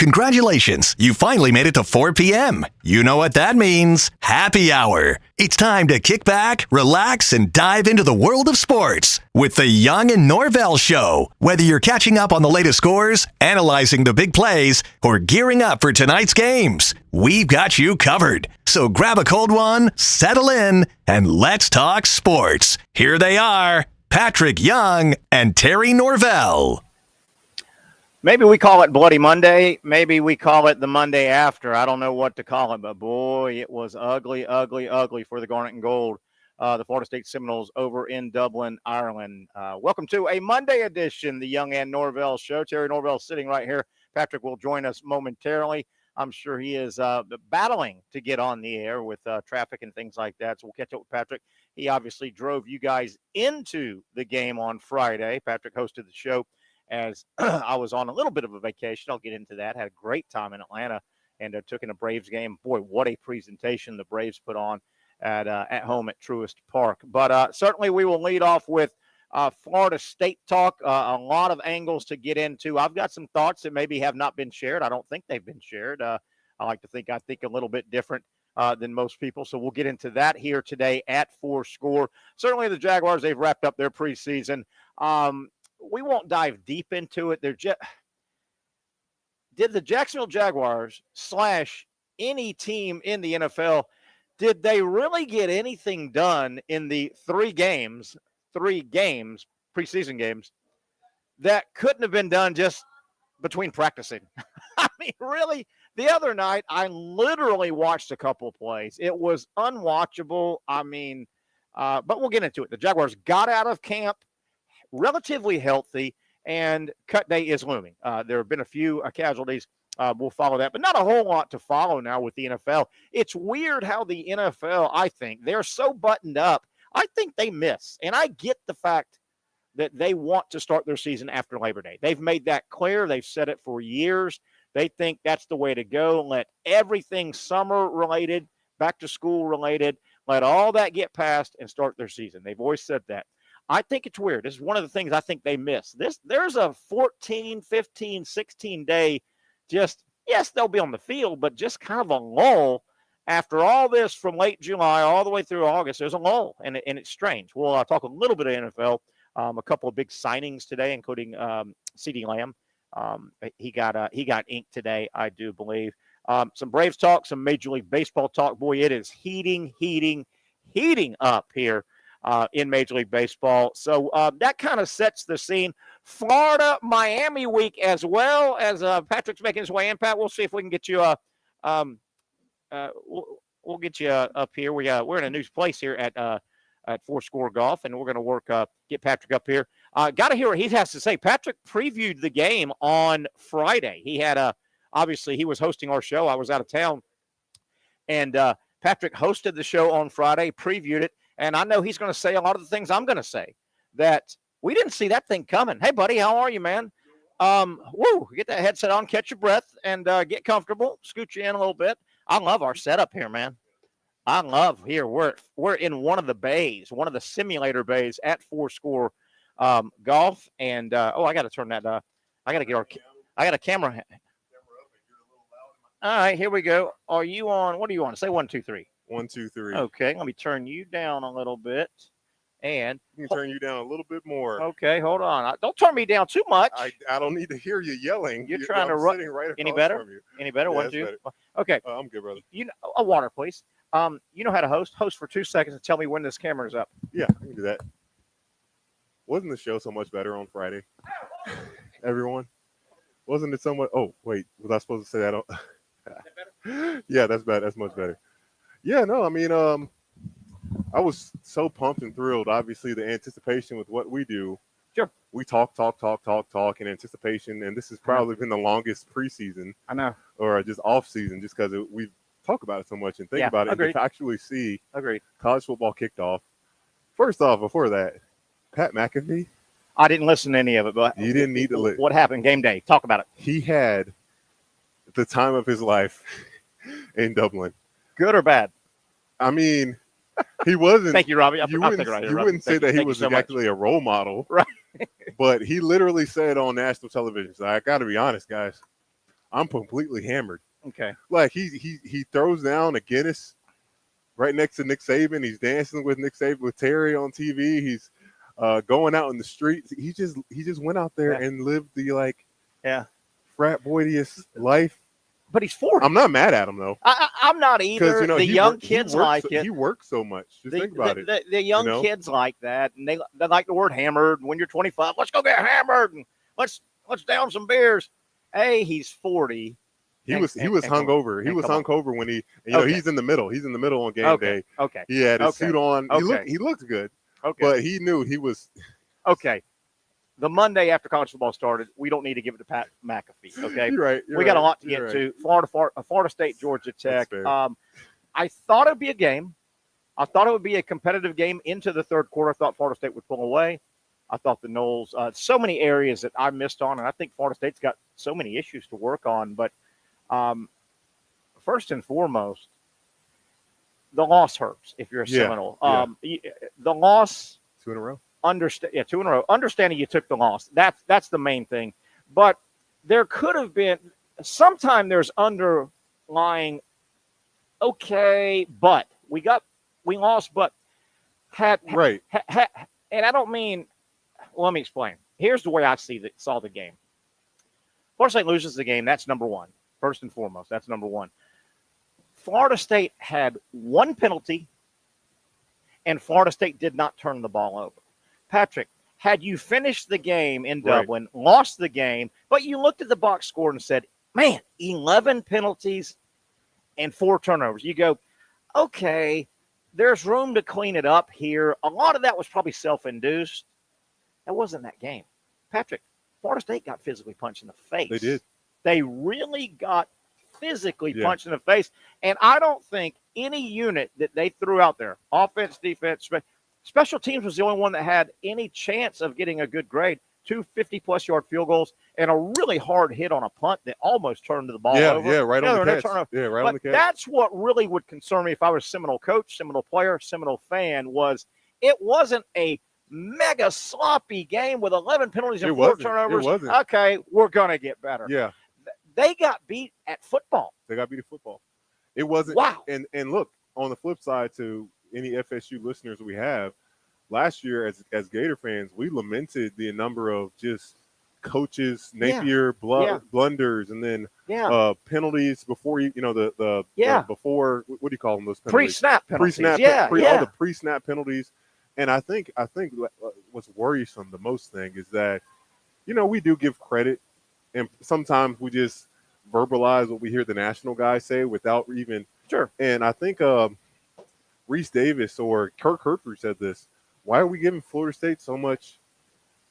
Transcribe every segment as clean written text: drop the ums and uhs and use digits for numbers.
Congratulations, you finally made it to 4 p.m. You know what that means. Happy hour. It's time to kick back, relax, and dive into the world of sports with the Young and Norvelle Show. Whether you're catching up on the latest scores, analyzing the big plays, or gearing up for tonight's games, we've got you covered. So grab a cold one, settle in, and let's talk sports. Here they are, Patrick Young and Terry Norvelle. Maybe we call it Bloody Monday. Maybe we call it the Monday after. I don't know what to call it, but boy, it was ugly, ugly, ugly for the Garnet and Gold, the Florida State Seminoles over in Dublin, Ireland. Welcome to a Monday edition, the Young and Norvelle Show. Terry Norvelle sitting right here. Patrick will join us momentarily. I'm sure he is battling to get on the air with traffic and things like that. So we'll catch up with Patrick. He obviously drove you guys into the game on Friday. Patrick hosted the show as I was on a little bit of a vacation. I'll get into that. Had a great time in Atlanta and took in a Braves game. Boy, what a presentation the Braves put on at home at Truist Park. But certainly we will lead off with Florida State talk, a lot of angles to get into. I've got some thoughts that maybe have not been shared. I don't think they've been shared. I like to think I think a little bit different than most people. So we'll get into that here today at Four Score. Certainly the Jaguars, they've wrapped up their preseason. We won't dive deep into it. Did the Jacksonville Jaguars / any team in the NFL, did they really get anything done in the three games, preseason games, that couldn't have been done just between practicing? I mean, really, the other night, I literally watched a couple plays. It was unwatchable. I mean, but we'll get into it. The Jaguars got out of camp relatively healthy, and cut day is looming. There have been a few casualties. We'll follow that, but not a whole lot to follow now with the NFL. It's weird how the NFL, I think, they're so buttoned up. I think they miss, and I get the fact that they want to start their season after Labor Day. They've made that clear. They've said it for years. They think that's the way to go. Let everything summer-related, back-to-school related, let all that get passed and start their season. They've always said that. I think it's weird. This is one of the things I think they miss. There's a 14, 15, 16-day just, yes, they'll be on the field, but just kind of a lull after all this from late July all the way through August. There's a lull, and it's strange. We'll talk a little bit of NFL, a couple of big signings today, including CeeDee Lamb. He got inked today, I do believe. Some Braves talk, some Major League Baseball talk. Boy, it is heating up here in Major League Baseball. So that kind of sets the scene. Florida, Miami week as well, as Patrick's making his way in. Pat, we'll see if we can get you we'll get you up here. We're in a new place here at Four Score Golf, and we're going to work get Patrick up here. Got to hear what he has to say. Patrick previewed the game on Friday. He had obviously he was hosting our show. I was out of town, and Patrick hosted the show on Friday, previewed it. And I know he's going to say a lot of the things I'm going to say, that we didn't see that thing coming. Hey, buddy, how are you, man? Get that headset on, catch your breath, and get comfortable. Scoot you in a little bit. I love our setup here, man. I love here. We're in one of the bays, one of the simulator bays at Four Score Golf. And, I got to turn that. I got a camera. All right, here we go. Are you on? What are you on? Say 1, 2, 3. 1, 2, 3. Okay, let me turn you down a little bit. And you can turn you down a little bit more. Okay, hold on. Don't turn me down too much. I don't need to hear you yelling. You're trying to run. Right any better? From you. Any better? Yeah, 1, 2. Better. Okay. I'm good, brother. You know, a water, please. You know how to host. Host for 2 seconds and tell me when this camera is up. Yeah, I can do that. Wasn't the show so much better on Friday? Everyone, wasn't it so much? Oh, wait, was I supposed to say that? Yeah, that's bad. That's much better. Yeah, no, I mean, I was so pumped and thrilled. Obviously, the anticipation with what we do. Sure. We talk in anticipation, and this has probably been the longest preseason. I know. Or just off season, just because we talk about it so much and think about it. Agreed. And to actually see Agreed. College football kicked off. First off, before that, Pat McAfee. I didn't listen to any of it, but you didn't need to listen. What happened game day? Talk about it. He had the time of his life in Dublin. Good or bad? I mean, he wasn't. Thank you, Robbie. You wouldn't say that he was exactly a role model. Right. But he literally said on national television, so I got to be honest, guys, I'm completely hammered. Okay. Like he throws down a Guinness right next to Nick Saban. He's dancing with Nick Saban with Terry on TV. He's going out in the streets. He just went out there and lived the frat boyiest life. But he's 40. I'm not mad at him though. I'm not either. The young kids like it. He works so much. Just think about it. The young kids like that, and they like the word hammered. When you're 25, let's go get hammered and let's down some beers. Hey, he's 40. He was hungover. He was hungover when he's in the middle. He's in the middle on game day. Okay. He had his suit on. Okay. He looked good. Okay. But he knew he was. Okay. The Monday after college football started, we don't need to give it to Pat McAfee. Okay. You're right. We got a lot to get to. Florida State, Georgia Tech. I thought it would be a game. I thought it would be a competitive game into the third quarter. I thought Florida State would pull away. I thought the Noles, so many areas that I missed on, and I think Florida State's got so many issues to work on. But first and foremost, the loss hurts if you're a Seminole. The loss. 2 in a row. 2 in a row. Understanding you took the loss. That's the main thing. But there could have been sometime there's underlying. Okay, but we lost, but and I don't mean. Let me explain. Here's the way I saw the game. Florida State loses the game. That's number one. First and foremost, that's number one. Florida State had one penalty, and Florida State did not turn the ball over. Patrick, had you finished the game in Dublin, lost the game, but you looked at the box score and said, man, 11 penalties and 4 turnovers. You go, okay, there's room to clean it up here. A lot of that was probably self-induced. That wasn't that game. Patrick, Florida State got physically punched in the face. They did. They really got physically punched in the face. And I don't think any unit that they threw out there, offense, defense, special teams was the only one that had any chance of getting a good grade. 2 50-plus yard field goals and a really hard hit on a punt that almost turned the ball over. Yeah, right on the catch. Yeah, right on the catch. That's what really would concern me if I was a Seminole coach, Seminole player, Seminole fan, was it wasn't a mega sloppy game with 11 penalties and 4 turnovers. It wasn't. Okay, we're going to get better. Yeah. They got beat at football. They got beat at football. It wasn't. Wow. And look, on the flip side to any FSU listeners we have, last year as Gator fans, we lamented the number of just coaches, Napier blunders, and then penalties before the before, what do you call them, those penalties? Pre-snap penalties. All the pre-snap penalties. And I think what's worrisome, the most thing, is that, we do give credit, and sometimes we just verbalize what we hear the national guys say without even. Sure. And I think Reese Davis or Kirk Hertford said this. Why are we giving Florida State so much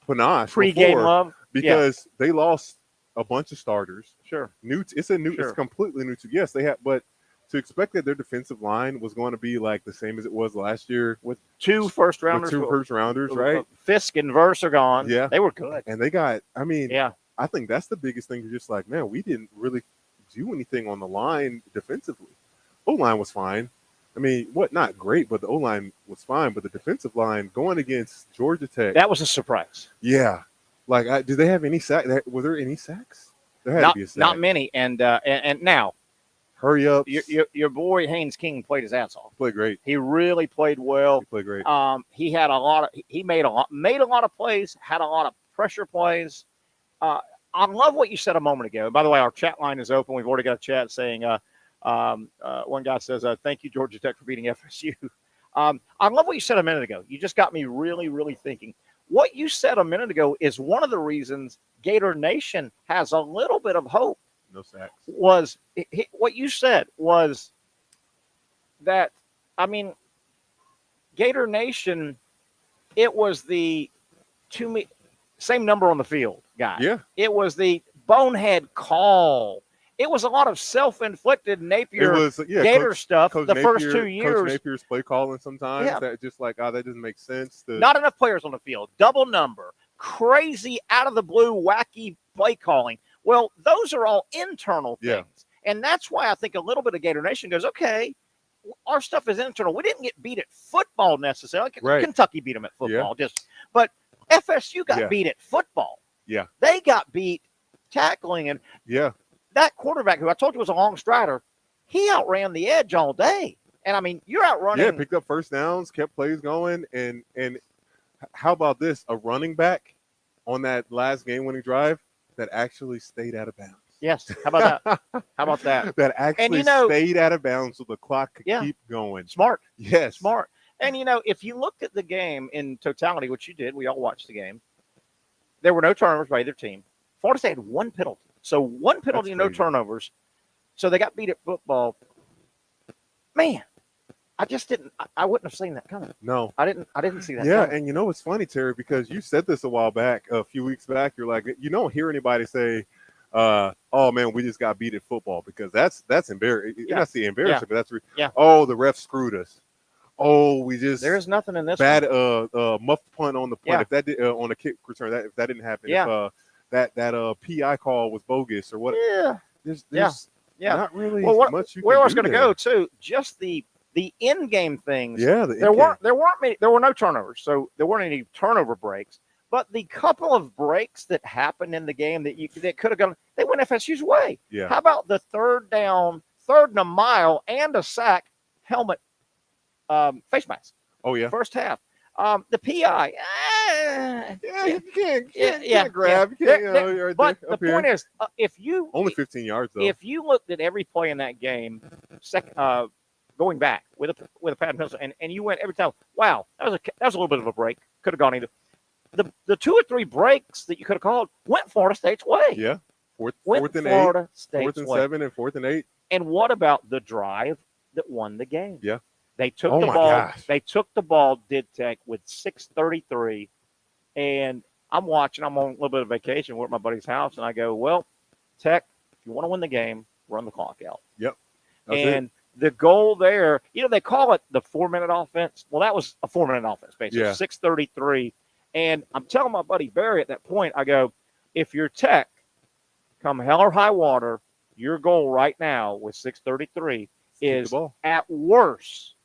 panache? Pre-game love? Because they lost a bunch of starters. Sure. It's completely new team. Yes, they have, but to expect that their defensive line was going to be like the same as it was last year with 2 first rounders. Right? Fisk and Verse are gone. Yeah. They were good. And they got, I think that's the biggest thing. You're just like, man, we didn't really do anything on the line defensively. O-line was fine. I mean, not great, but the O-line was fine. But the defensive line going against Georgia Tech. That was a surprise. Yeah. Like, did they have any sacks? Were there any sacks? There had to be a sack. Not many. And now, hurry up. Your boy Haynes King played his ass off. Played great. He really played well. He played great. He had he made a lot of plays, had a lot of pressure plays. I love what you said a moment ago. By the way, our chat line is open. We've already got a chat saying, one guy says, thank you, Georgia Tech, for beating FSU. I love what you said a minute ago. You just got me really, really thinking. What you said a minute ago is one of the reasons Gator Nation has a little bit of hope. No sacks. What you said was that, Gator Nation, it was the same number on the field guy. Yeah. It was the bonehead call. It was a lot of self-inflicted Napier Gator stuff the first 2 years. Coach Napier's play calling sometimes that just like, that doesn't make sense. Not enough players on the field. Double number. Crazy, out of the blue, wacky play calling. Well, those are all internal things. Yeah. And that's why I think a little bit of Gator Nation goes, okay, our stuff is internal. We didn't get beat at football necessarily. Right. Kentucky beat them at football. But FSU got beat at football. Yeah. They got beat tackling. And that quarterback, who I told you was a long strider, he outran the edge all day. And I mean, you're outrunning. Yeah, picked up first downs, kept plays going, and how about this? A running back on that last game-winning drive that actually stayed out of bounds. Yes. How about that? How about that? That actually stayed out of bounds so the clock could keep going. Smart. Yes. Smart. And, if you looked at the game in totality, which you did, we all watched the game, there were no turnovers by either team. Florida State had one penalty. So one penalty, no turnovers. So they got beat at football. Man, I just didn't. I wouldn't have seen that coming. No, I didn't see that. Yeah, coming. and it's funny, Terry, because you said this a few weeks back. You're like, you don't hear anybody say, "Oh man, we just got beat at football," because that's embarrassing. Yeah. Not the embarrassing, but that's yeah. Oh, the ref screwed us. Oh, we just there is nothing in this bad one. muffed punt on the punt. Yeah. If that did on a kick return, if that didn't happen, Yeah. if that PI call was bogus or what? Yeah. There's not really much you can do. Where I was going to go too, just the in-game things. Yeah, there were no turnovers, so there weren't any turnover breaks. But the couple of breaks that happened in the game that could have gone, they went FSU's way. Yeah. How about the third down, third and a mile, and a sack helmet face mask? Oh yeah. First half. The PI. You can't grab. But the point is, if you only 15 yards though. If you looked at every play in that game, going back with a pad and pencil, and you went every time, wow, that was a little bit of a break. Could have gone either. The 2 or 3 breaks that you could have called went Florida State's way. Yeah, fourth and Florida 8, State's 4th and way. 7, and 4th and 8. And what about the drive that won the game? Yeah, they took the ball. Gosh. They took the ball. Did Tech with 6:33, and I'm watching. I'm on a little bit of vacation. We're at my buddy's house, and I go, well, Tech, if you want to win the game, run the clock out. Yep. The goal there, they call it the 4-minute offense. Well, that was a 4-minute offense, basically. Yeah. 6:33. And I'm telling my buddy Barry at that point, I go, if you're Tech, come hell or high water, your goal right now with 6:33 is at worst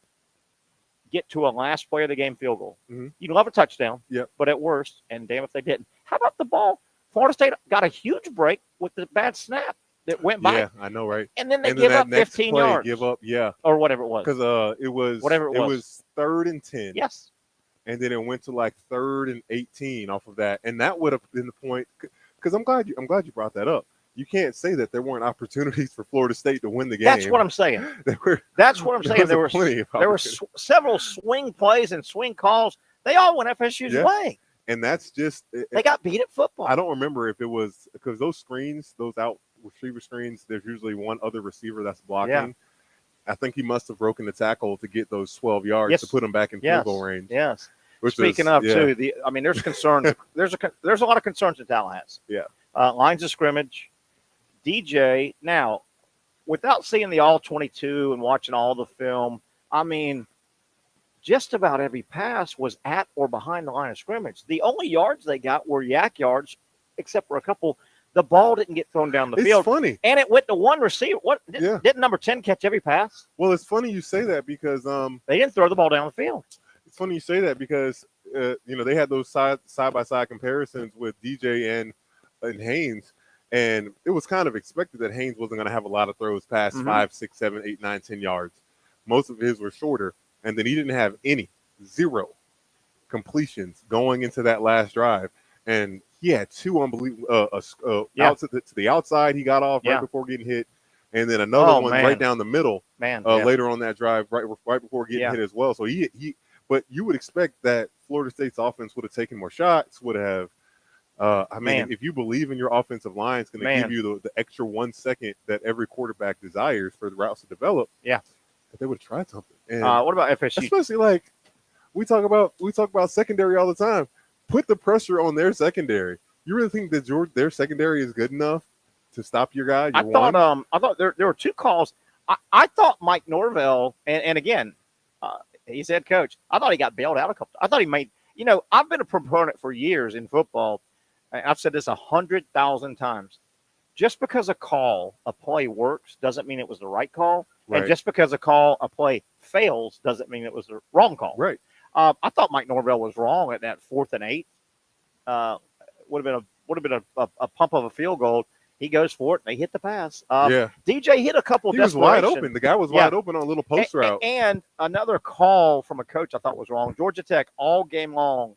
get to a last play of the game field goal. Mm-hmm. You'd love a touchdown, yep. But at worst, and damn if they didn't. How about the ball? Florida State got a huge break with the bad snap that went by. Yeah, I know, right? And then they give up 15 yards. Give up, yeah. Or whatever it was. Because it was 3rd and 10. Yes. And then it went to like 3rd and 18 off of that. And that would have been the point. Because I'm glad you brought that up. You can't say that there weren't opportunities for Florida State to win the game. That's what I'm saying. That's what I'm saying. There were several swing plays and swing calls. They all went FSU's way. And that's just they got beat at football. I don't remember if it was because those screens, those out receiver screens, there's usually one other receiver that's blocking. Yeah. I think he must have broken the tackle to get those 12 yards to put him back in field goal range. Yes. Speaking of too, there's concerns. there's a lot of concerns that Tal has. Yeah. Lines of scrimmage, DJ. Now, without seeing the all 22 and watching all the film, I mean, just about every pass was at or behind the line of scrimmage. The only yards they got were yak yards, except for a couple. The ball didn't get thrown down the field. It's funny. And it went to one receiver. Didn't number 10 catch every pass? Well, it's funny you say that because they didn't throw the ball down the field. It's funny you say that because they had those side-by-side comparisons with DJ and Haynes, and it was kind of expected that Haynes wasn't going to have a lot of throws past 5, 6, 7, 8, 9, 10 yards. Most of his were shorter, and then he didn't have zero completions going into that last drive. And he had 2 unbelievable out to the outside. He got off right before getting hit, and then another one right down the middle. Later on that drive, right before getting hit as well. So but you would expect that Florida State's offense would have taken more shots. Would have. If you believe in your offensive line, it's going to give you the extra 1 second that every quarterback desires for the routes to develop. Yeah, that they would have tried something. And what about FSU? Especially like we talk about secondary all the time. Put the pressure on their secondary. You really think that their secondary is good enough to stop your guy? I thought there were 2 calls. I thought Mike Norvelle, and again, he's head coach. I thought he got bailed out a couple. I thought he made. I've been a proponent for years in football. I've said this 100,000 times. Just because a play works doesn't mean it was the right call. Right. And just because a play fails doesn't mean it was the wrong call. Right. I thought Mike Norvelle was wrong at that 4th and 8. Would have been a pump of a field goal. he goes for it. And they hit the pass. Yeah. DJ hit a couple of He was wide desperation. open. The guy was wide open on a little post route. And another call from a coach I thought was wrong. Georgia Tech all game long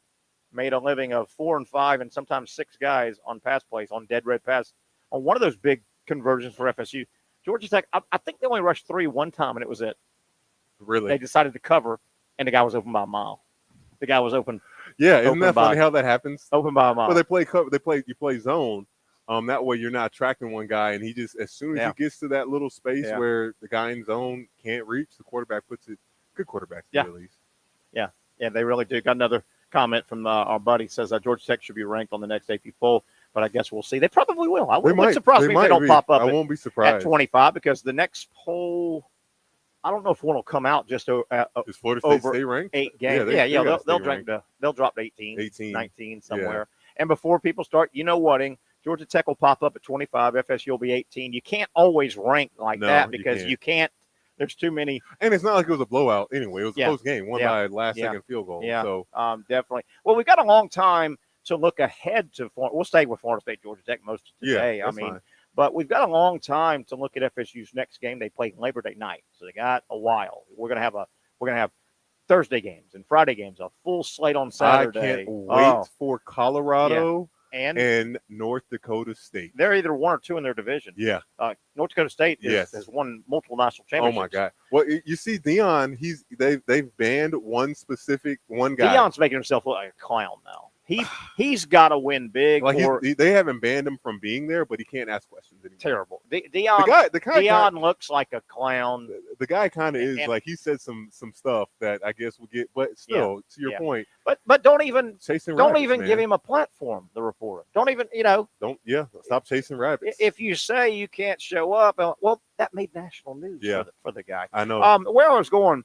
made a living of 4 and 5 and sometimes 6 guys on pass plays, on dead red pass, on one of those big conversions for FSU. Georgia Tech, I think they only rushed 3 one time, and it was it. Really? They decided to cover, and the guy was open by a mile. The guy was open. Yeah, isn't that funny how that happens? Open by a mile. Well, they play cover. You play zone. That way you're not tracking one guy, and he just, as soon as he gets to that little space where the guy in zone can't reach, the quarterback puts it. Good quarterbacks, at least. Yeah, they really do. Got another comment from our buddy says Georgia Tech should be ranked on the next AP poll, but I guess we'll see. They probably will. I wouldn't surprise me if they don't pop up. I won't be surprised at 25 because the next poll, I don't know if one will come out just is Florida State over stay ranked? 8 games. They'll drop to 18, 19 somewhere. Yeah. And before people start, you know what? Georgia Tech will pop up at 25. FSU will be 18. You can't always rank like that because you can't. There's too many. And it's not like it was a blowout anyway. It was a close game, won by a last-second field goal. Yeah, so. Definitely. Well, we've got a long time to look ahead to. We'll stay with Florida State, Georgia Tech most of today. Yeah, fine. But we've got a long time to look at FSU's next game. They play Labor Day night, so they got a while. We're gonna have Thursday games and Friday games, a full slate on Saturday. I can't wait for Colorado. Yeah. And North Dakota State. They're either 1 or 2 in their division. Yeah. North Dakota State has won multiple national championships. Oh, my God. Well, you see, Deion, they've banned one guy. Deion's making himself look like a clown now. He's got to win big. They haven't banned him from being there, but he can't ask questions anymore. Terrible. Deion looks like a clown. The guy kind of is like he said some stuff that I guess will get, but still, to your point. But don't even rabbits, give him a platform. The reporter don't even stop chasing rabbits. If you say you can't show up, well, that made national news for the guy. I know. Where I was going,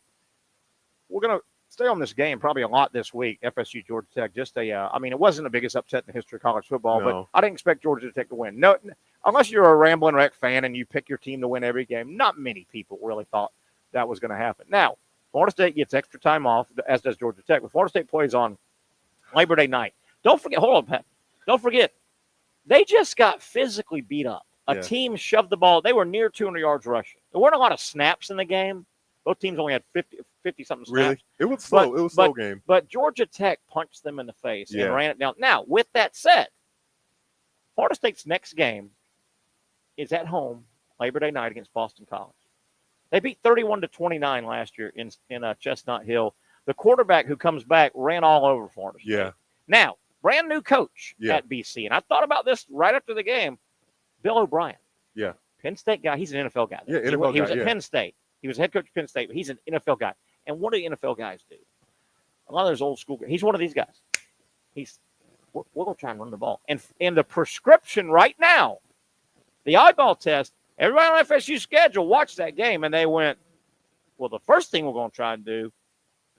we're gonna stay on this game probably a lot this week. FSU Georgia Tech. It wasn't the biggest upset in the history of college football, but I didn't expect Georgia Tech to win. No, unless you're a Ramblin' Wreck fan and you pick your team to win every game. Not many people really thought that was going to happen. Now, Florida State gets extra time off, as does Georgia Tech. But Florida State plays on Labor Day night. Don't forget. Hold on, Pat. Don't forget. They just got physically beat up. A team shoved the ball. They were near 200 yards rushing. There weren't a lot of snaps in the game. Both teams only had 50-something snaps. Really? It was slow. It was a slow game. But Georgia Tech punched them in the face and ran it down. Now, with that said, Florida State's next game is at home, Labor Day night against Boston College. They beat 31-29 last year in Chestnut Hill. The quarterback who comes back ran all over Florida State. Yeah. Now, brand new coach at BC. And I thought about this right after the game. Bill O'Brien. Yeah. Penn State guy. He's an NFL guy. Yeah, NFL guy. He was at Penn State. He was head coach of Penn State, but he's an NFL guy. And what do the NFL guys do? A lot of those old school guys. He's one of these guys. We're going to try and run the ball. And the prescription right now, the eyeball test, everybody on FSU's schedule watched that game, and they went, well, the first thing we're going to try and do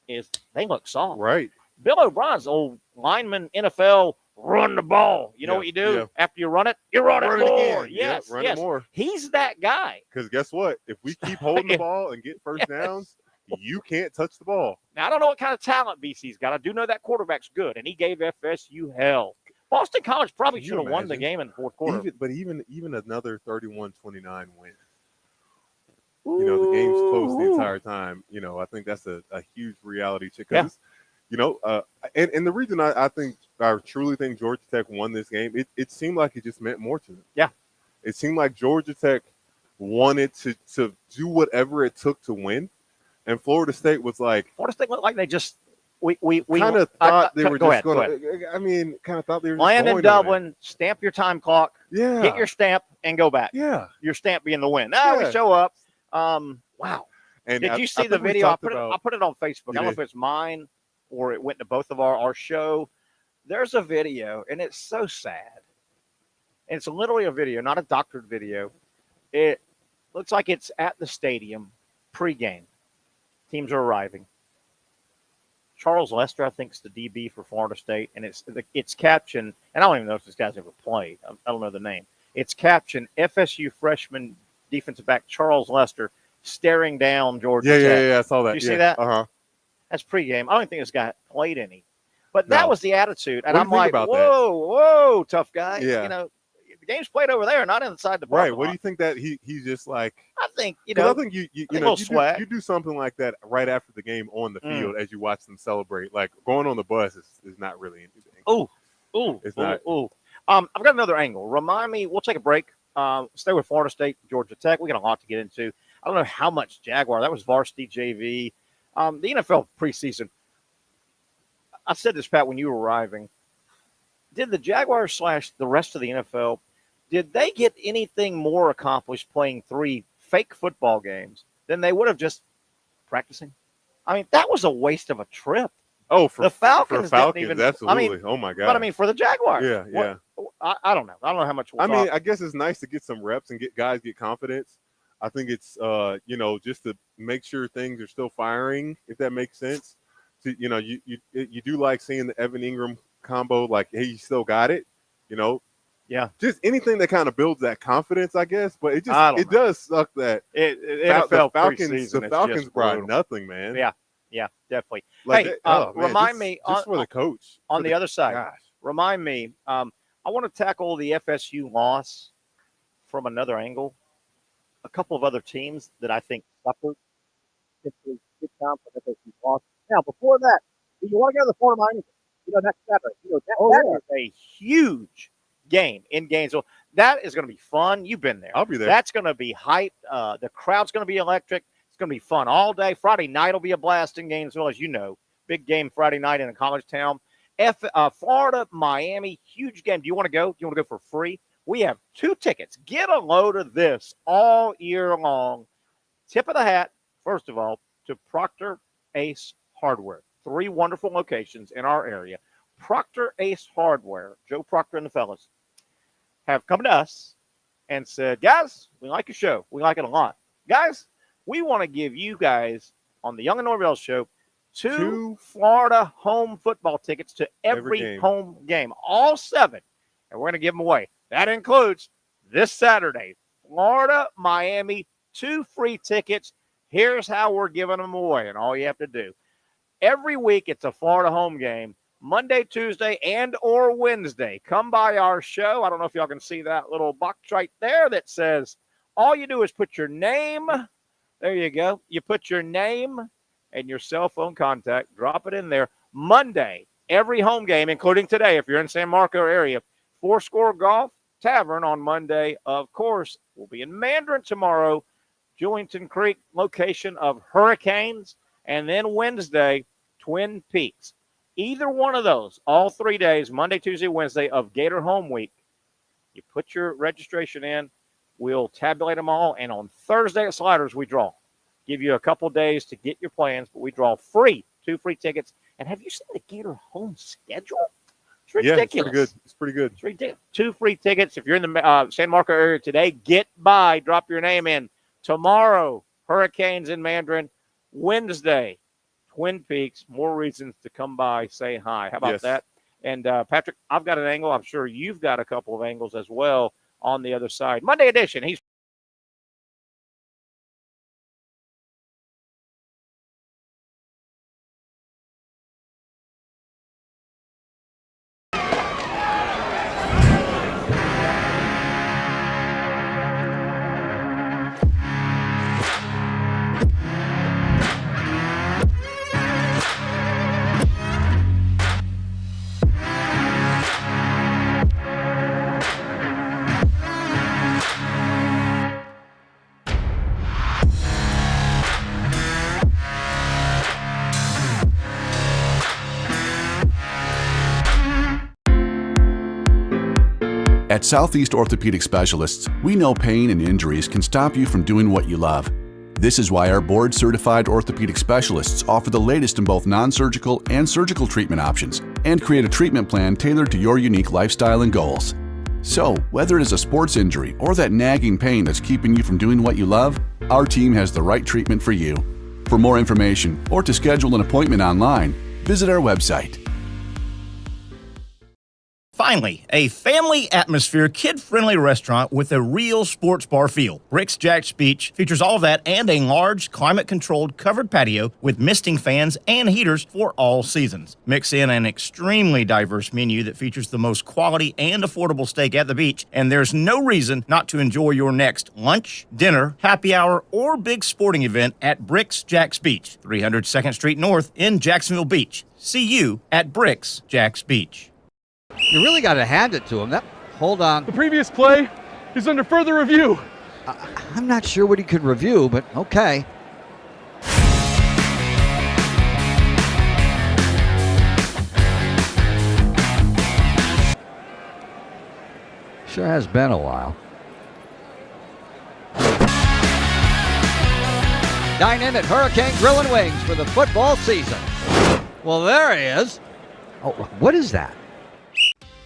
is they look soft. Right. Bill O'Brien's old lineman, NFL, run the ball. You know what you do? Yeah. After you run it, you run it more. Yes, run it more. He's that guy. Because guess what? If we keep holding the ball and get first downs, you can't touch the ball. Now, I don't know what kind of talent BC's got. I do know that quarterback's good, and he gave FSU hell. Boston College probably should have won the game in the fourth quarter. But even another 31-29 win. The game's close the entire time. I think that's a huge reality check. And the reason I truly think Georgia Tech won this game, it seemed like it just meant more to them. Yeah. It seemed like Georgia Tech wanted to do whatever it took to win. And Florida State was like. Florida State looked like they just. We kind of thought they were just going to. I mean, kind of thought they were just land in Dublin, stamp your time clock, get your stamp, and go back. Yeah. Your stamp being the win. We show up. Wow. And did you see the video? I put it on Facebook. I don't know if it's mine or it went to both of our show. There's a video, and it's so sad. And it's literally a video, not a doctored video. It looks like it's at the stadium pregame. Teams are arriving. Charles Lester, I think, is the DB for Florida State, and it's captioned, and I don't even know if this guy's ever played. I don't know the name. It's captioned FSU freshman defensive back Charles Lester staring down Georgia Tech. Yeah, I saw that. You see that? Uh-huh. That's pregame. I don't think this guy played any. But that was the attitude. And I'm like, whoa, whoa, tough guy. Yeah. The game's played over there, not inside the Right. parking What do lot. you think that he's just like? I think, you 'Cause know, I think you a little swag. do something like that right after the game on the field as you watch them celebrate. Like going on the bus is not really anything. It's not. I've got another angle. Remind me, we'll take a break. Stay with Florida State, Georgia Tech. We got a lot to get into. I don't know how much Jaguar. That was varsity JV. The NFL preseason. I said this, Pat, when you were arriving. Did the Jaguars / the rest of the NFL, did they get anything more accomplished playing 3 fake football games than they would have just practicing? I mean, that was a waste of a trip. Oh, for the Falcons, Falcons, didn't even, absolutely. I mean, Oh my God. But I mean, for the Jaguars, yeah. I don't know. I don't know how much. I mean, I guess it's nice to get some reps and get confidence. I think it's just to make sure things are still firing, if that makes sense. So, you do like seeing the Evan Ingram combo, like, hey, you still got it, Yeah. Just anything that kind of builds that confidence, I guess. But it does suck that NFL the Falcons brought brutal. nothing, man. Yeah, definitely. Like, hey, man, remind me just for the coach on the other side. Gosh. Remind me. I want to tackle the FSU loss from another angle. A couple of other teams that I think suffered. Big time for FSU loss. Now, before that, do you want to go to the Florida Miami? Next Saturday. That is a huge game in Gainesville. That is going to be fun. You've been there. I'll be there. That's going to be hype. The crowd's going to be electric. It's going to be fun all day. Friday night will be a blast in Gainesville, as you know. Big game Friday night in a college town. Florida, Miami, huge game. Do you want to go? Do you want to go for free? We have 2 tickets. Get a load of this all year long. Tip of the hat, first of all, to Proctor Ace Hardware. 3 wonderful locations in our area. Proctor Ace Hardware, Joe Proctor and the fellas, have come to us and said, guys, we like your show. We like it a lot. Guys, we want to give you guys on the Young and Norvelle show 2 Florida home football tickets to every home game, all 7, and we're going to give them away. That includes this Saturday, Florida, Miami, 2 free tickets. Here's how we're giving them away, and all you have to do. Every week, it's a Florida home game, Monday, Tuesday, and or Wednesday. Come by our show. I don't know if y'all can see that little box right there that says, all you do is put your name. There you go. You put your name and your cell phone contact. Drop it in there. Monday, every home game, including today, if you're in San Marco area, Fourscore Golf Tavern on Monday. Of course, we'll be in Mandarin tomorrow, Julington Creek, location of Hurricanes. And then Wednesday, Twin Peaks. Either one of those, all 3 days, Monday, Tuesday, Wednesday of Gator Home Week. You put your registration in. We'll tabulate them all. And on Thursday at Sliders, we draw. Give you a couple days to get your plans, but we draw 2 free tickets. And have you seen the Gator home schedule? It's ridiculous. Yeah, it's pretty good. It's ridiculous. 2 free tickets. If you're in the San Marco area today, get by. Drop your name in. Tomorrow, Hurricanes in Mandarin. Wednesday, Twin Peaks. More reasons to come by, say hi. How about that? And, Patrick, I've got an angle. I'm sure you've got a couple of angles as well on the other side. Monday edition. He's At Southeast Orthopedic Specialists, we know pain and injuries can stop you from doing what you love. This is why our board-certified orthopedic specialists offer the latest in both non-surgical and surgical treatment options and create a treatment plan tailored to your unique lifestyle and goals. So, whether it is a sports injury or that nagging pain that's keeping you from doing what you love, our team has the right treatment for you. For more information or to schedule an appointment online, visit our website. Finally, a family atmosphere, kid-friendly restaurant with a real sports bar feel. Bricks Jack's Beach features all of that and a large, climate-controlled covered patio with misting fans and heaters for all seasons. Mix in an extremely diverse menu that features the most quality and affordable steak at the beach, and there's no reason not to enjoy your next lunch, dinner, happy hour, or big sporting event at Bricks Jack's Beach, 300 2nd Street North in Jacksonville Beach. See you at Bricks Jack's Beach. You really got to hand it to him. Hold on. The previous play is under further review. I'm not sure what he could review, but okay. Sure has been a while. Dine in at Hurricane Grill and Wings for the football season. Well, there he is. Oh, what is that?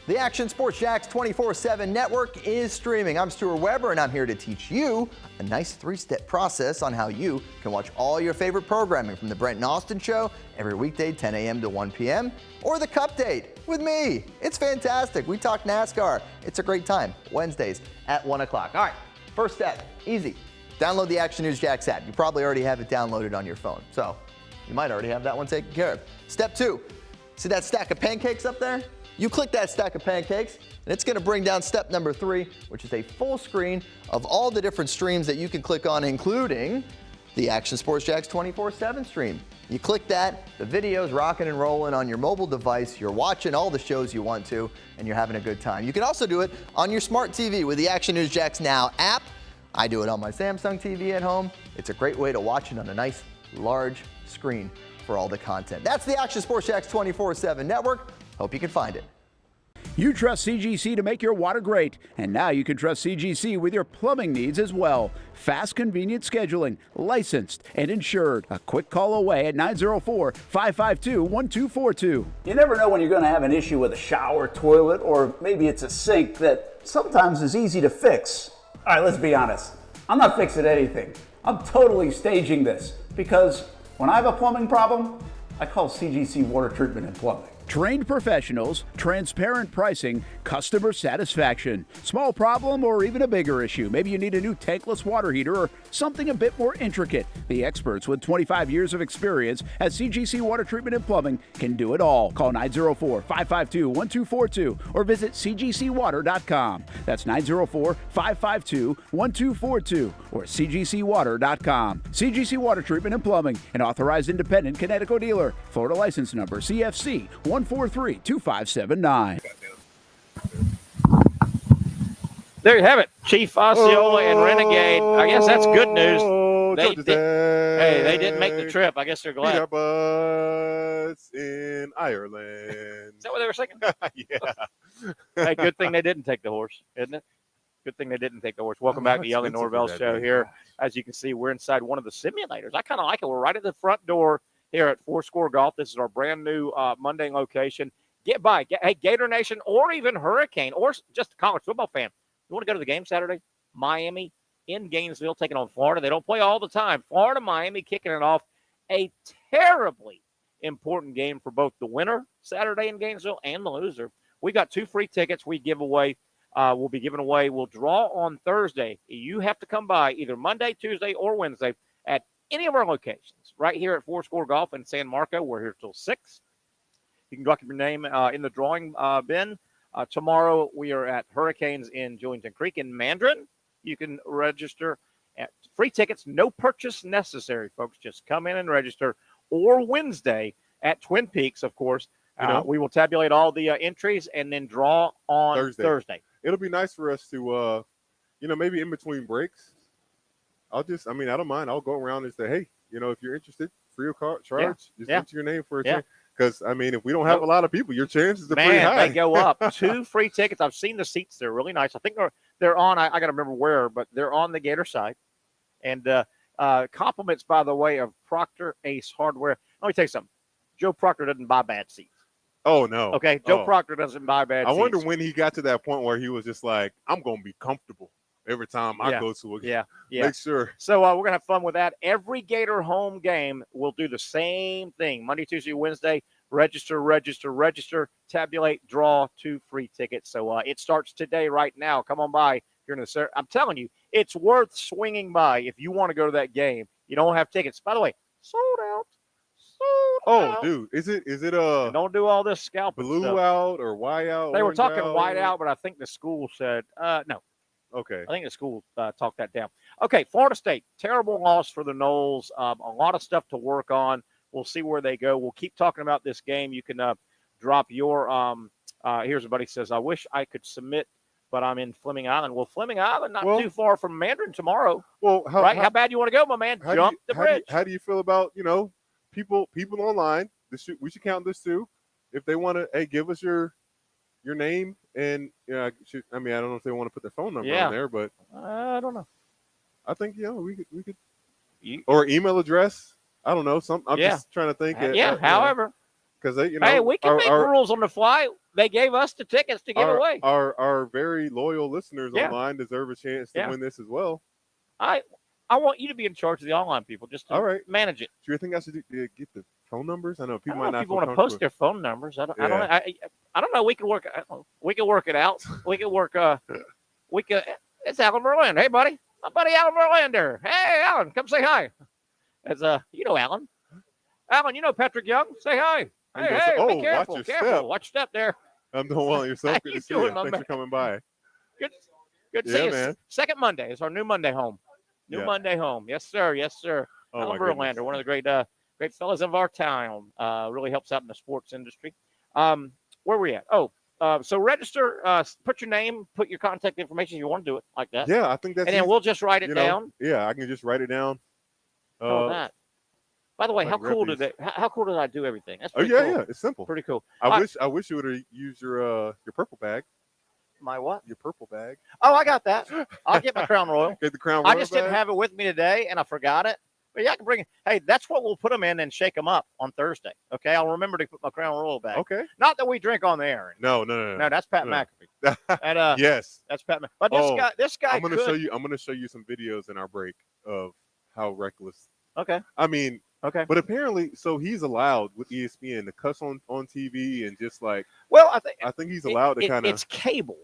The Action Sports Jax 24/7 network is streaming. I'm Stuart Weber, and I'm here to teach you a nice 3-step process on how you can watch all your favorite programming from the Brent and Austin Show every weekday 10 a.m. to 1 p.m. or the Cup Date with me. It's fantastic. We talk NASCAR. It's a great time. Wednesdays at 1 o'clock. All right, first step, easy. Download the Action News Jax app. You probably already have it downloaded on your phone, so you might already have that one taken care of. Step 2, see that stack of pancakes up there? You click that stack of pancakes, and it's going to bring down step number 3, which is a full screen of all the different streams that you can click on, including the Action Sports Jax 24/7 stream. You click that, the video's rocking and rolling on your mobile device. You're watching all the shows you want to, and you're having a good time. You can also do it on your smart TV with the Action News Jax Now app. I do it on my Samsung TV at home. It's a great way to watch it on a nice, large screen for all the content. That's the Action Sports Jax 24/7 network. Hope you can find it. You trust CGC to make your water great, and now you can trust CGC with your plumbing needs as well. Fast, convenient scheduling, licensed and insured. A quick call away at 904-552-1242. You never know when you're going to have an issue with a shower, toilet, or maybe it's a sink that sometimes is easy to fix. All right, let's be honest. I'm not fixing anything. I'm totally staging this because when I have a plumbing problem, I call CGC Water Treatment and Plumbing. Trained professionals, transparent pricing, customer satisfaction. Small problem or even a bigger issue. Maybe you need a new tankless water heater or something a bit more intricate. The experts with 25 years of experience at CGC Water Treatment and Plumbing can do it all. Call 904-552-1242 or visit cgcwater.com. That's 904-552-1242 or cgcwater.com. CGC Water Treatment and Plumbing, an authorized independent Connecticut dealer. Florida license number CFC 1432579. There you have it. Chief Osceola and Renegade. I guess that's good news. They didn't make the trip. I guess they're glad. Peter Butts in Ireland. Is that what they were singing? Yeah. Hey, good thing they didn't take the horse, isn't it? Good thing they didn't take the horse. Welcome back to Young and Norvelle Show here. As you can see, we're inside one of the simulators. I kind of like it. We're right at the front door here at Fourscore Golf. This is our brand new Monday location. Get by. Hey, Gator Nation or even Hurricane or just a college football fan. You want to go to the game Saturday? Miami in Gainesville taking on Florida. They don't play all the time. Florida, Miami kicking it off. A terribly important game for both the winner Saturday in Gainesville and the loser. We got 2 free tickets we give away. We'll be giving away. We'll draw on Thursday. You have to come by either Monday, Tuesday, or Wednesday at any of our locations right here at Fourscore Golf in San Marco. We're here till 6. You can drop your name in the drawing bin. Tomorrow we are at Hurricanes in Julington Creek in Mandarin. You can register at free tickets, no purchase necessary, folks. Just come in and register. Or Wednesday at Twin Peaks, of course. We will tabulate all the entries and then draw on Thursday. It'll be nice for us to, maybe in between breaks. I don't mind. I'll go around and say, hey, if you're interested, free of charge, just enter your name for a chance. Because, if we don't have a lot of people, your chances are pretty high. They go up. 2 free tickets. I've seen the seats. They're really nice. I think they're on, I got to remember where, but they're on the Gator side. And compliments, by the way, of Proctor Ace Hardware. Let me tell you something. Joe Proctor doesn't buy bad seats. Oh, no. Okay, Joe Proctor doesn't buy bad seats. I wonder when he got to that point where he was just like, I'm going to be comfortable every time I go to a game. Make sure. So we're going to have fun with that. Every Gator home game will do the same thing. Monday, Tuesday, Wednesday, Register, tabulate, draw 2 free tickets. So it starts today right now. Come on by here in the I'm telling you, it's worth swinging by if you want to go to that game. You don't have tickets. By the way, sold out. Oh, dude, is it and don't do all this scalping blue stuff. out or white out? They were orange talking out, white out, but I think the school said no. Okay. I think the school talked that down. Okay, Florida State, terrible loss for the Noles. A lot of stuff to work on. We'll see where they go. We'll keep talking about this game. You can drop your here's a buddy says, I wish I could submit, but I'm in Fleming Island. Well, Fleming Island, not too far from Mandarin tomorrow. Well, how bad you want to go, my man? Jump the bridge. How do you feel about, people online? We should count this too. If they want to, hey, give us your name and I don't know if they want to put their phone number on there, but I don't know. I think we could or email address. I don't know. I'm just trying to think. However, because they, hey, we can make rules on the fly. They gave us the tickets to give away. Our very loyal listeners online deserve a chance to win this as well. I want you to be in charge of the online people, just to manage it. Do you think I should get the phone numbers? I know people might not. People want to post their phone numbers. I don't know. We can work. We can work it out. We can work. It's Alan Verlander. Hey, buddy. My buddy Alan Verlander. Hey, Alan, come say hi. As you know Alan. Alan, you know Patrick Young. Say hi. Hey, be careful. Watch your step there. I'm doing well yourself. Good to see you. Thanks for coming by. Good to see you. Man. Second Monday. It's our new Monday home. Monday home. Yes, sir. Oh, Alan Verlander, one of the great fellas of our town. Really helps out in the sports industry. Where were we at? So register, put your name, put your contact information. You want to do it like that? Yeah, I think that's. And then we'll just write it down. Yeah, I can just write it down. That. By the way, how cool did I do everything? That's pretty cool. Yeah, it's simple. Pretty cool. I wish you would have used your purple bag. My what? Your purple bag. Oh, I got that. I'll get my Crown Royal. Get the Crown Royal. I just didn't have it with me today, and I forgot it. But yeah, I can bring it. Hey, that's what we'll put them in and shake them up on Thursday. Okay, I'll remember to put my Crown Royal back. Okay. Not that we drink on the air. No. No, that's Pat McAfee. And yes, that's Pat. But this guy. I'm gonna show you some videos in our break of how reckless. Okay. I mean. Okay. But apparently, so he's allowed with ESPN to cuss on TV and just like. Well, I think he's allowed to kind of. It's cable.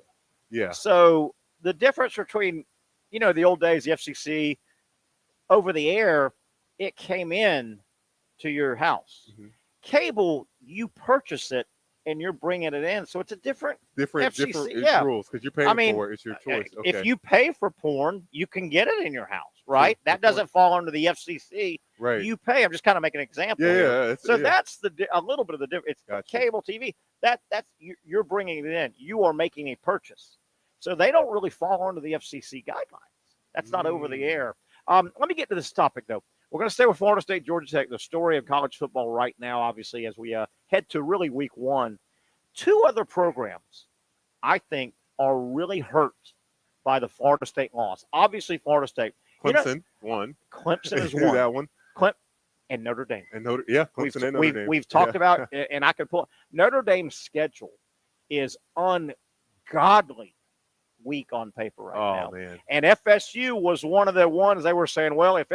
Yeah. So the difference between, the old days, the FCC, over the air, it came in to your house. Mm-hmm. Cable, you purchase it and you're bringing it in, so it's a different FCC, rules because you're paying for it. It's your choice. Okay. If you pay for porn, you can get it in your house, right? That doesn't fall under the FCC. Right. You pay. I'm just kind of making an example. Yeah. So that's a little bit of the difference. It's cable TV. That's you're bringing it in. You are making a purchase. So they don't really fall under the FCC guidelines. That's not over the air. Let me get to this topic, though. We're going to stay with Florida State, Georgia Tech, the story of college football right now, obviously, as we head to really week one. Two other programs, I think, are really hurt by the Florida State loss. Obviously, Florida State. Clemson, one. Clemson is one. That one. And Notre Dame. Clemson and Notre Dame. We've talked about, and I can pull Notre Dame's schedule is ungodly weak on paper right now. Man. And FSU was one of the ones they were saying, well, if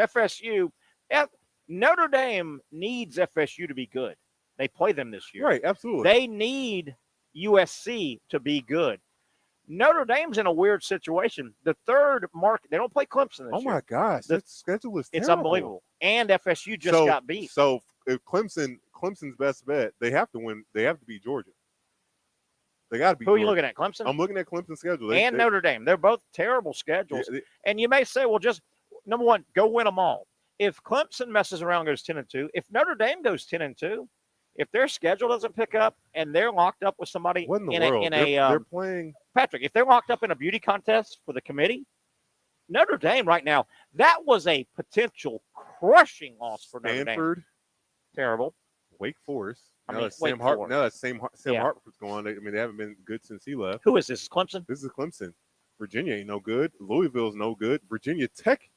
Notre Dame needs FSU to be good. They play them this year. Right, absolutely. They need USC to be good. Notre Dame's in a weird situation. The third market, they don't play Clemson this year. Oh, my gosh. That schedule is terrible. It's unbelievable. And FSU just got beat. So if Clemson's best bet, they have to win. They have to beat Georgia. They got to beat Who are Georgia. you looking at, Clemson? I'm looking at Clemson's schedule. Notre Dame. They're both terrible schedules. And you may say, well, just, number one, go win them all. If Clemson messes around and goes 10-2, if Notre Dame goes 10-2, if their schedule doesn't pick up and they're locked up with somebody they're playing Patrick, if they're locked up in a beauty contest for the committee, Notre Dame right now, that was a potential crushing loss for Notre Dame. Stanford, terrible. Wake Forest. Now that Sam Hartford's gone. They haven't been good since he left. Who is this? Clemson? This is Clemson. Virginia ain't no good. Louisville's no good. Virginia Tech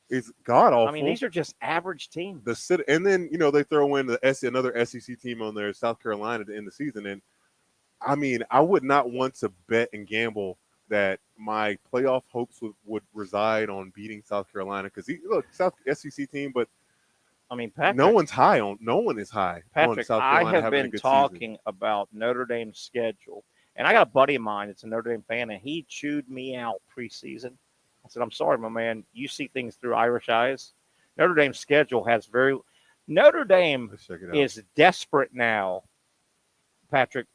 is god awful. These are just average teams. And then they throw in another SEC team on there, South Carolina, at the end of the season. And I would not want to bet and gamble that my playoff hopes would reside on beating South Carolina because South SEC team, but I mean, Patrick, no one is high on Patrick, South I Carolina have having a been good talking season. about Notre Dame's schedule, and I got a buddy of mine that's a Notre Dame fan, and he chewed me out preseason. I said, "I'm sorry, my man. You see things through Irish eyes. Notre Dame's schedule has Notre Dame Let's check it out. is desperate now, Patrick.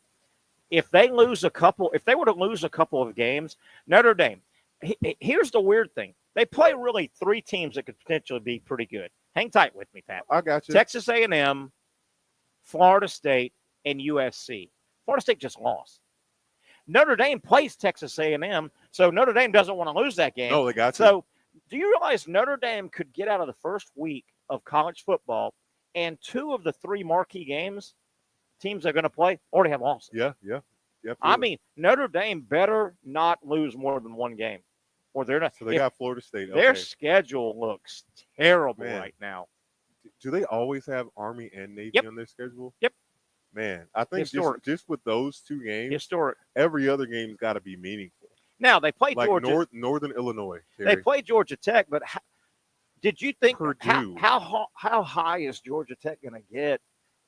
If they were to lose a couple of games, Notre Dame. Here's the weird thing: they play really 3 teams that could potentially be pretty good. Hang tight with me, Pat. I got you. Texas A&M, Florida State, and USC. Florida State just lost. Notre Dame plays Texas A&M, so Notre Dame doesn't want to lose that game. No, they got you. So, do you realize Notre Dame could get out of the first week of college football, and 2 of the 3 marquee games teams they're going to play already have losses? Yeah. I mean, Notre Dame better not lose more than 1 game, or they're not. So they got Florida State. Their Okay. schedule looks terrible Man. right now. Do they always have Army and Navy Yep. on their schedule? Yep. Man, I think Historic. just with those 2 games, Historic. every other game's got to be meaningful. Now they play Like Georgia. Northern Illinois. They Terry. play Georgia Tech, but did you think Purdue. how high is Georgia Tech going to get,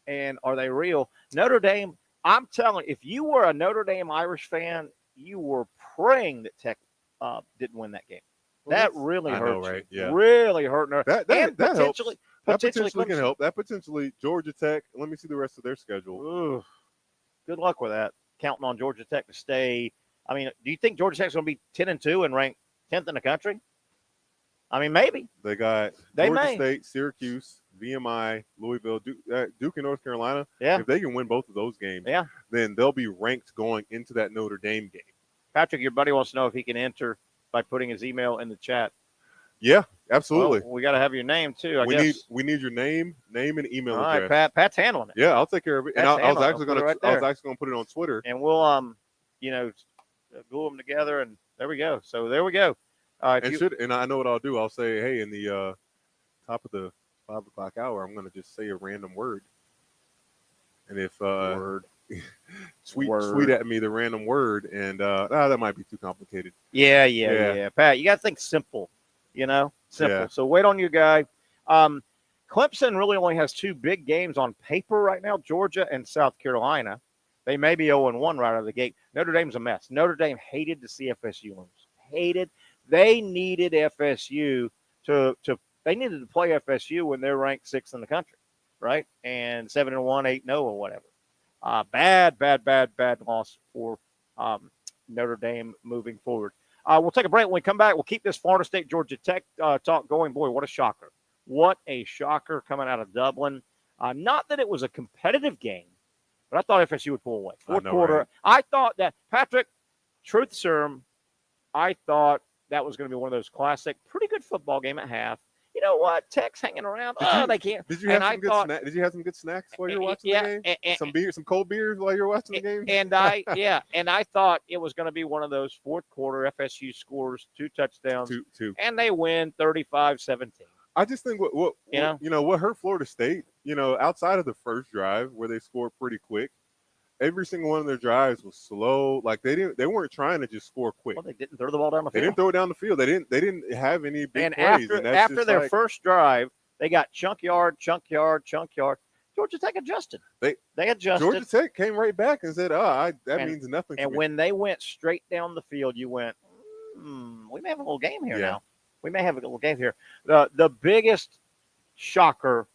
and are they real? Notre Dame. I'm telling you, if you were a Notre Dame Irish fan, you were praying that Tech didn't win that game. Well, That really I hurt know, you. right? Yeah. Really hurt. That and helps. potentially, That potentially can Clemson. help. That potentially Georgia Tech. Let me see the rest of their schedule. Ooh, good luck with that. Counting on Georgia Tech to stay. I mean, do you think Georgia Tech's going to be 10-2 and ranked 10th in the country? I mean, maybe. They got They Georgia may. State, Syracuse, VMI, Louisville, Duke, and North Carolina. Yeah. If they can win both of those games, Yeah. then they'll be ranked going into that Notre Dame game. Patrick, your buddy wants to know if he can enter by putting his email in the chat. Yeah, absolutely. Well, we got to have your name too. I guess. We need your name and email All right, address. Pat's handling it, Yeah, I'll take care of it. And Pat's I was handling it. actually We'll going put it to right put it on Twitter. and we'll glue them together, and there we go. So there we go. And I know what I'll do. I'll say, hey, in the top of the 5 o'clock hour, I'm going to just say a random word. And if tweet at me the random word, and that might be too complicated. Yeah. Pat, you got to think simple. Simple. Yeah. So wait on your guy. Clemson really only has 2 big games on paper right now: Georgia and South Carolina. They may be 0-1 right out of the gate. Notre Dame's a mess. Notre Dame hated to see FSU lose. Hated. They needed FSU they needed to play FSU when they're ranked 6th in the country, right? And 7-1, 8-0, or whatever. Bad loss for Notre Dame moving forward. We'll take a break. When we come back, we'll keep this Florida State Georgia Tech talk going. Boy, what a shocker! What a shocker coming out of Dublin. Not that it was a competitive game, but I thought FSU would pull away. Fourth quarter, right? I thought that Patrick, truth serum, I thought that was going to be one of those classic, pretty good football game at half. You know what? Tech's hanging around. They can't. Did you have some good snacks? Did you have some good snacks while you were watching the game? Some beer, some cold beers while you were watching the game. And I thought it was going to be one of those fourth quarter FSU scores 2 touchdowns, two. and they win 35-17. I just think what hurt Florida State, outside of the first drive where they scored pretty quick, every single one of their drives was slow. Like they weren't trying to just score quick. Well, they didn't throw the ball down the field. They didn't throw it down the field. They didn't have any big and plays. After their first drive, they got chunk yard. Georgia Tech adjusted. They adjusted. Georgia Tech came right back and said, that means nothing. And when they went straight down the field, you went, we may have a little game here now. We may have a little game here. The biggest shocker,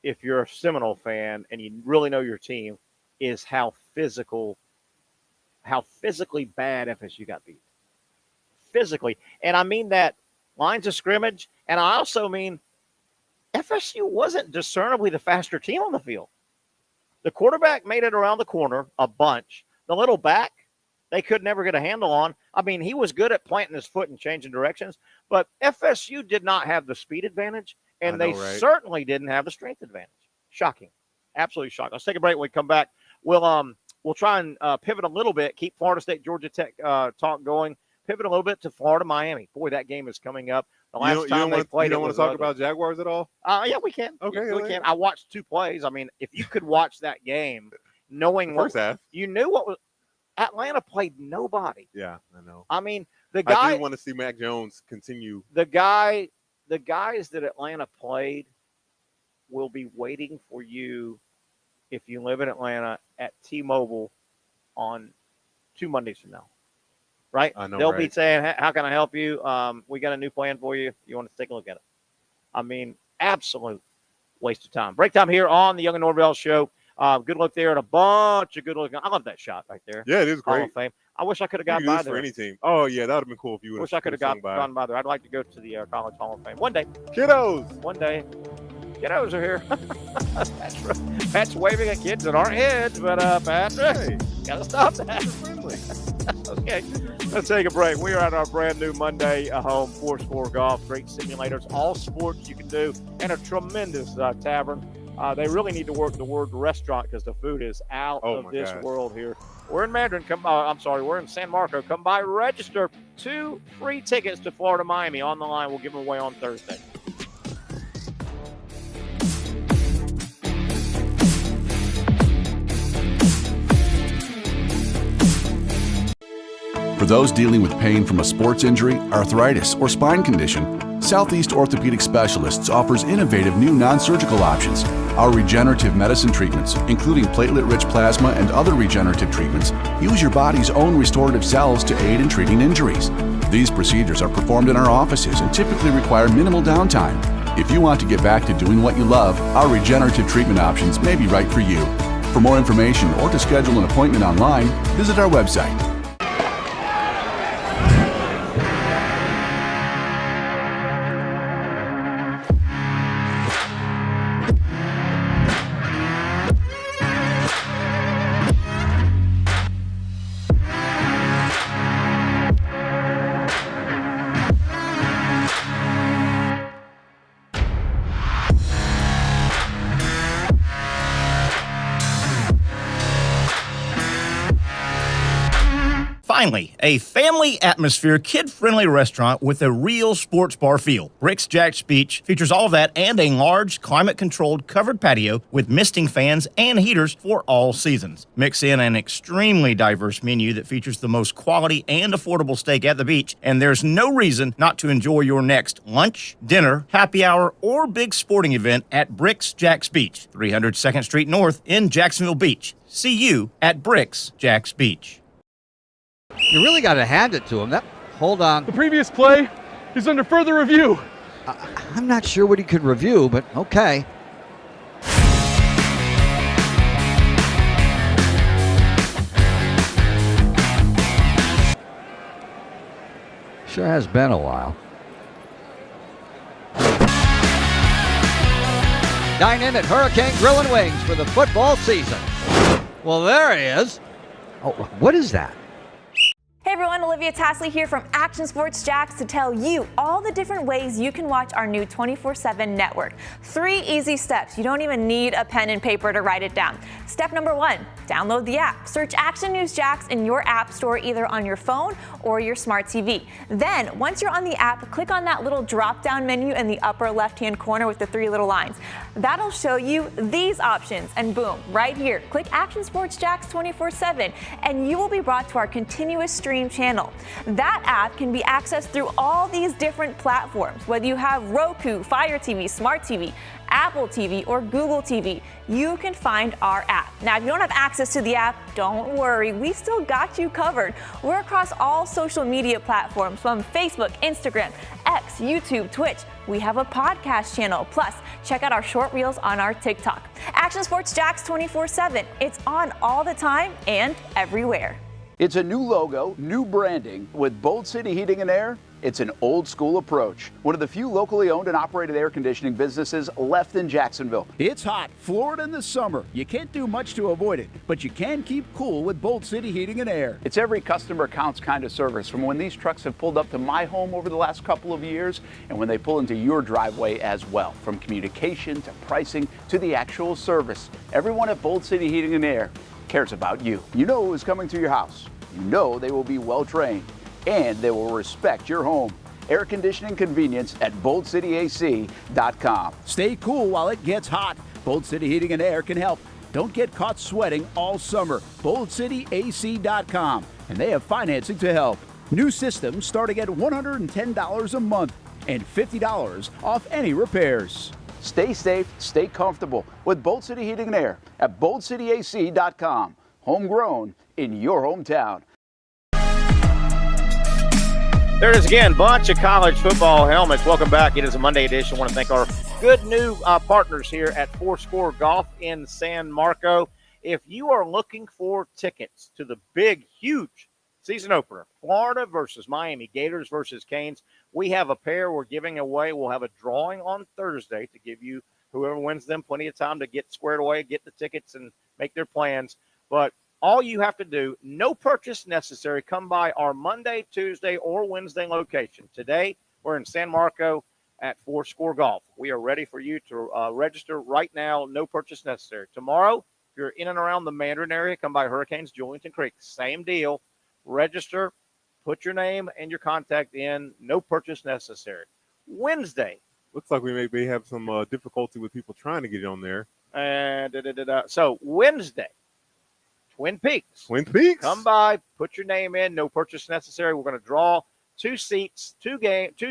if you're a Seminole fan and you really know your team, is how physically bad FSU got beat. Physically. And I mean that lines of scrimmage, and I also mean FSU wasn't discernibly the faster team on the field. The quarterback made it around the corner a bunch. The little back, they could never get a handle on. I mean, he was good at planting his foot and changing directions, but FSU did not have the speed advantage, and they certainly didn't have the strength advantage. Shocking. Absolutely shocking. Let's take a break. When we come back, we'll try and pivot a little bit, keep Florida State, Georgia Tech talk going, pivot a little bit to Florida, Miami. Boy, that game is coming up. The last time they played, you don't want to talk about Jaguars at all? Yeah, we can. Okay, we can. I watched 2 plays. I mean, if you could watch that game, knowing first half, you knew what was. Atlanta played nobody. Yeah, I know. I mean, the guy. I do want to see Mac Jones continue. The guys that Atlanta played will be waiting for you if you live in Atlanta at T-Mobile on 2 Mondays from now. Right? I know, They'll right? be saying, how can I help you? We got a new plan for you. You want to take a look at it. I mean, absolute waste of time. Break time here on the Young and Norvelle Show. Good look there and a bunch of good looking. I love that shot right there. Yeah, it is Hall great. of Fame. I wish I could have You got can do by this for there. any team. Oh, yeah, that would have been cool if you would have. Wish I could have gone by there. I'd like to go to the College Hall of Fame one day. Kiddos. One day. Kiddos are here. Pat's waving at kids that aren't kids, but Pat, gotta stop that. Okay, let's take a break. We are at our brand new Monday home, 4Score Golf, great simulators, all sports you can do, and a tremendous tavern. They really need to work the word restaurant because the food is out of this world here. We're in Mandarin. We're in San Marco. Come by, register. 2 free tickets to Florida, Miami on the line. We'll give them away on Thursday. For those dealing with pain from a sports injury, arthritis, or spine condition, Southeast Orthopedic Specialists offers innovative new non-surgical options. Our regenerative medicine treatments, including platelet-rich plasma and other regenerative treatments, use your body's own restorative cells to aid in treating injuries. These procedures are performed in our offices and typically require minimal downtime. If you want to get back to doing what you love, our regenerative treatment options may be right for you. For more information or to schedule an appointment online, visit our website. Finally, a family atmosphere, kid-friendly restaurant with a real sports bar feel. Rick's Jack's Beach features all that and a large, climate-controlled covered patio with misting fans and heaters for all seasons. Mix in an extremely diverse menu that features the most quality and affordable steak at the beach, and there's no reason not to enjoy your next lunch, dinner, happy hour, or big sporting event at Rick's Jack's Beach, 300 2nd Street North in Jacksonville Beach. See you at Rick's Jack's Beach. You really got to hand it to him. Hold on. The previous play is under further review. I'm not sure what he could review, but okay. Sure has been a while. Dine in at Hurricane Grill and Wings for the football season. Well, there he is. Oh, what is that? Hey everyone, Olivia Tasley here from Action Sports Jacks to tell you all the different ways you can watch our new 24/7 network. 3 easy steps. You don't even need a pen and paper to write it down. Step number 1, download the app. Search Action News Jacks in your app store either on your phone or your smart TV. Then, once you're on the app, click on that little drop-down menu in the upper left-hand corner with the 3 little lines. That'll show you these options, and boom, right here, click Action Sports Jacks 24/7, and you will be brought to our continuous stream channel. That app can be accessed through all these different platforms, whether you have Roku, Fire TV, Smart TV, Apple TV, or Google TV. You can find our app. Now, if you don't have access to the app, don't worry, we still got you covered. We're across all social media platforms from Facebook, Instagram, X, YouTube, Twitch. We have a podcast channel. Plus, check out our short reels on our TikTok. Action Sports Jacks 24/7. It's on all the time and everywhere. It's a new logo, new branding. With Bold City Heating and Air, it's an old school approach. One of the few locally owned and operated air conditioning businesses left in Jacksonville. It's hot, Florida in the summer. You can't do much to avoid it, but you can keep cool with Bold City Heating and Air. It's every customer counts kind of service, from when these trucks have pulled up to my home over the last couple of years and when they pull into your driveway as well. From communication to pricing to the actual service, everyone at Bold City Heating and Air cares about you. You know who is coming to your house. You know they will be well trained and they will respect your home. Air conditioning convenience at boldcityac.com. Stay cool while it gets hot. Bold City Heating and Air can help. Don't get caught sweating all summer. boldcityac.com, and they have financing to help. New systems starting at $110 a month and $50 off any repairs. Stay safe, stay comfortable with Bolt City Heating and Air at BoltCityAC.com. Homegrown in your hometown. There it is again, bunch of college football helmets. Welcome back. It is a Monday edition. I want to thank our good new partners here at Four Score Golf in San Marco. If you are looking for tickets to the big, huge season opener, Florida versus Miami, Gators versus Canes, we have a pair we're giving away. We'll have a drawing on Thursday to give you, whoever wins them, plenty of time to get squared away, get the tickets, and make their plans. But all you have to do, no purchase necessary. Come by our Monday, Tuesday, or Wednesday location. Today, we're in San Marco at Four Score Golf. We are ready for you to register right now. No purchase necessary. Tomorrow, if you're in and around the Mandarin area, come by Hurricanes, Julington Creek. Same deal. Register, put your name and your contact in. No purchase necessary. Wednesday. Looks like we may have some difficulty with people trying to get on there. So Wednesday. Twin Peaks. Twin Peaks. Come by, put your name in, no purchase necessary. We're going to draw 2 seats, 2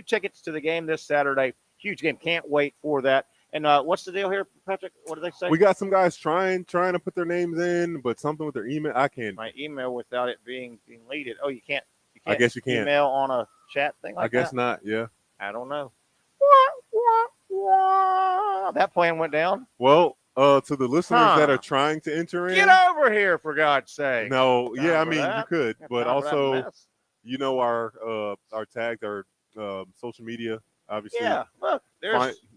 tickets to the game this Saturday. Huge game. Can't wait for that. And what's the deal here, Patrick? What did they say? We got some guys trying to put their names in, but something with their email. I can't. My email without it being deleted. Oh, you can't. I guess you can't. Email on a chat thing like that? I guess not, yeah. I don't know. That plan went down. Well, to the listeners that are trying to enter in. Get over here, for God's sake. No, yeah, I mean, you could. But also, our tags, our social media, obviously. Yeah, look,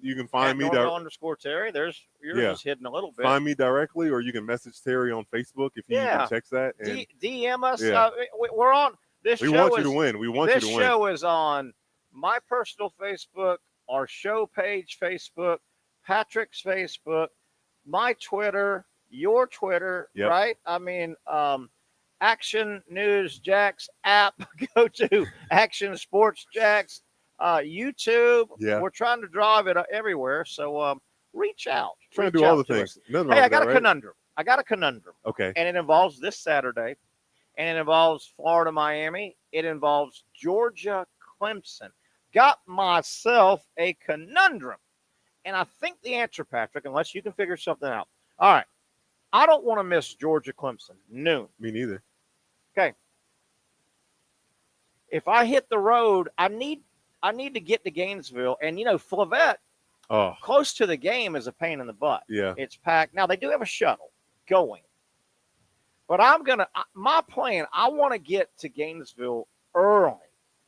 you can find me _Terry. There's yours is hidden a little bit. Find me directly, or you can message Terry on Facebook if you can text that. And DM us. Yeah. We're on this. We want you to win. We want you to win. This show is on my personal Facebook, our show page Facebook, Patrick's Facebook, my Twitter, your Twitter, right? I mean, Action News Jacks app. Go to Action Sports Jacks. YouTube. Yeah. We're trying to drive it everywhere. So reach out. Trying to do all the things. Hey, I got a conundrum. Okay. And it involves this Saturday. And it involves Florida, Miami. It involves Georgia, Clemson. Got myself a conundrum. And I think the answer, Patrick, unless you can figure something out. All right. I don't want to miss Georgia, Clemson. Noon. Me neither. Okay. If I hit the road, I need to get to Gainesville. And, Flavette, close to the game is a pain in the butt. Yeah. It's packed. Now, they do have a shuttle going. But my plan, I want to get to Gainesville early.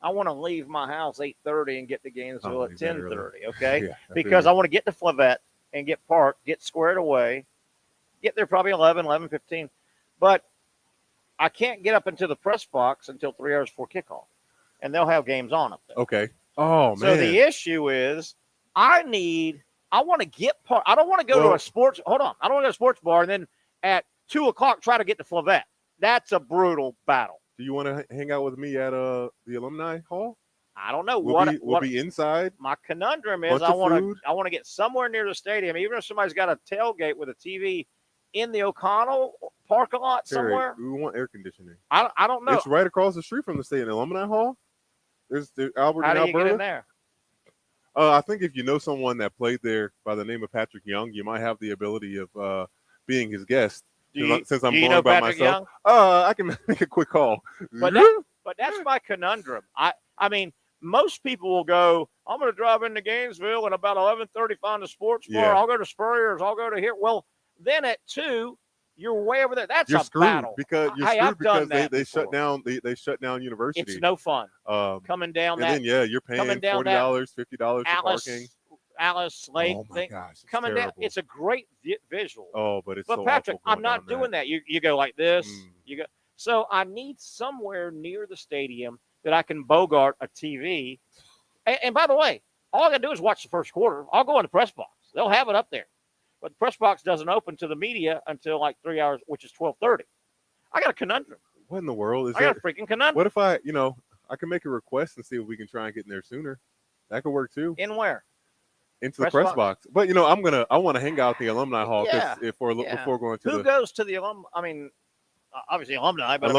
I want to leave my house 8:30 and get to Gainesville at 10:30, okay? Yeah, because I want to get to Flavette and get parked, get squared away, get there probably 11:15. But I can't get up into the press box until 3 hours before kickoff. And they'll have games on up there. Okay. Oh, man. So the issue is I want to get parked. I don't want to go to a sports – hold on. I don't want to go to a sports bar and then at 2 o'clock try to get to Flavette. That's a brutal battle. Do you want to hang out with me at the alumni hall? I don't know. We'll be inside. My conundrum is I want to get somewhere near the stadium, even if somebody's got a tailgate with a TV in the O'Connell parking lot somewhere. We want air conditioning. I don't know. It's right across the street from the stadium, alumni hall. There's the Albert How in do you Alberta. get in there? I think if you know someone that played there by the name of Patrick Young, you might have the ability of being his guest. Since I'm going by myself, I can make a quick call. But that's my conundrum. I mean, most people will go, I'm going to drive into Gainesville and about 11:30 find a sports bar. Yeah. I'll go to Spurrier's. I'll go to here. Well, then at 2, you're way over there. That's you're a screwed battle. Because they shut down. They shut down university. It's no fun. Coming down and then you're paying $40, $50 for parking. Alice Lake thing. Gosh, coming terrible. down. It's a great visual. Oh, but it's so Patrick, awful I'm not doing that. You go like this. You go. So I need somewhere near the stadium that I can bogart a TV. And by the way, all I got to do is watch the first quarter. I'll go in the press box. They'll have it up there. But the press box doesn't open to the media until like 3 hours, which is 12:30. I got a conundrum. What in the world is I got a freaking conundrum. What if I can make a request and see if we can try and get in there sooner? That could work too. In where? Into the press box. But I want to hang out at the alumni hall before going to Who goes to the alum? I mean, obviously alumni, but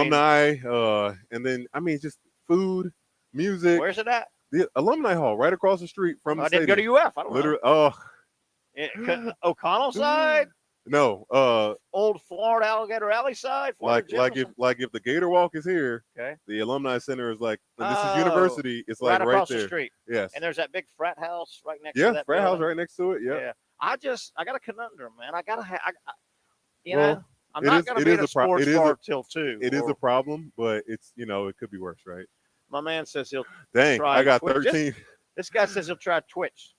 and then just food, music. Where's it at? The alumni hall, right across the street from the stadium. I didn't go to UF. I don't know. O'Connell side? No, Old Florida Alligator Alley side? like Jefferson? if the Gator Walk is here, Okay. the Alumni Center is like, and this is Oh, University. It's like right across there. the street. Yes. And there's that big frat house right next to Yeah, that frat house building. right next to it. Yep. Yeah. I got a conundrum, man. I gotta have. Well, I'm not gonna be in a sports bar till 2. It is a problem, but it's it could be worse, right? My man says he'll Dang, try I got Twitch. 13. This guy says he'll try Twitch.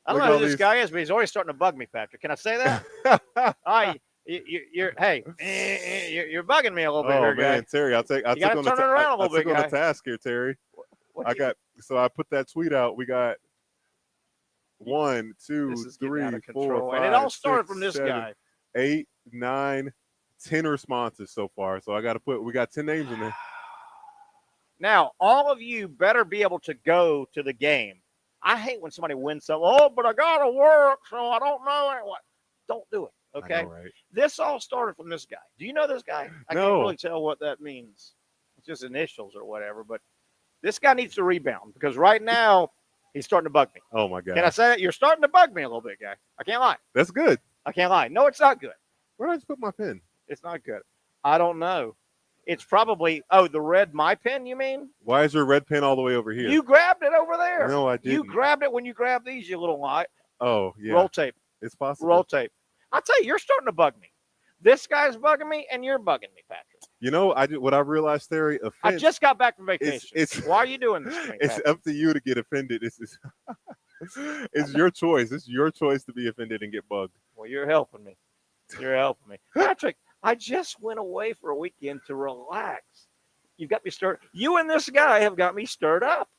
I don't Look know at who this all guy is, but he's already starting to bug me, Patrick. Can I say that? You're bugging me a little bit here, man, guy. Terry, I took on the task here, Terry. I put that tweet out. We got 1, 2, 3, 4, 5, and it all started 6, from this 7, guy. 8, 9, 10 responses so far. So we got 10 names in there. Now, all of you better be able to go to the game. I hate when somebody wins something. Oh, but I got to work, so I don't know what. Don't do it, okay? I know, right? This all started from this guy. Do you know this guy? I can't really tell what that means. It's just initials or whatever, but this guy needs to rebound because right now he's starting to bug me. Oh, my God. Can I say that? You're starting to bug me a little bit, guy. I can't lie. That's good. I can't lie. No, it's not good. Where did I just put my pen? It's not good. I don't know. It's probably, the red my pen, you mean? Why is your red pen all the way over here? You grabbed it over there. No, I didn't. You grabbed it when you grabbed these, you little light. Oh, yeah. Roll tape. It's possible. Roll tape. I'll tell you, you're starting to bug me. This guy's bugging me, and you're bugging me, Patrick. What I realized, Terry, I just got back from vacation. It's why are you doing this to me, It's Patrick? up to you to get offended. It's your choice. It's your choice to be offended and get bugged. Well, you're helping me. You're helping me. Patrick, I just went away for a weekend to relax. You've got me stirred. You and this guy have got me stirred up.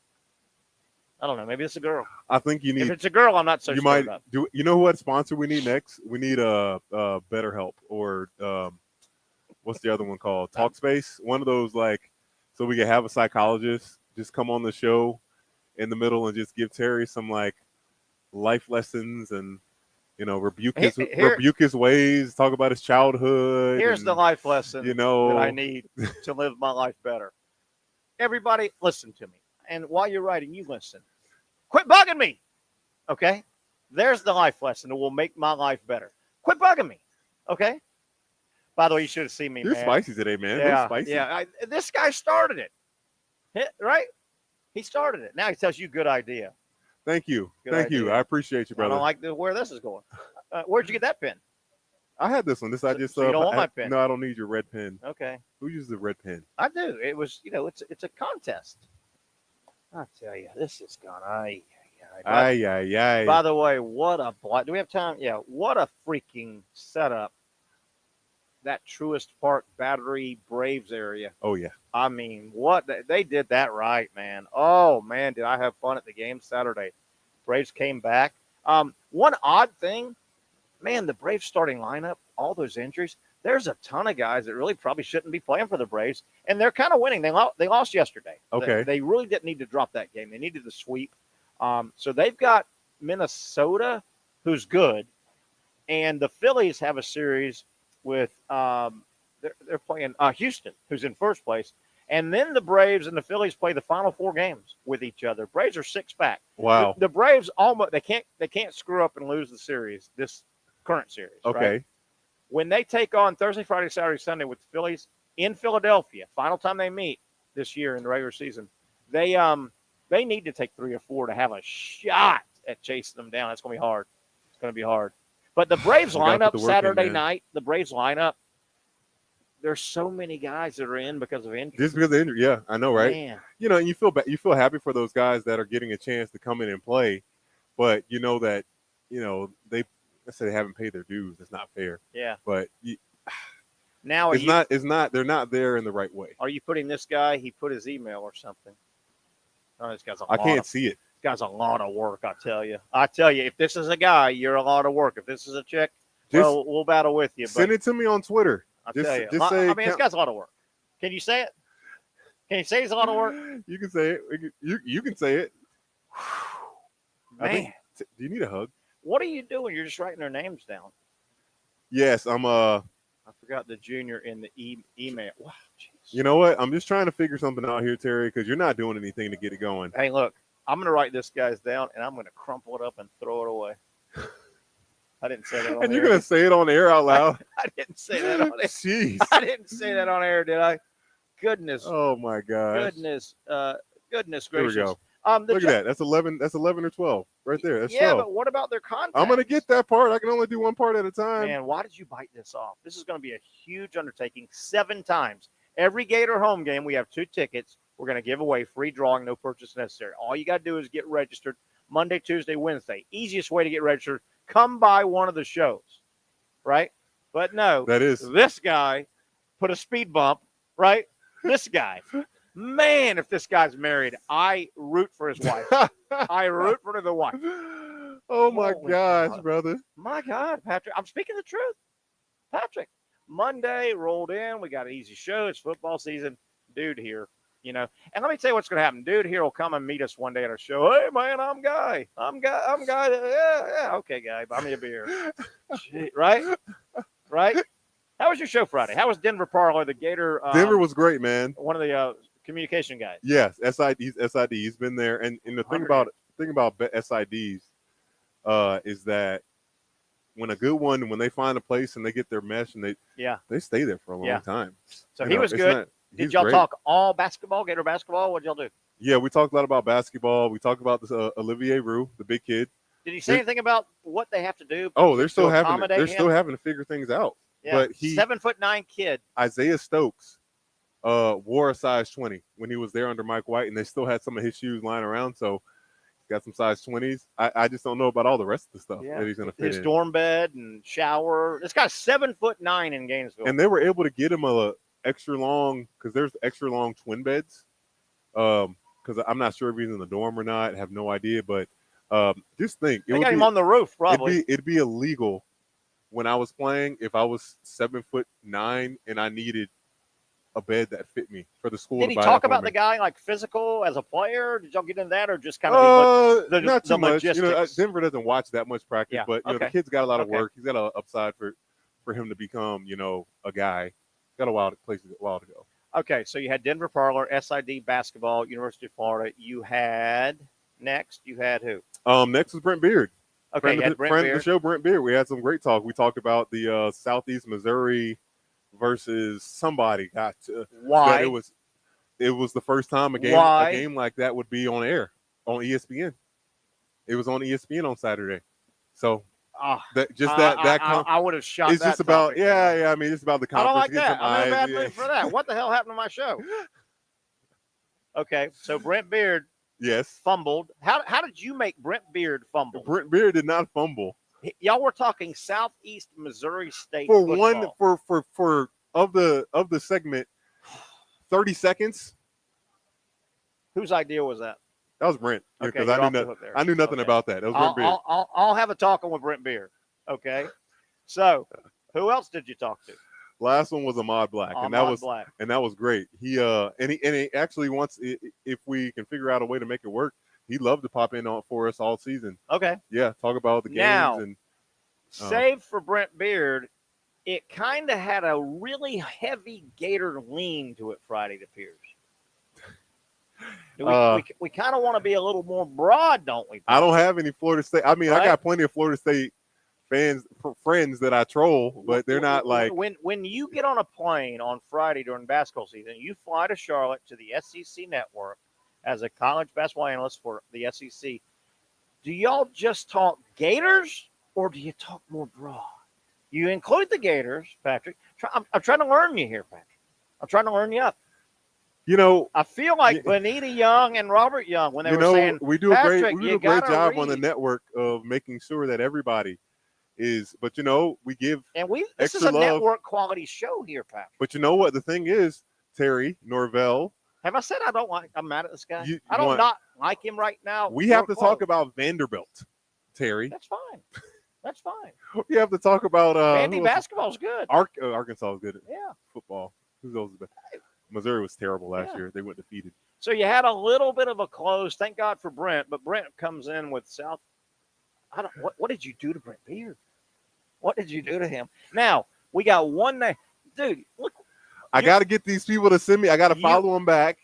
I don't know. Maybe it's a girl. I think you need. If it's a girl, I'm not so stirred up. You know what sponsor we need next? We need BetterHelp or what's the other one called? Talkspace. One of those so we can have a psychologist just come on the show in the middle and just give Terry some life lessons and rebuke his ways, talk about his childhood. Here's the life lesson that I need need to live my life better. Everybody, listen to me. And while you're writing, you listen. Quit bugging me. Okay? There's the life lesson that will make my life better. Quit bugging me. Okay? By the way, you should have seen me, You're man. spicy today, man. Yeah, You're spicy. yeah. This guy started it. Right? He started it. Now he tells you good idea. Thank you. Good Thank idea. you. I appreciate you, I brother. don't like where this is going. Where'd you get that pen? I had this one. I just so you don't want my pen? No, I don't need your red pen. Okay. Who uses a red pen? I do. It was, it's a contest. I tell you, this is gone. Aye. By the way, what a do we have time? Yeah, what a freaking setup. That Truist Park Battery Braves area. Oh yeah. I mean, what they did that right, man. Oh man, did I have fun at the game Saturday? Braves came back. One odd thing, man, the Braves starting lineup, all those injuries. There's a ton of guys that really probably shouldn't be playing for the Braves, and they're kind of winning. They lost yesterday. Okay. They really didn't need to drop that game. They needed the sweep. So they've got Minnesota, who's good, and the Phillies have a series with they're playing Houston, who's in first place, and then the Braves and the Phillies play the final 4 games with each other. Braves are 6 back. Wow. The Braves almost they can't screw up and lose the series, this current series. Okay. Right? When they take on Thursday, Friday, Saturday, Sunday with the Phillies in Philadelphia, final time they meet this year in the regular season, they need to take 3 or 4 to have a shot at chasing them down. It's going to be hard. It's going to be hard. But the Braves lineup Saturday night, the Braves lineup, there's so many guys that are in because of injury. Just because of injury, yeah, I know, right? Man. And you feel happy for those guys that are getting a chance to come in and play, but that they haven't paid their dues. It's not fair. Yeah. But now they're not there in the right way. Are you putting this guy? He put his email or something. Oh, this guy's I can't see it. This guy's a lot of work. I tell you, if this is a guy, you're a lot of work. If this is a chick, we'll battle with you. Send it to me on Twitter. I'll tell you. This guy's a lot of work. Can you say it? Can you say he's a lot of work? You can say it. You can say it. Man, do you need a hug? What are you doing? You're just writing their names down. Yes, I'm. I forgot the junior in the email. Wow, geez. You know what? I'm just trying to figure something out here, Terry, because you're not doing anything to get it going. Hey, look, I'm going to write this guy's down, and I'm going to crumple it up and throw it away. I didn't say that on And air. you're going to say it on air out loud? I didn't say that on air. Jeez. I didn't say that on air, did I? Goodness. Oh, my gosh. Goodness gracious. Here we go. Look at that. That's 11. That's 11 or 12 right there. That's 12. but what about their contacts? I'm going to get that part. I can only do one part at a time. Man, why did you bite this off? This is going to be a huge undertaking 7 times. Every Gator home game, we have 2 tickets. We're going to give away free drawing, no purchase necessary. All you got to do is get registered Monday, Tuesday, Wednesday. Easiest way to get registered, come by one of the shows, right? But no, that is this guy put a speed bump, right? This guy. Man, if this guy's married, I root for his wife. I root for the wife. Oh, my Holy gosh, God. brother. My God, Patrick. I'm speaking the truth. Patrick, Monday rolled in. We got an easy show. It's football season. Dude here, And let me tell you what's going to happen. Dude here will come and meet us one day at our show. Hey, man, I'm Guy. I'm Guy. Yeah. Okay, Guy. Buy me a beer. Gee, right? How was your show Friday? How was Denver Parler, the Gator? Denver was great, man. One of the communication guys. Yes, SID. He's been there. And the thing about SIDs is that when a good one, when they find a place and they get their mesh and they stay there for a long time. So he was good. Did y'all talk all basketball, Gator basketball? What did y'all do? Yeah, we talked a lot about basketball. We talked about this Olivier Roux, the big kid. Did he say anything about what they have to do? Oh, they're still having to figure things out. Yeah, but 7'9" kid. Isaiah Stokes wore a size 20 when he was there under Mike White, and they still had some of his shoes lying around. So he's got some size 20s. I just don't know about all the rest of the stuff that he's going to fit his in. dorm bed and shower. This guy's 7'9" in Gainesville, and they were able to get him a extra long, because there's extra long twin beds. Because I'm not sure if he's in the dorm or not. I have no idea, but just think, they got him on the roof. Probably it'd be illegal when I was playing if I was 7'9" and I needed a bed that fit me for the school. Did he talk about the guy like physical as a player? Did y'all get into that, or just kind of not too much? logistics? Denver doesn't watch that much practice, but the kid's got a lot of work. He's got an upside for him to become a guy. Got a while to go. Okay, so you had Denver Parler, SID basketball, University of Florida. You had who? Next was Brent Beard. Okay, friend of the show, Brent Beard. We had some great talk. We talked about the Southeast Missouri versus somebody. Why? It was the first time a game like that would be on air on ESPN. It was on ESPN on Saturday. So I would have shot. It's that just about topic. yeah. I mean, it's about the conference. I don't like that. I'm in a bad mood for that. What the hell happened to my show? Okay, so Brent Beard. Yes. Fumbled. How did you make Brent Beard fumble? Brent Beard did not fumble. Y'all were talking Southeast Missouri State for football. for of the segment, 30 seconds. Whose idea was that? That was Brent. Okay, because I knew nothing about that. That was Brent Beard. I'll have a talk with Brent Beard. Okay. So, who else did you talk to? Last one was Ahmad Black, and that was great. He actually wants, if we can figure out a way to make it work, he'd love to pop in for us all season. Okay. Yeah, talk about the games. Now, save for Brent Beard, it kind of had a really heavy Gator lean to it Friday, it appears. We kind of want to be a little more broad, don't we? I don't have any Florida State. I mean, I got plenty of Florida State friends that I troll, but they're not like. When you get on a plane on Friday during basketball season, you fly to Charlotte to the SEC network as a college basketball analyst for the SEC. Do y'all just talk Gators, or do you talk more broad? You include the Gators, Patrick. I'm trying to learn you here, Patrick. I'm trying to learn you up. I feel like Benita Young and Robert Young when they were saying, we do a great job read. on the network of making sure that everybody is, but we give this is a network quality show here, Patrick. But you know what the thing is, Terry Norvelle. Have I said I'm mad at this guy? I don't not like him right now. We have to talk about Vanderbilt, Terry. That's fine. That's fine. We have to talk about Vandy basketball's good. Arkansas is good at Yeah. football. Who's those? Missouri was terrible last year. They went defeated. So you had a little bit of a close. Thank God for Brent, but Brent comes in with South. What did you do to Brent Beard? What did you do to him? Now we got one name, dude. Look, I got to get these people to send me. I got to follow them back,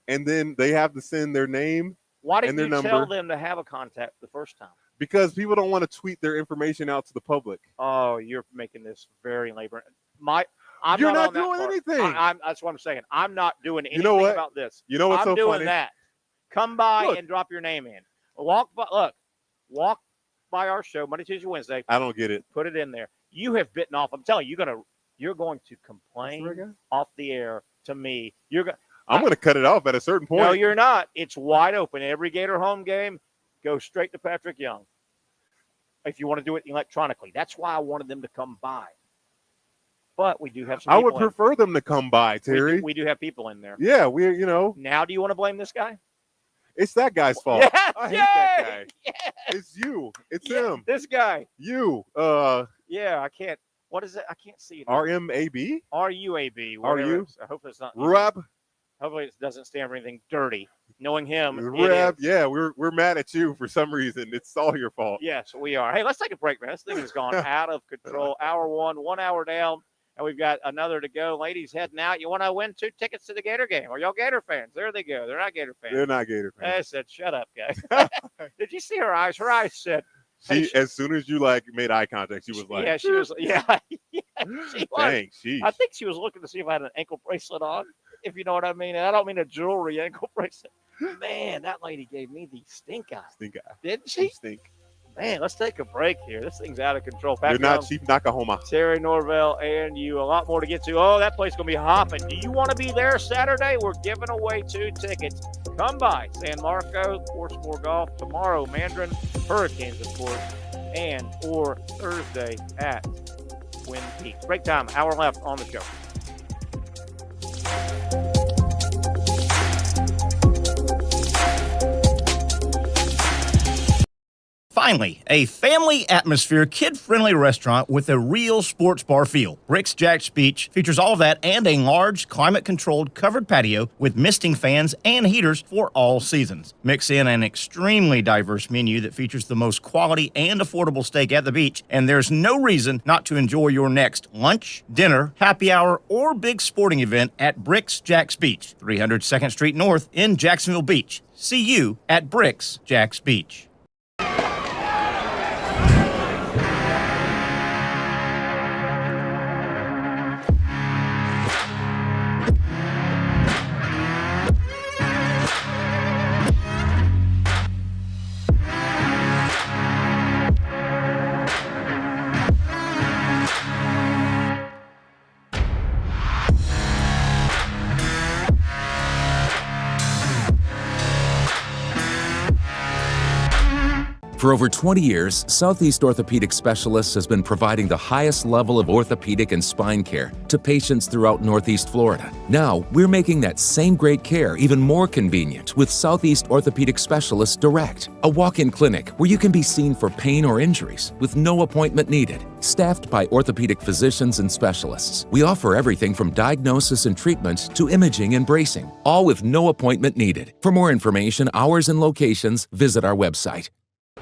and then they have to send their name. Why didn't you tell them to have a contact the first time? Because people don't want to tweet their information out to the public. Oh, you're making this very labor. You're not doing anything. That's what I'm saying. I'm not doing anything about this. You know what's I'm so doing funny? that. Come by and drop your name in. Walk by our show Monday, Tuesday, Wednesday. I don't get it. Put it in there. You have bitten off. I'm telling you, you're going to complain off the air to me. I'm going to cut it off at a certain point. No, you're not. It's wide open. Every Gator home game, go straight to Patrick Young. If you want to do it electronically, that's why I wanted them to come by. But we do have some. I would prefer them to come by, Terry. We do have people in there. Yeah, Now, do you want to blame this guy? It's that guy's fault. Yes, I hate that guy. Yes. It's you. It's him. This guy. You. Yeah, I can't. What is it? I can't see it. RMAB? RUAB. RU? I hope it's not. Ruab? Hopefully it doesn't stand for anything dirty. Knowing him. Ruab, yeah, we're mad at you for some reason. It's all your fault. Yes, we are. Hey, let's take a break, man. This thing has gone out of control. Hour 1 hour down. And we've got another to go. Ladies heading out. You want to win 2 tickets to the Gator game? Are y'all Gator fans? There they go. They're not Gator fans. They're not Gator fans. I said, shut up, guys. Did you see her eyes? Her eyes said. As soon as you made eye contact, she was like. Yeah, she was. Yeah, she was. Dang, sheesh. I think she was looking to see if I had an ankle bracelet on, if you know what I mean. And I don't mean a jewelry ankle bracelet. Man, that lady gave me the stink eye. Stink eye. Didn't she? Stink. Man, let's take a break here. This thing's out of control. You're not Chief Nakahoma. Terry Norvelle and you. A lot more to get to. Oh, that place going to be hopping. Do you want to be there Saturday? We're giving away 2 tickets. Come by San Marco, of course, more golf. Tomorrow, Mandarin Hurricanes, of course. Or Thursday at Twin Peaks. Break time. Hour left on the show. Finally, a family atmosphere, kid-friendly restaurant with a real sports bar feel. Rick's Jack's Beach features all that and a large, climate-controlled covered patio with misting fans and heaters for all seasons. Mix in an extremely diverse menu that features the most quality and affordable steak at the beach, and there's no reason not to enjoy your next lunch, dinner, happy hour, or big sporting event at Rick's Jack's Beach, 300 2nd Street North in Jacksonville Beach. See you at Rick's Jack's Beach. For over 20 years, Southeast Orthopedic Specialists has been providing the highest level of orthopedic and spine care to patients throughout Northeast Florida. Now, we're making that same great care even more convenient with Southeast Orthopedic Specialists Direct, a walk-in clinic where you can be seen for pain or injuries with no appointment needed. Staffed by orthopedic physicians and specialists, we offer everything from diagnosis and treatment to imaging and bracing, all with no appointment needed. For more information, hours, and locations, visit our website.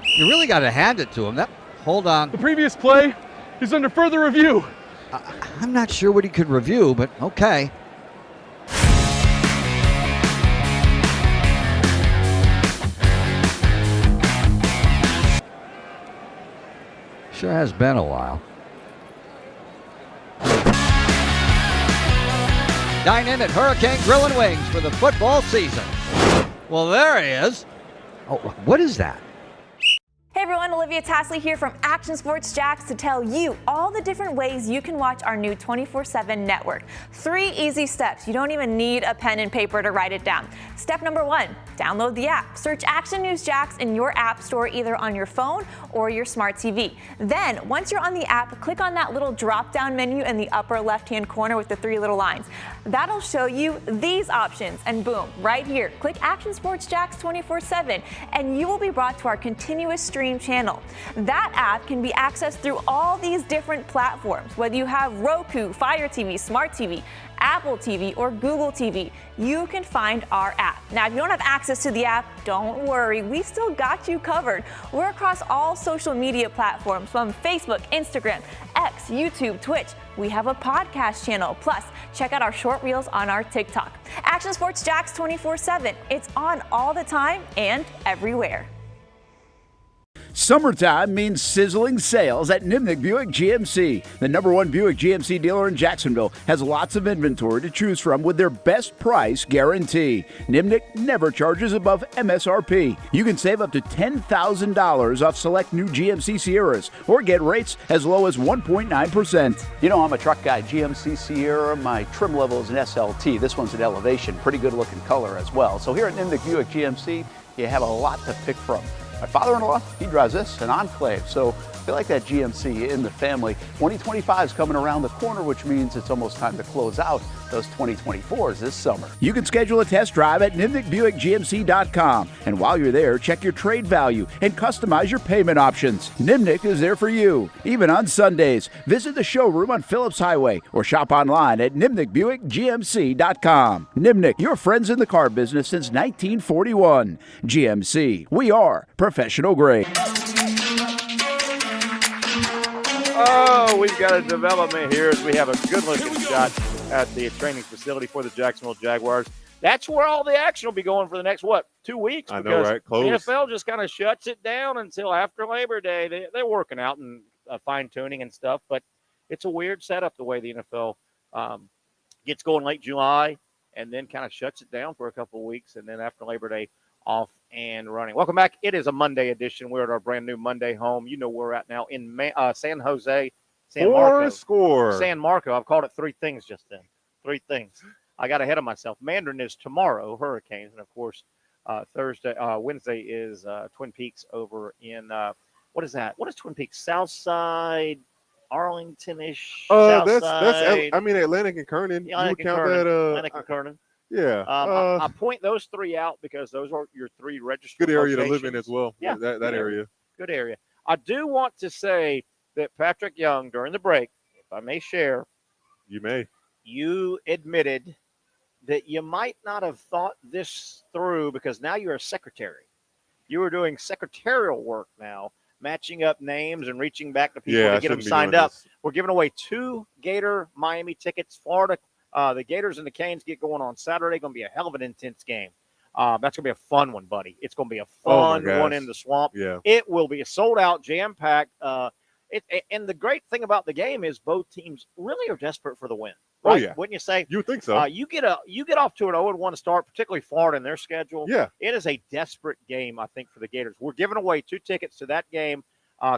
You really got to hand it to him. Hold on. The previous play is under further review. I'm not sure what he could review, but okay. Sure has been a while. Dine in at Hurricane Grill and Wings for the football season. Well, there he is. Oh, what is that? Hey everyone, Olivia Tasley here from Action Sports Jacks to tell you all the different ways you can watch our new 24/7 network. 3 easy steps. You don't even need a pen and paper to write it down. Step number 1, download the app. Search Action News Jacks in your app store either on your phone or your smart TV. Then, once you're on the app, click on that little drop-down menu in the upper left-hand corner with the 3 little lines. That'll show you these options, and boom, right here, click Action Sports Jacks 24/7, and you will be brought to our continuous stream channel. That app can be accessed through all these different platforms. Whether you have Roku, Fire TV, Smart TV, Apple TV, or Google TV, you can find our app. Now, if you don't have access to the app, don't worry, we still got you covered. We're across all social media platforms from Facebook, Instagram, X, YouTube, Twitch. We have a podcast channel. Plus, check out our short reels on our TikTok. Action Sports Jacks 24/7. It's on all the time and everywhere. Summertime means sizzling sales at Nimnick Buick GMC. The #1 Buick GMC dealer in Jacksonville has lots of inventory to choose from with their best price guarantee. Nimnick never charges above MSRP. You can save up to $10,000 off select new GMC Sierras or get rates as low as 1.9%. You know, I'm a truck guy. GMC Sierra, my trim level is an SLT. This one's an Elevation. Pretty good looking color as well. So here at Nimnick Buick GMC, you have a lot to pick from. My father-in-law, he drives this, an Enclave, so I feel like that GMC in the family. 2025 is coming around the corner, which means it's almost time to close out those 2024s this summer. You can schedule a test drive at NimnickBuickGMC.com. And while you're there, check your trade value and customize your payment options. Nimnick is there for you, even on Sundays. Visit the showroom on Phillips Highway or shop online at NimnickBuickGMC.com. Nimnick, your friends in the car business since 1941. GMC, we are professional grade. Oh, we've got a development here as we have a good-looking shot at the training facility for the Jacksonville Jaguars. That's where all the action will be going for the next, 2 weeks? I know, right? Close. The NFL just kind of shuts it down until after Labor Day. They're working out and fine-tuning and stuff, but it's a weird setup the way the NFL gets going late July and then kind of shuts it down for a couple of weeks, and then after Labor Day, off and running. Welcome back. It is a Monday edition. We're at our brand new Monday home. You know where we're at now in San Jose, San Marco. San Marco. I've called it three things just then. Three things. I got ahead of myself. Mandarin is tomorrow, Hurricanes, and of course Wednesday is Twin Peaks over in what is that? What is Twin Peaks? Southside, Arlington-ish. That's Atlantic and Kernan. Yeah, Atlantic and Kernan. Yeah. I point those three out because those are your three registered good area locations. to live in as well. Yeah, that area. Good area. I do want to say that Patrick Young, during the break, if I may share. You may. You admitted that you might not have thought this through because now you're a secretary. You are doing secretarial work now, matching up names and reaching back to people to get them signed up. We're giving away 2 Gator Miami tickets. Florida. The Gators and the Canes get going on Saturday. Going to be a hell of an intense game. That's going to be a fun one, buddy. It's going to be a fun one in the swamp. Yeah. It will be a sold-out, jam-packed. And the great thing about the game is both teams really are desperate for the win. Right? Oh, yeah. Wouldn't you say? You would think so. You get off to an 0-1 start, particularly Florida in their schedule. Yeah. It is a desperate game, I think, for the Gators. We're giving away 2 tickets to that game,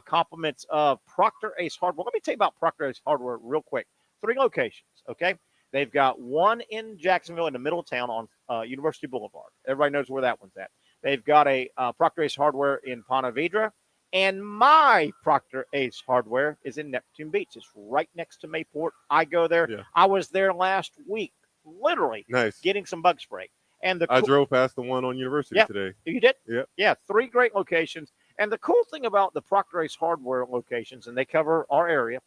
compliments of Proctor Ace Hardware. Let me tell you about Proctor Ace Hardware real quick. 3 locations, okay? They've got one in Jacksonville in the middle of town on University Boulevard. Everybody knows where that one's at. They've got a Proctor Ace Hardware in Ponte Vedra. And my Proctor Ace Hardware is in Neptune Beach. It's right next to Mayport. I go there. Yeah. I was there last week, literally nice. Getting some bug spray. And I drove past the one on University today. You did? Yeah. Yeah, 3 great locations. And the cool thing about the Proctor Ace Hardware locations, and they cover our area,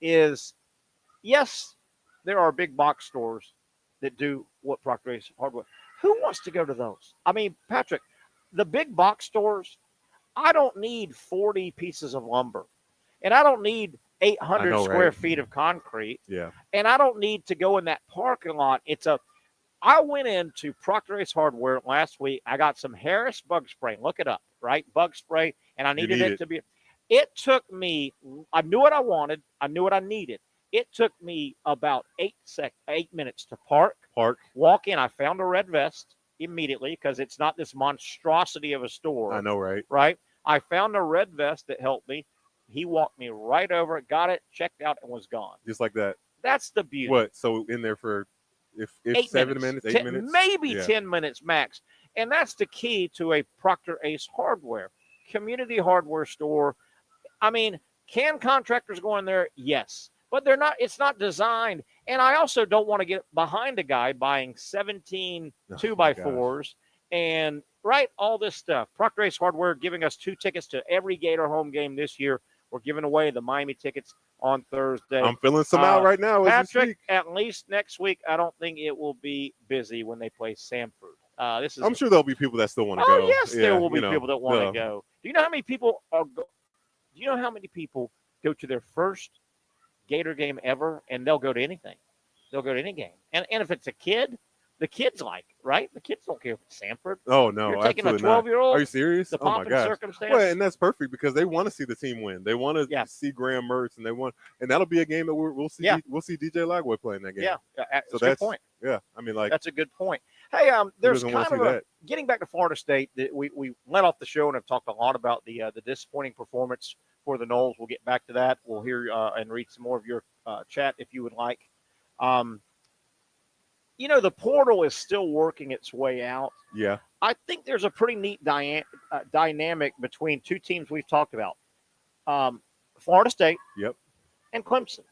is, yes, there are big box stores that do what Proctor Ace Hardware. Who wants to go to those? I mean, Patrick, the big box stores, I don't need 40 pieces of lumber, and I don't need 800 square feet of concrete. Yeah. And I don't need to go in that parking lot. I went into Proctor Ace Hardware last week. I got some Harris bug spray. Look it up, right? Bug spray, and I needed it to be. It took me. I knew what I wanted. I knew what I needed. It took me about 8 minutes to park, walk in. I found a red vest immediately because it's not this monstrosity of a store. I know, right? Right? I found a red vest that helped me. He walked me right over it, got it, checked out, and was gone. Just like that. That's the beauty. What? So in there for if 7 minutes, 8 minutes? Maybe 10 minutes max. And that's the key to a Proctor Ace Hardware. Community hardware store. I mean, can contractors go in there? Yes. But they're not. It's not designed. And I also don't want to get behind a guy buying 17 2x4s and all this stuff. Proctor Ace Hardware giving us 2 tickets to every Gator home game this year. We're giving away the Miami tickets on Thursday. I'm filling some out right now. Patrick, at least next week, I don't think it will be busy when they play Sanford. I'm sure there'll be people that still want to go. Oh, yes, there will be people that want to go. Do you know how many people go to their first Gator game ever, and they'll go to anything? They'll go to any game. And if it's a kid, the kids like right? The kids don't care if it's Sanford. Oh no, You're taking a absolutely not. 12-year-old. Are you serious? The Oh my pomp and gosh. circumstance. Well, and that's perfect because they want to see the team win. They want to see Graham Mertz, and that'll be a game that we'll see. Yeah. We'll see DJ Lagway play in that game. Yeah, So that's a good point. Yeah, I mean, like That's a good point. Hey, there's doesn't wanna kind see of that? getting back to Florida State. That we let off the show and have talked a lot about the disappointing performance for the Noles. We'll get back to that. We'll hear and read some more of your chat if you would like. The portal is still working its way out. Yeah. I think there's a pretty neat dynamic between two teams we've talked about, Florida State Yep. and Clemson.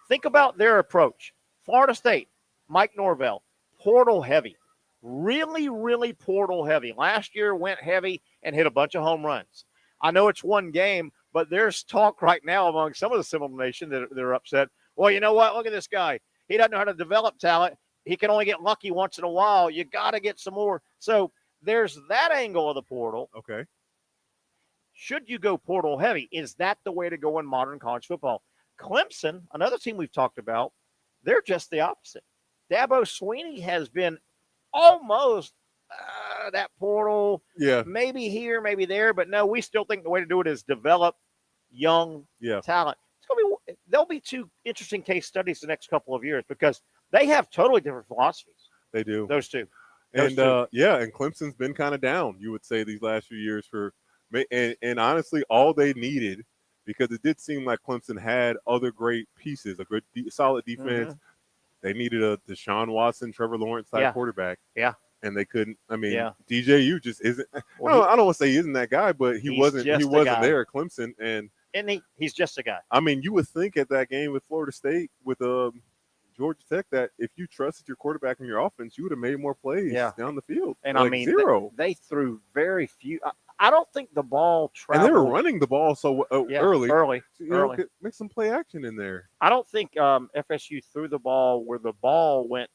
Think about their approach. Florida State, Mike Norvelle, portal heavy, really, really portal heavy. Last year went heavy and hit a bunch of home runs. I know it's one game, but there's talk right now among some of the Seminole Nation that they're upset. Well, you know what? Look at this guy. He doesn't know how to develop talent. He can only get lucky once in a while. You got to get some more. So there's that angle of the portal. Okay. Should you go portal heavy? Is that the way to go in modern college football? Clemson, another team we've talked about, they're just the opposite. Dabo Swinney has been almost that portal. Yeah. Maybe here, maybe there, but no, we still think the way to do it is develop young talent. There'll be two interesting case studies the next couple of years because they have totally different philosophies. They do. Those two. And Clemson's been kind of down, you would say, these last few years and honestly, all they needed, because it did seem like Clemson had other great pieces, a good, solid defense. Mm-hmm. They needed a Deshaun Watson, Trevor Lawrence type quarterback. Yeah. And they couldn't. I mean, DJU just isn't. Well, I don't want to say he isn't that guy, but he wasn't there at Clemson. And he's just a guy. I mean, you would think at that game with Florida State, with Georgia Tech, that if you trusted your quarterback in your offense, you would have made more plays down the field. And I mean, zero. They threw very few. I don't think the ball traveled. And they were running the ball so early. So, make some play action in there. I don't think FSU threw the ball where the ball went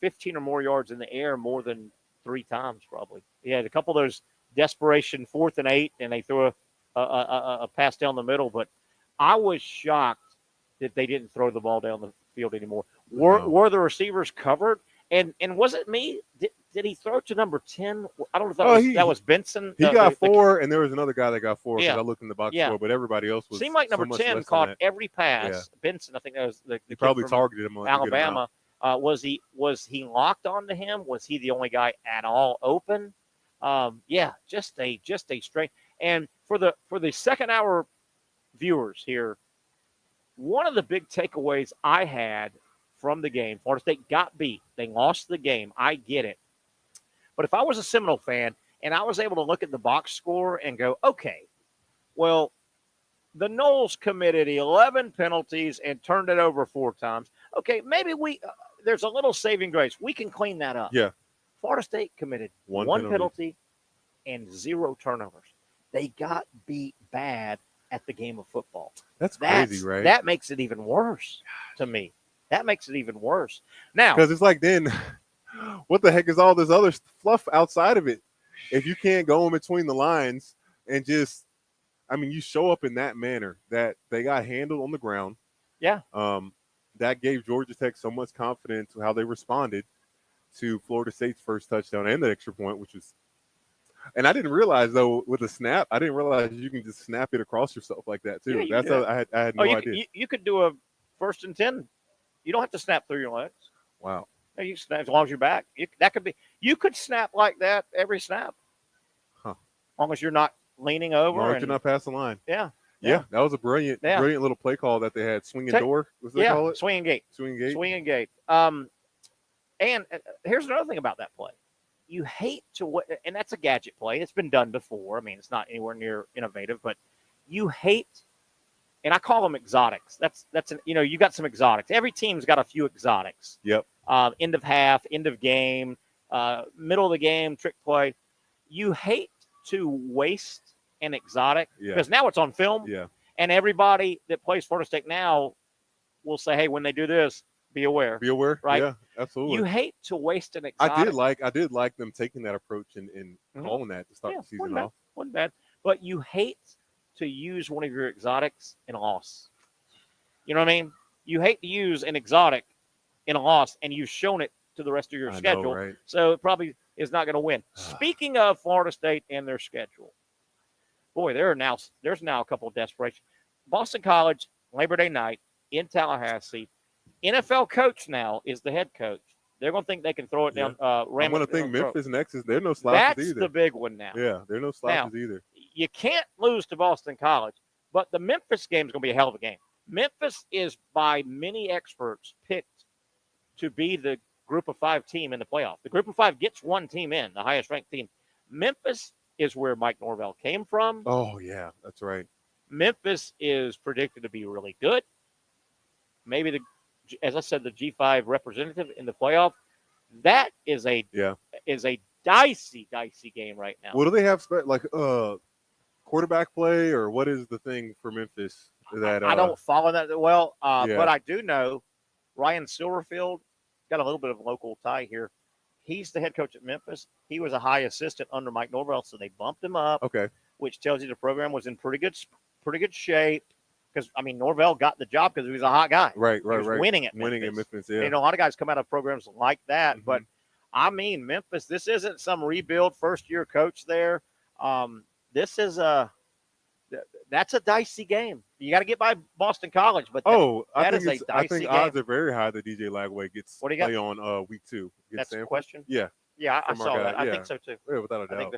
15 or more yards in the air more than 3 times probably. He had a couple of those desperation 4th and 8, and they threw a pass down the middle. But I was shocked that they didn't throw the ball down the field anymore. Were the receivers covered? And was it me? Did he throw to number 10? I don't know if that was Benson. He got 4, and there was another guy that got 4 because I looked in the box score, but everybody else was. Seemed like number 10 caught every pass. Yeah. Benson, I think that was the probably targeted him on Alabama. Was he locked onto him? Was he the only guy at all open? Just a straight. And for the second hour viewers here, one of the big takeaways I had from the game, Florida State got beat. They lost the game. I get it. But if I was a Seminole fan and I was able to look at the box score and go, okay, well, the Noles committed 11 penalties and turned it over 4 times. Okay, maybe there's a little saving grace. We can clean that up. Yeah. Florida State committed one penalty and 0 turnovers. They got beat bad at the game of football. That's crazy, right? That makes it even worse to me. That makes it even worse. Now, because it's like, then what the heck is all this other fluff outside of it? If you can't go in between the lines and just, I mean, you show up in that manner that they got handled on the ground. Yeah. That gave Georgia Tech so much confidence to how they responded to Florida State's first touchdown and the extra point, which was. And I didn't realize, though, with a snap, I didn't realize you can just snap it across yourself like that, too. Yeah, That's how I had no idea. You could do a 1st and 10. You don't have to snap through your legs. Wow. No, you snap as long as you're back. You could snap like that every snap. Huh. As long as you're not leaning over. As long as you're not past the line. Yeah. Yeah, that was a brilliant little play call that they had. Swinging door, was they call it? Swinging gate. Swinging gate. And here's another thing about that play. You hate to, and that's a gadget play. It's been done before. I mean, it's not anywhere near innovative, but you hate, and I call them exotics. You got some exotics. Every team's got a few exotics. Yep. End of half, end of game, middle of the game, trick play. You hate to waste an exotic because now it's on film. Yeah. And everybody that plays Florida State now will say, hey, when they do this, be aware. Be aware. Right? Yeah, absolutely. You hate to waste an exotic. I did like them taking that approach and calling that to start the season off. Wasn't bad. But you hate to use one of your exotics in a loss. You know what I mean? You hate to use an exotic in a loss, and you've shown it to the rest of your I know, schedule. right? So it probably is not going to win. Speaking of Florida State and their schedule, boy, there's now a couple of desperation. Boston College, Labor Day night in Tallahassee. NFL coach now is the head coach. They're going to think they can throw it down. I'm going to think Memphis next is they're no slouches That's either. the big one now. Yeah, they're no slouches either. You can't lose to Boston College, but the Memphis game is going to be a hell of a game. Memphis is by many experts picked to be the Group of 5 team in the playoff. The Group of 5 gets one team in, the highest ranked team. Memphis is where Mike Norvelle came from. Oh yeah, that's right. Memphis is predicted to be really good. Maybe as I said, the G5 representative in the playoff. That is a dicey game right now. What do they have like quarterback play, or what is the thing for Memphis that I don't follow that well, yeah. but I do know Ryan Silverfield, got a little bit of a local tie here. He's the head coach at Memphis. He was a high assistant under Mike Norvelle, so they bumped him up. Okay, which tells you the program was in pretty good shape. Because I mean, Norvelle got the job because he was a hot guy. Right. Winning at Memphis. Yeah. And a lot of guys come out of programs like that, but I mean, Memphis. This isn't some rebuild first-year coach there. This is that's a dicey game. You got to get by Boston College, but I think odds are very high that DJ Lagway gets play on week 2. That's the question. Yeah, I saw that. I think so too. Yeah, without a doubt.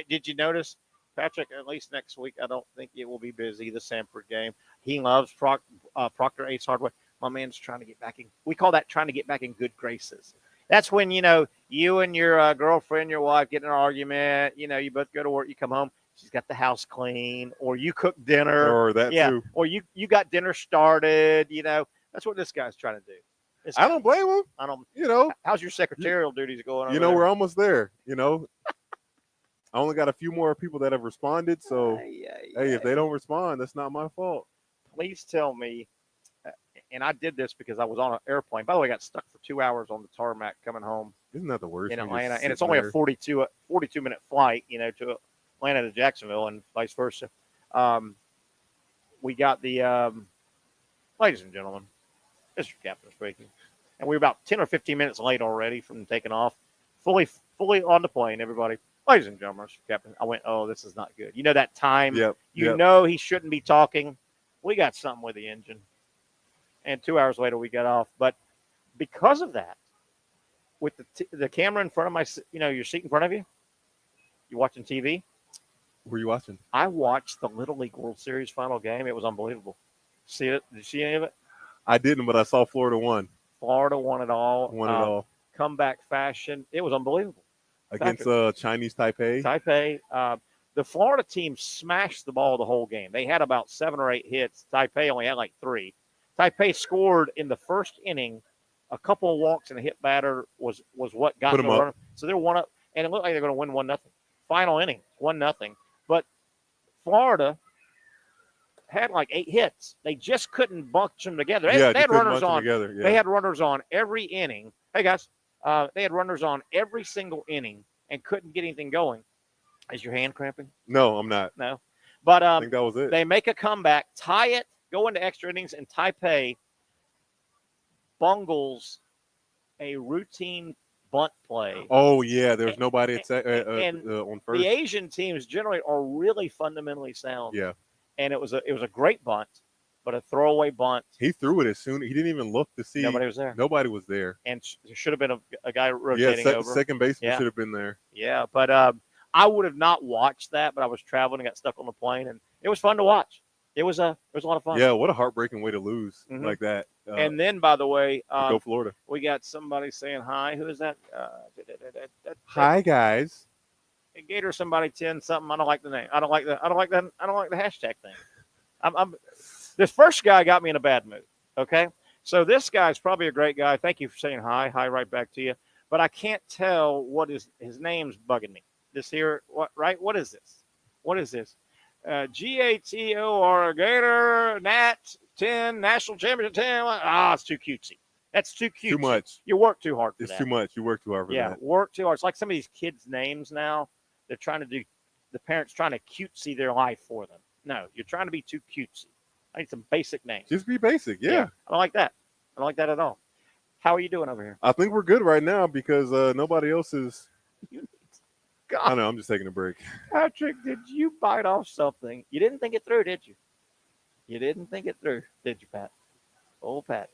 Did you notice? Patrick, at least next week, I don't think it will be busy, the Sanford game. He loves Proctor Ace Hardway. My man's trying to get back in. We call that trying to get back in good graces. That's when, you and your girlfriend, your wife get in an argument. You both go to work, you come home, she's got the house clean, or you cook dinner. Or that too. Or you got dinner started. That's what this guy's trying to do. I don't blame him. How's your secretarial duties going on? We're almost there, I only got a few more people that have responded, so hey, if they don't respond, that's not my fault. Please tell me, and I did this because I was on an airplane. By the way, I got stuck for 2 hours on the tarmac coming home. Isn't that the worst? In Atlanta, and it's only a 42-minute flight, to Atlanta to Jacksonville and vice versa. We got the, ladies and gentlemen, Mr. Captain speaking, and we were about 10 or 15 minutes late already from taking off, fully on the plane, everybody. Ladies and gentlemen, Mr. Captain, I went, oh, this is not good. That time, know he shouldn't be talking. We got something with the engine. And 2 hours later, we got off. But because of that, with the camera in front of my, your seat in front of you, you watching TV? Were you watching? I watched the Little League World Series final game. It was unbelievable. See it? Did you see any of it? I didn't, but I saw Florida won. Florida won it all. Won it all. Comeback fashion. It was unbelievable. Against Chinese Taipei. The Florida team smashed the ball the whole game. They had about 7 or 8 hits. Taipei only had like 3. Taipei scored in the first inning. A couple of walks and a hit batter was what got them running. So they're 1-up, and it looked like they're going to win 1-0. Final inning, 1-0. But Florida had like 8 hits. They just couldn't bunch them together. They had runners on. They had runners on every inning. Hey guys. They had runners on every single inning and couldn't get anything going. Is your hand cramping? No, I'm not. No. But I think that was it. They make a comeback, tie it, go into extra innings, and Taipei bungles a routine bunt play. Oh, yeah. There's nobody on first. The Asian teams generally are really fundamentally sound. Yeah. And it was a great bunt. But a throwaway bunt. He threw it as soon. He didn't even look to see. Nobody was there. Nobody was there. And there should have been a guy rotating over. Second baseman should have been there. Yeah, but I would have not watched that. But I was traveling and got stuck on the plane, and it was fun to watch. It was a lot of fun. Yeah, what a heartbreaking way to lose like that. And then, by the way, go Florida. We got somebody saying hi. Who is that? Hi guys. Gator somebody 10 something. I don't like the name. I don't like the hashtag thing. This first guy got me in a bad mood, okay? So this guy's probably a great guy. Thank you for saying hi. Hi right back to you. But I can't tell what his name's bugging me. This here, right? What is this? What is this? GATOR Gator Nat 10 National Championship 10. It's too cutesy. That's too cute. Too much. You work too hard for that. It's too much. You work too hard for that. Yeah, work too hard. It's like some of these kids' names now. They're trying to do, the parents trying to cutesy their life for them. No, you're trying to be too cutesy. I need some basic names. Just be basic, yeah. I don't like that. I don't like that at all. How are you doing over here? I think we're good right now because nobody else is. God. I know. I'm just taking a break. Patrick, did you bite off something? You didn't think it through, did you? You didn't think it through, did you, Pat? Old Pat.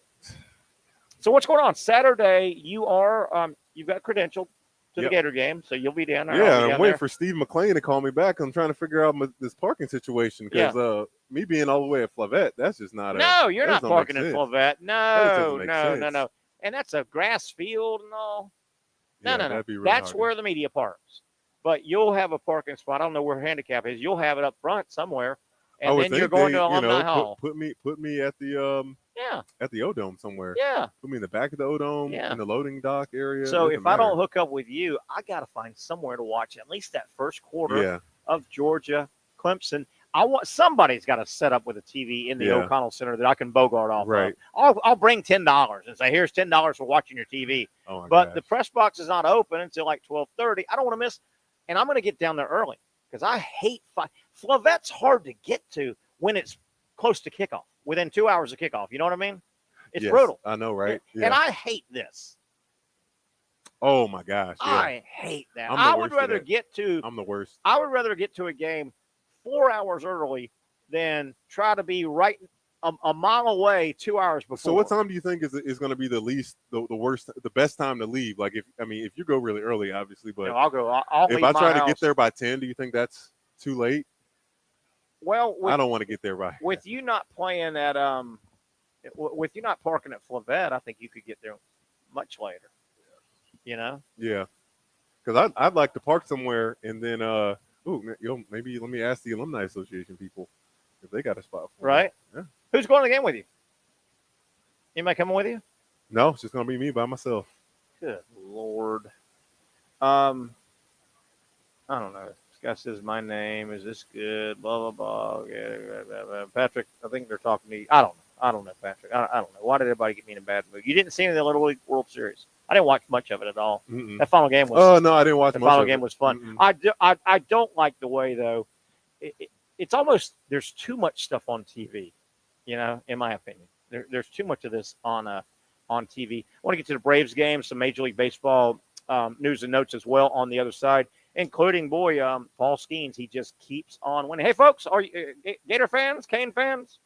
So what's going on? Saturday, you've got credentialed to the Gator game, so you'll be down there. Yeah, I'm waiting for Steve McLean to call me back. I'm trying to figure out this parking situation because me being all the way at Flavette, that's just not. No, you're not parking in Flavette. No. And that's a grass field and all. No. That's where the media parks. But you'll have a parking spot. I don't know where handicap is. You'll have it up front somewhere, and then you're going to Alumni Hall. Put me at the at the O-Dome somewhere. Yeah. Put me in the back of the O-Dome in the loading dock area. So if I don't hook up with you, I got to find somewhere to watch at least that first quarter of Georgia Clemson. Somebody's got to set up with a TV in the O'Connell Center that I can bogart off of. I'll bring $10 and say, here's $10 for watching your TV. But the press box is not open until like 12:30. I don't want to miss. And I'm going to get down there early because I hate Flavette's hard to get to when it's close to kickoff, within 2 hours of kickoff. You know what I mean? It's brutal. I know, right? And I hate this. Oh, my gosh. Yeah. I hate that. I would rather get to – I'm the worst. I would rather get to a game 4 hours early than try to be right a mile away 2 hours before. So what time do you think is going to be the worst, the best time to leave? Like if you go really early, obviously, but I'll go. I'll if I try to get there by 10, do you think that's too late? Well, I don't want to get there by. With you not playing at with you not parking at Flavette, I think you could get there much later. You know? Yeah. Because I'd like to park somewhere and then maybe let me ask the Alumni Association people if they got a spot for right. Me. Yeah. Who's going to the game with you? Anybody coming with you? No, it's just going to be me by myself. Good Lord. I don't know. This guy says my name. Is this good? Blah, blah, blah. Yeah, Patrick, I think they're talking to you. I don't know, Patrick. I don't know. Why did everybody get me in a bad mood? You didn't see me in the Little League World Series. I didn't watch much of it at all. Mm-mm. That final game was. Oh no, I didn't watch. The final game was fun. I don't like the way though. It's almost there's too much stuff on TV. You know, in my opinion, there's too much of this on TV. I want to get to the Braves game, some Major League Baseball news and notes as well on the other side, including Paul Skeens. He just keeps on winning. Hey folks, are you Gator fans, Cane fans?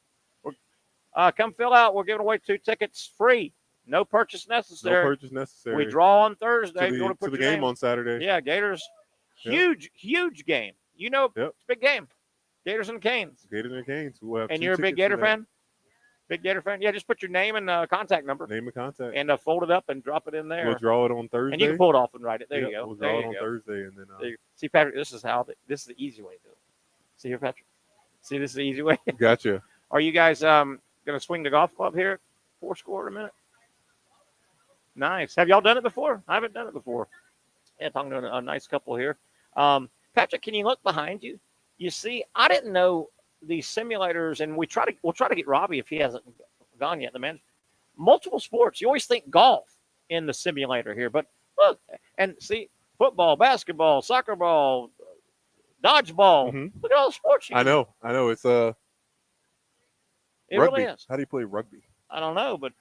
Come fill out. We're giving away 2 tickets free. No purchase necessary. No purchase necessary. We draw on Thursday. To the game on Saturday. Yeah, Gators. Huge game. You know, it's a big game. Gators and Canes. Gators and Canes. We'll have and you're a big Gator fan? Big Gator fan? Yeah, just put your name and contact number. Name and contact. And fold it up and drop it in there. We'll draw it on Thursday. And you can pull it off and write it. There you go. We'll draw it on Thursday. And then. See, Patrick, this is the easy way to do it. See here, Patrick? See, this is the easy way? Gotcha. Are you guys going to swing the golf club here at 4 score in a minute? Nice. Have y'all done it before? I haven't done it before. Yeah, talking to a nice couple here. Patrick, can you look behind you? You see, I didn't know these simulators, and we'll try to get Robbie if he hasn't gone yet. The man, multiple sports. You always think golf in the simulator here, but look and see football, basketball, soccer ball, dodgeball. Mm-hmm. Look at all the sports. I know. It's it rugby. Really is. How do you play rugby? I don't know, but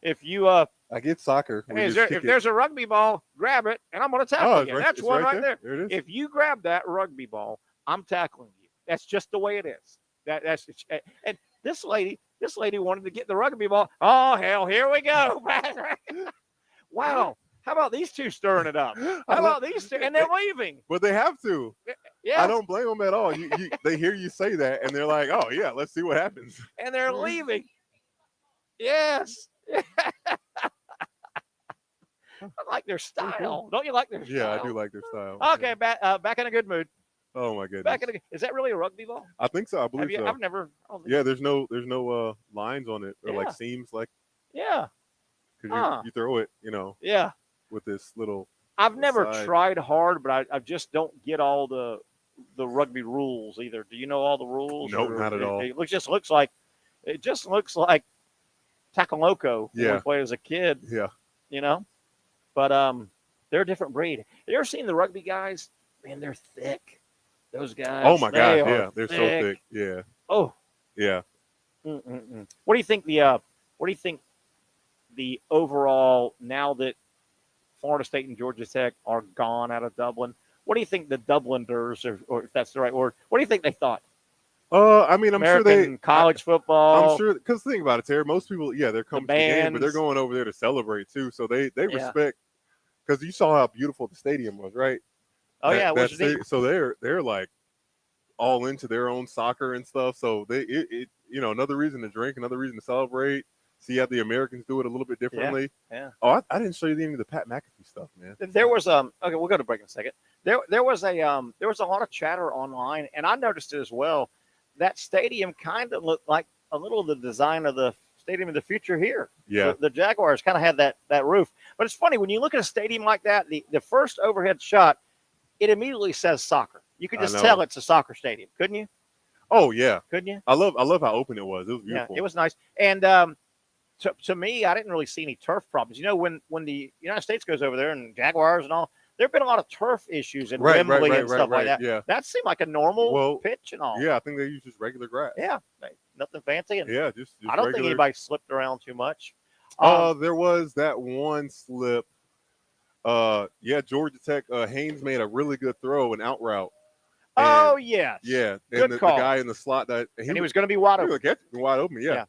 if you I get soccer. Hey, if there's a rugby ball, grab it, and I'm going to tackle you. That's one right there. There it is. If you grab that rugby ball, I'm tackling you. That's just the way it is. That's and this lady wanted to get the rugby ball. Oh hell, here we go. Wow. How about these two stirring it up? How about these two? And they're leaving. But they have to. Yeah. I don't blame them at all. They hear you say that, and they're like, "Oh yeah, let's see what happens." And they're leaving. Yes. I like their style. Don't you like their style? Yeah, I do like their style. Okay, back in a good mood. Oh my goodness. Is that really a rugby ball? I think so. I believe so. I've never. Yeah, there's no lines on it or like seams like. Yeah. Because you throw it, Yeah. With this little. I've never tried hard, but I just don't get all the rugby rules either. Do you know all the rules? No, not at all. It just looks like Tacaloco when we played as a kid. Yeah. But they're a different breed. You ever seen the rugby guys? Man, they're thick. Those guys. Oh my God! Yeah, they're so thick. Yeah. Oh. Yeah. Mm-mm-mm. What do you think the the overall, now that Florida State and Georgia Tech are gone out of Dublin, what do you think the Dubliners, or if that's the right word, what do you think they thought? I mean, I'm American sure college football. I'm sure, because think about it, Terry. Most people, they're coming to the game, but they're going over there to celebrate too. So they respect, because you saw how beautiful the stadium was, right? Oh, it was neat. So they're like all into their own soccer and stuff. So another reason to drink, another reason to celebrate. See how the Americans do it a little bit differently. Yeah. Oh, I didn't show you any of the Pat McAfee stuff, man. There was okay, we'll go to break in a second. There was a lot of chatter online, and I noticed it as well. That stadium kind of looked like a little of the design of the stadium of the future here. Yeah. The Jaguars kind of had that roof. But it's funny, when you look at a stadium like that, the first overhead shot, it immediately says soccer. You could just tell it's a soccer stadium, couldn't you? Oh, yeah. Couldn't you? I love how open it was. It was beautiful. Yeah, it was nice. And to me, I didn't really see any turf problems. You know, when the United States goes over there and Jaguars and all, there have been a lot of turf issues in Wembley and stuff like that. Yeah. That seemed like a normal pitch and all. Yeah, I think they use just regular grass. Yeah, nothing fancy. And just I don't regular. think anybody slipped around too much. There was that one slip. Georgia Tech, Haynes made a really good throw, an out route. And, yes. Yeah, good and the call. guy in the slot, he was going to be wide open. Wide open, yeah.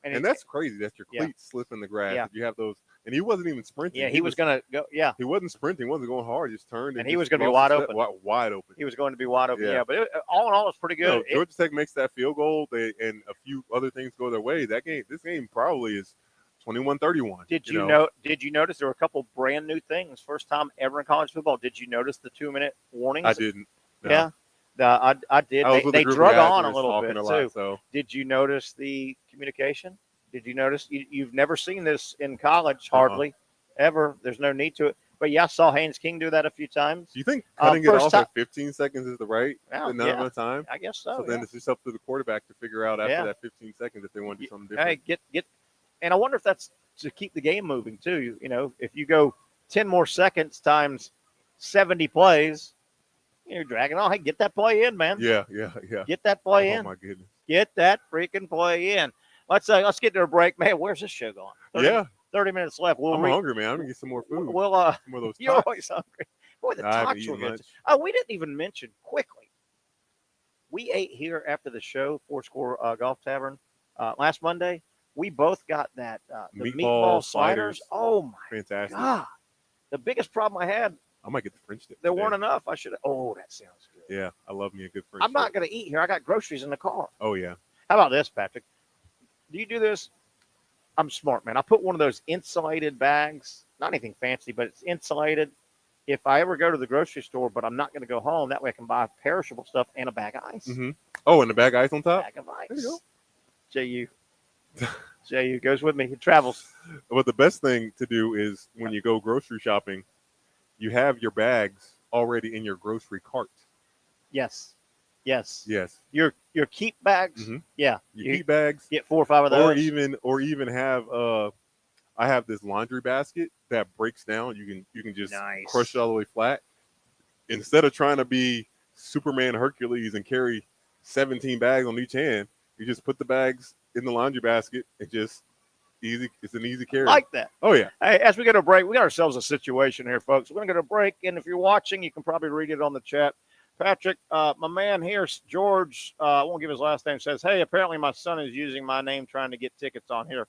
And that's crazy. That's your Yeah. cleats slip in the grass. Yeah. You have those. And he wasn't even sprinting. Yeah, he was going to go. Yeah. He wasn't sprinting. He wasn't going hard. He just turned. And he was going to be wide open. Wide open. He was going to be wide open, Yeah. But all in all, it's pretty good. Georgia Tech makes that field goal, and a few other things go their way. This game probably is 21-31. Did you notice there were a couple brand new things? First time ever in college football. Did you notice the 2-minute warnings? I didn't. No. Yeah. I did. They drug on a little bit too. So. Did you notice the communication? Did you notice? You've never seen this in college, hardly ever. There's no need to it. But I saw Haynes King do that a few times. Do you think cutting it off at 15 seconds is the right amount of time? I guess so. So then it's just up to the quarterback to figure out after that 15 seconds if they want to do something different. Hey, and I wonder if that's to keep the game moving too. You know, if you go 10 more seconds times 70 plays, you're dragging on. Hey, get that play in, man. Yeah. Get that play in. Oh my goodness. Get that freaking play in. Let's get to a break, man. Where's this show going? 30 minutes left. I'm hungry, man. I'm gonna get some more food. Well, some more of those you're tots. always hungry. Boy, the tots were good. We didn't even mention quickly. We ate here after the show, Fourscore Golf Tavern, last Monday. We both got that the meatball sliders. Oh my fantastic! God, the biggest problem I had. I might get the French dip. There weren't enough. I should. Oh, that sounds good. Yeah, I love me a good French. I'm not going to eat here. I got groceries in the car. Oh yeah. How about this, Patrick? Do you do this? I'm smart, man. I put one of those insulated bags. Not anything fancy, but it's insulated. If I ever go to the grocery store, but I'm not going to go home, that way I can buy perishable stuff and a bag of ice. Mm-hmm. Oh, and the bag of ice on top? Bag of ice. There you go. JU goes with me. He travels. But the best thing to do is when you go grocery shopping, you have your bags already in your grocery cart. Yes. Your keep bags. Mm-hmm. Yeah. Your keep bags. Get 4 or 5 of those. Or even have I have this laundry basket that breaks down. You can just crush it all the way flat. Instead of trying to be Superman Hercules and carry 17 bags on each hand, you just put the bags in the laundry basket. It's an easy carry. Like that. Oh yeah. Hey, as we go to break, we got ourselves a situation here, folks. We're going to go to break, and if you're watching, you can probably read it on the chat. Patrick, my man here, George, I won't give his last name, says, hey, apparently my son is using my name trying to get tickets on here.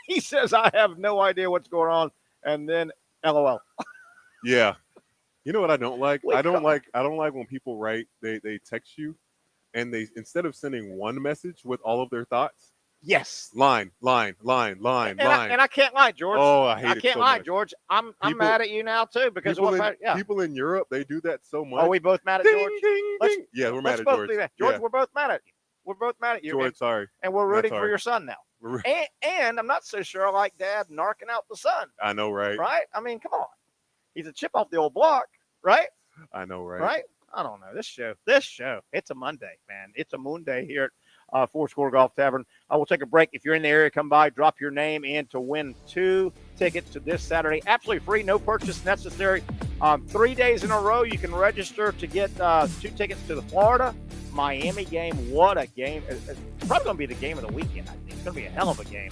He says, I have no idea what's going on. And then LOL. Yeah. You know what I don't like? I don't like when people write, they text you, and they, instead of sending one message with all of their thoughts, yes, line. And I can't lie, George. Oh, I hate it. I can't so lie, much. George. I'm mad at you now too because people in Europe, they do that so much. Are we both mad at George? Yeah, we're mad at George. George, we're both mad at you. We're both mad at you. George, sorry. And we're rooting for your son now. And I'm not so sure I like Dad narking out the son. I know, right? Right? I mean, come on. He's a chip off the old block, right? I know, right? Right? I don't know. This show, it's a Monday, man. It's a Monday here at Fourscore Golf Tavern. I will take a break. If you're in the area, come by, drop your name in to win 2 tickets to this Saturday. Absolutely free, no purchase necessary. 3 days in a row, you can register to get 2 tickets to the Florida-Miami game. What a game. It's probably going to be the game of the weekend, I think. It's going to be a hell of a game.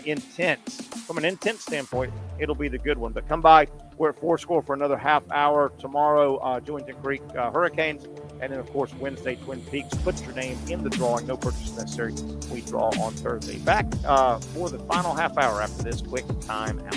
intense. From an intense standpoint, it'll be the good one. But come by. We're at 4 Score for another half hour tomorrow. Jewington Creek Hurricanes. And then, of course, Wednesday, Twin Peaks. Put your name in the drawing. No purchase necessary. We draw on Thursday. Back for the final half hour after this quick time out.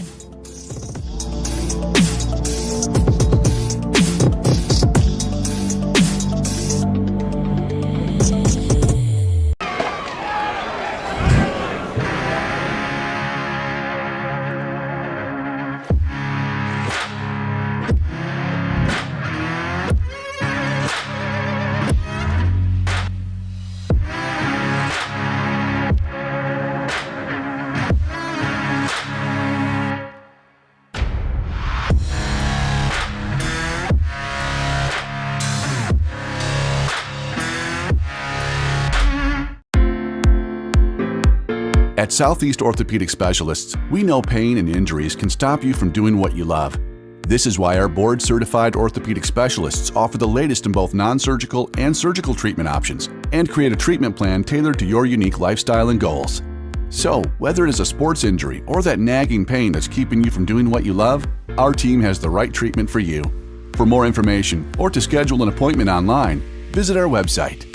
At Southeast Orthopedic Specialists, we know pain and injuries can stop you from doing what you love. This is why our board-certified orthopedic specialists offer the latest in both non-surgical and surgical treatment options and create a treatment plan tailored to your unique lifestyle and goals. So, whether it is a sports injury or that nagging pain that's keeping you from doing what you love, our team has the right treatment for you. For more information or to schedule an appointment online, visit our website.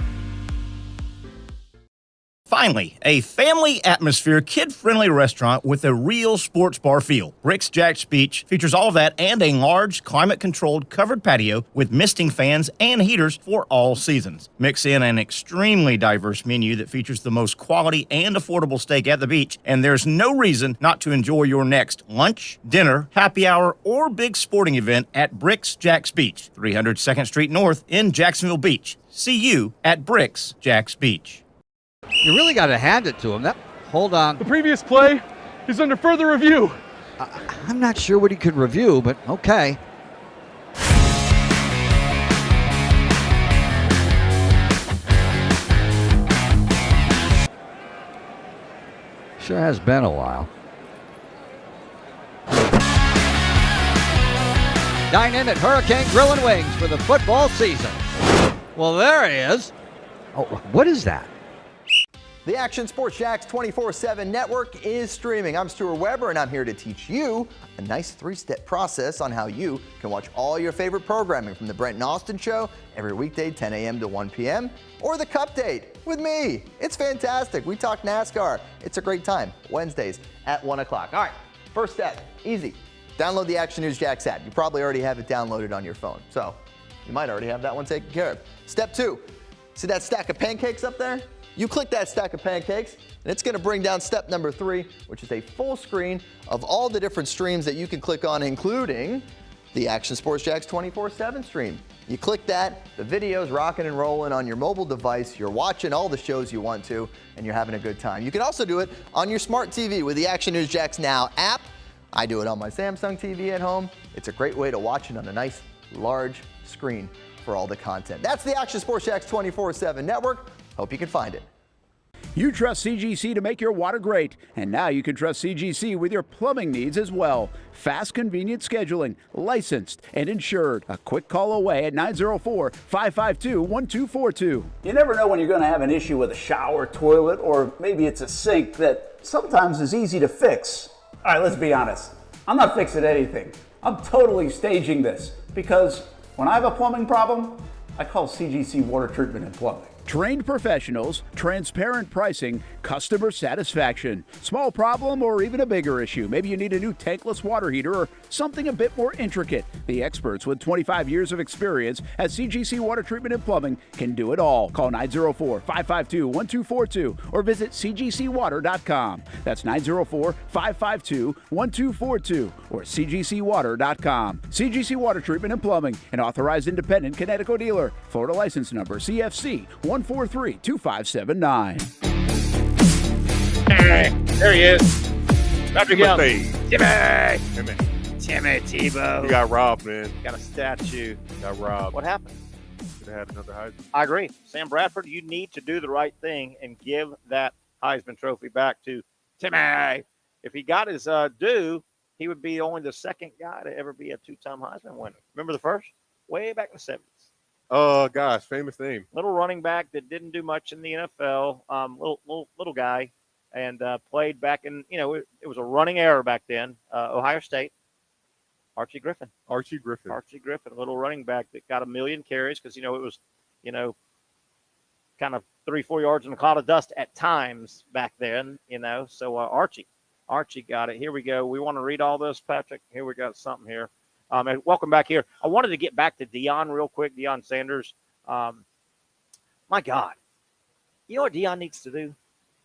Finally, a family atmosphere, kid-friendly restaurant with a real sports bar feel. Rick's Jack's Beach features all of that and a large, climate-controlled covered patio with misting fans and heaters for all seasons. Mix in an extremely diverse menu that features the most quality and affordable steak at the beach, and there's no reason not to enjoy your next lunch, dinner, happy hour, or big sporting event at Rick's Jack's Beach, 300 2nd Street North in Jacksonville Beach. See you at Rick's Jack's Beach. You really got to hand it to him. Hold on. The previous play is under further review. I'm not sure what he could review, but okay. Sure has been a while. Dine in at Hurricane Grill and Wings for the football season. Well, there he is. Oh, what is that? The Action Sports Jacks 24/7 network is streaming. I'm Stuart Weber, and I'm here to teach you a nice three-step process on how you can watch all your favorite programming from the Brent and Austin Show every weekday 10 a.m. to 1 p.m. or the Cup Date with me. It's fantastic. We talk NASCAR. It's a great time. Wednesdays at 1 o'clock. All right, first step, easy. Download the Action News Jacks app. You probably already have it downloaded on your phone, so you might already have that one taken care of. Step 2, see that stack of pancakes up there? You click that stack of pancakes, and it's going to bring down step number 3, which is a full screen of all the different streams that you can click on, including the Action Sports Jacks 24/7 stream. You click that, the video's rocking and rolling on your mobile device. You're watching all the shows you want to, and you're having a good time. You can also do it on your smart TV with the Action News Jacks Now app. I do it on my Samsung TV at home. It's a great way to watch it on a nice, large screen for all the content. That's the Action Sports Jacks 24/7 network. Hope you can find it. You trust CGC to make your water great, and now you can trust CGC with your plumbing needs as well. Fast, convenient scheduling, licensed and insured. A quick call away at 904-552-1242. You never know when you're going to have an issue with a shower, toilet, or maybe it's a sink that sometimes is easy to fix. All right, let's be honest. I'm not fixing anything. I'm totally staging this because when I have a plumbing problem, I call CGC Water Treatment and Plumbing. Trained professionals, transparent pricing, customer satisfaction. Small problem or even a bigger issue. Maybe you need a new tankless water heater or something a bit more intricate. The experts with 25 years of experience at CGC Water Treatment and Plumbing can do it all. Call 904-552-1242 or visit cgcwater.com. That's 904-552-1242 or cgcwater.com. CGC Water Treatment and Plumbing, an authorized independent Connecticut dealer. Florida license number CFC 143-2579. There he is. Dr. Young. Timmy Tebow. He got robbed, man. Got a statue. Got robbed. What happened? Should have had another Heisman. I agree. Sam Bradford, you need to do the right thing and give that Heisman Trophy back to Timmy. If he got his due, he would be only the second guy to ever be a two-time Heisman winner. Remember the first? Way back in the 70s. Oh, gosh, famous name. Little running back that didn't do much in the NFL. Little guy. and played back in, it was a running error back then. Ohio State. Archie Griffin, a little running back that got 1 million carries because, it was, kind of 3-4 yards in a cloud of dust at times back then, So Archie got it. Here we go. We want to read all this, Patrick. Here we got something here. And welcome back here. I wanted to get back to Deion real quick, Deion Sanders. My God. You know what Deion needs to do?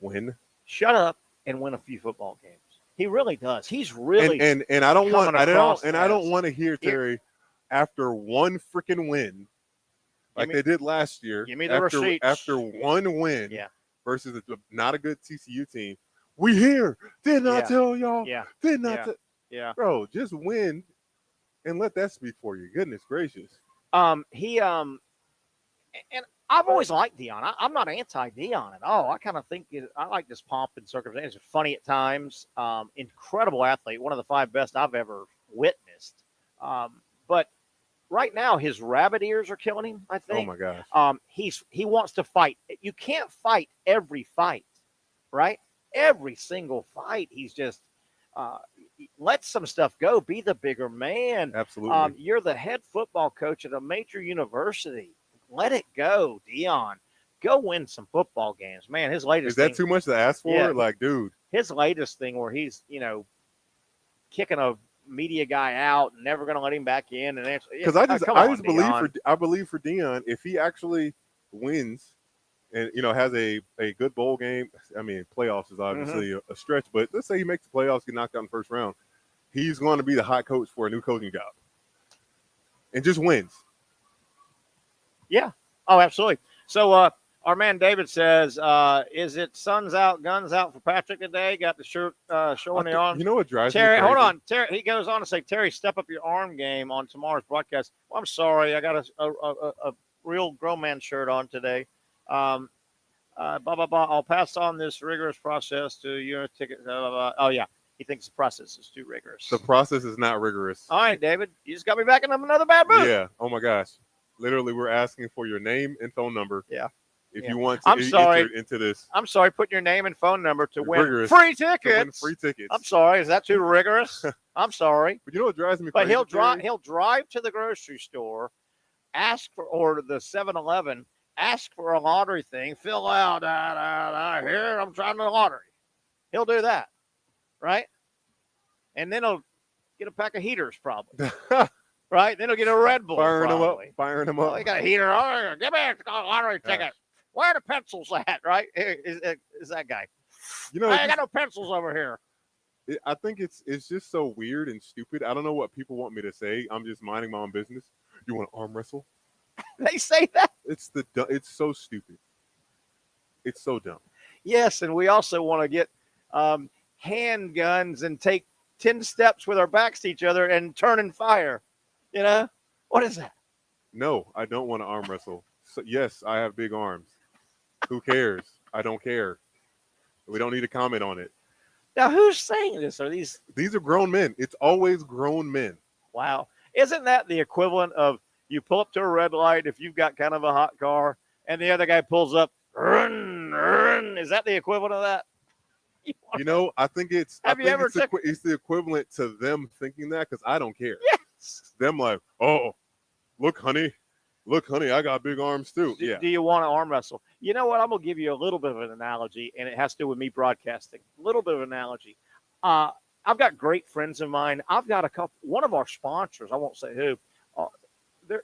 Win. Shut up and win a few football games. He really does. He's really and I don't want to hear Terry after one freaking win, like they did last year. Give me the receipts. After one win versus not a good TCU team. We here. Did not tell y'all. Yeah. Did not. Yeah. Bro, just win and let that speak for you. Goodness gracious. And I've always liked Deion. I'm not anti-Deion at all. I kind of think I like this pomp and circumstance. Funny at times. Incredible athlete. One of the 5 best I've ever witnessed. But right now, his rabbit ears are killing him, I think. Oh, my gosh. He wants to fight. You can't fight every fight, right? Every single fight. He's just let some stuff go. Be the bigger man. Absolutely. You're the head football coach at a major university. Let it go, Deion. Go win some football games, man. His latest. Is that too much to ask for? Yeah. Like, dude. His latest thing where he's, kicking a media guy out and never going to let him back in, and because I believe for Deion, if he actually wins and has a good bowl game. I mean, playoffs is obviously a stretch, but let's say he makes the playoffs, get knocked out in the first round, he's going to be the hot coach for a new coaching job, and just wins. Yeah. Oh, absolutely. So our man David says, is it suns out, guns out for Patrick today? Got the shirt showing the arms. You know what drives Terry, me crazy? hold on. Terry, he goes on to say, Terry, step up your arm game on tomorrow's broadcast. Well, I'm sorry. I got a real grown man shirt on today. Blah, blah, blah. I'll pass on this rigorous process to your ticket. Blah, blah, blah. Oh, yeah. He thinks the process is too rigorous. The process is not rigorous. All right, David. You just got me back in another bad mood. Yeah. Oh, my gosh. Literally, we're asking for your name and phone number. Yeah. If you want to enter into this. I'm sorry. Put your name and phone number to win rigorous. free tickets. To win free tickets. I'm sorry. Is that too rigorous? I'm sorry. But you know what drives me crazy? But he'll drive to the grocery store, or the 7-Eleven, ask for a lottery thing, fill out, here, I'm trying the lottery. He'll do that, right? And then he'll get a pack of heaters probably. Right? Then he'll get a Red Bull. Firing him up. Oh, he got a heater. Oh, give me a lottery ticket. Where are the pencils at, right? Is that guy. I got no pencils over here. I think it's just so weird and stupid. I don't know what people want me to say. I'm just minding my own business. You want to arm wrestle? They say that? It's so stupid. It's so dumb. Yes, and we also want to get handguns and take 10 steps with our backs to each other and turn and fire. What is that? No, I don't want to arm wrestle. So, yes, I have big arms. Who cares? I don't care. We don't need to comment on it. Now, who's saying this? Are these are grown men. It's always grown men. Wow. Isn't that the equivalent of you pull up to a red light if you've got kind of a hot car and the other guy pulls up, run, run. Is that the equivalent of that? I think it's the equivalent to them thinking that because I don't care. Yes. Them like, oh, look, honey, I got big arms too. Yeah. Do you want to arm wrestle? You know what? I'm going to give you a little bit of an analogy, and it has to do with me broadcasting. A little bit of an analogy. I've got great friends of mine. I've got one of our sponsors, I won't say who,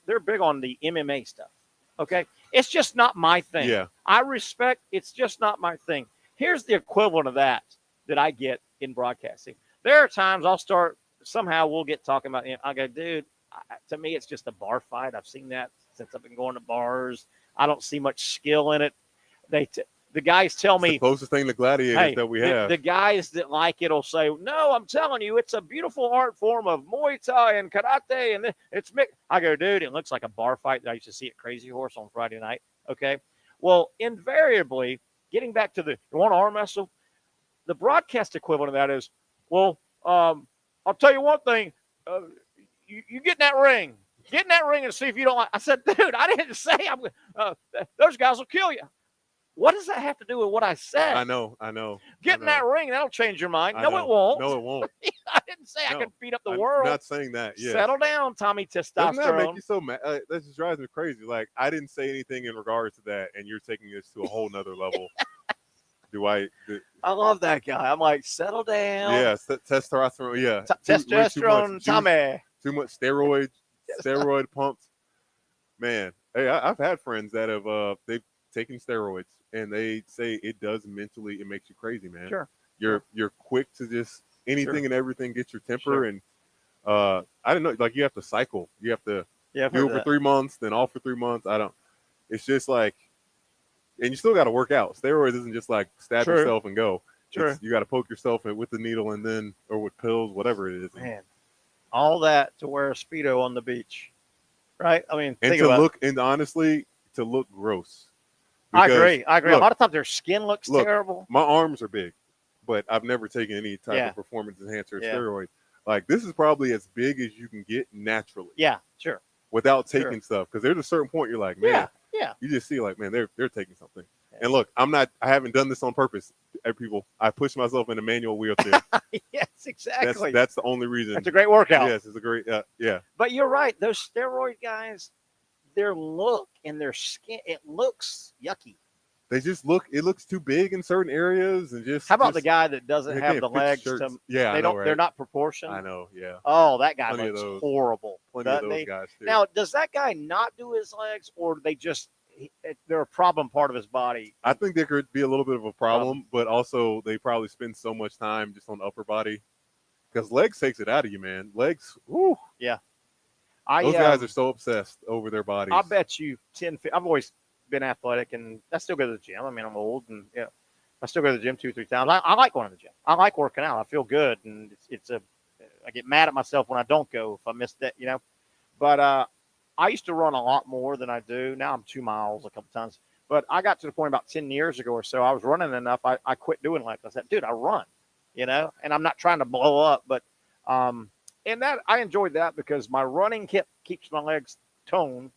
they're big on the MMA stuff. Okay. It's just not my thing. Yeah. I respect, it's just not my thing. Here's the equivalent of that I get in broadcasting. There are times we'll get talking about, I go, dude, to me, it's just a bar fight. I've seen that since I've been going to bars. I don't see much skill in it. The guys tell me the closest thing to gladiators that we have. The guys that like it will say, no, I'm telling you, it's a beautiful art form of Muay Thai and karate. And it's mixed. I go, dude, it looks like a bar fight that I used to see at Crazy Horse on Friday night. Okay. Well, invariably, getting back to you want to arm wrestle? The broadcast equivalent of that is, well, I'll tell you one thing. You get in that ring. Get in that ring and see if you don't like. I said, dude, I didn't say those guys will kill you. What does that have to do with what I said? I know. Get in that ring. That'll change your mind. I No, know. it won't. No, it won't. I didn't say I No. could beat up the I'm world. not saying that. Yes. Settle down, Tommy Testosterone. Doesn't that make you so mad? That just drives me crazy. Like, I didn't say anything in regards to that, and you're taking this to a whole nother level. I love that guy. I'm like, settle down. Yeah, testosterone. Yeah, testosterone, Tommy. Too much steroid pumps. Man, hey, I've had friends that have they've taken steroids, and they say it does mentally. It makes you crazy, man. Sure. You're quick to just anything and everything. Get your temper, and I don't know. Like, you have to cycle. You have to do it for 3 months, then off for 3 months. It's just like, and you still got to work out. Steroids isn't just like stab yourself and go. Sure. You got to poke yourself with the needle or with pills, whatever it is. Man, all that to wear a Speedo on the beach, right? I mean, and honestly, to look gross. I agree. Look, a lot of times their skin looks terrible. My arms are big, but I've never taken any type of performance enhancer or steroid. Like, this is probably as big as you can get naturally. Yeah, sure. Without taking stuff, because there's a certain point you're like, man, you just see like, man, they're taking something. Yeah. And look, I haven't done this on purpose. People, I push myself in a manual wheelchair. Yes, exactly. That's the only reason. It's a great workout. Yes, it's a great, yeah. But you're right. Those steroid guys, their look and their skin, it looks yucky. They just it looks too big in certain areas, and just. How about the guy that doesn't have the legs shirts. to? Yeah, they I know, don't. right? They're not proportioned. I know. Yeah. Oh, that guy looks horrible. Plenty of those guys too. Now, does that guy not do his legs, or they just they're a problem part of his body? I think there could be a little bit of a problem, but also they probably spend so much time just on the upper body, because legs takes it out of you, man. Legs, whoo. Yeah. Those guys are so obsessed over their bodies. I bet you 10. I've always been athletic, and I still go to the gym. I mean, I'm old, and I still go to the gym 2-3 times. I like going to the gym. I like working out. I feel good, and I get mad at myself when I don't go if I miss that, But I used to run a lot more than I do now. I'm 2 miles a couple times, but I got to the point about 10 years ago or so. I was running enough. I quit doing legs. I said, dude, I run, and I'm not trying to blow up, but and that I enjoyed that because my running keeps my legs toned.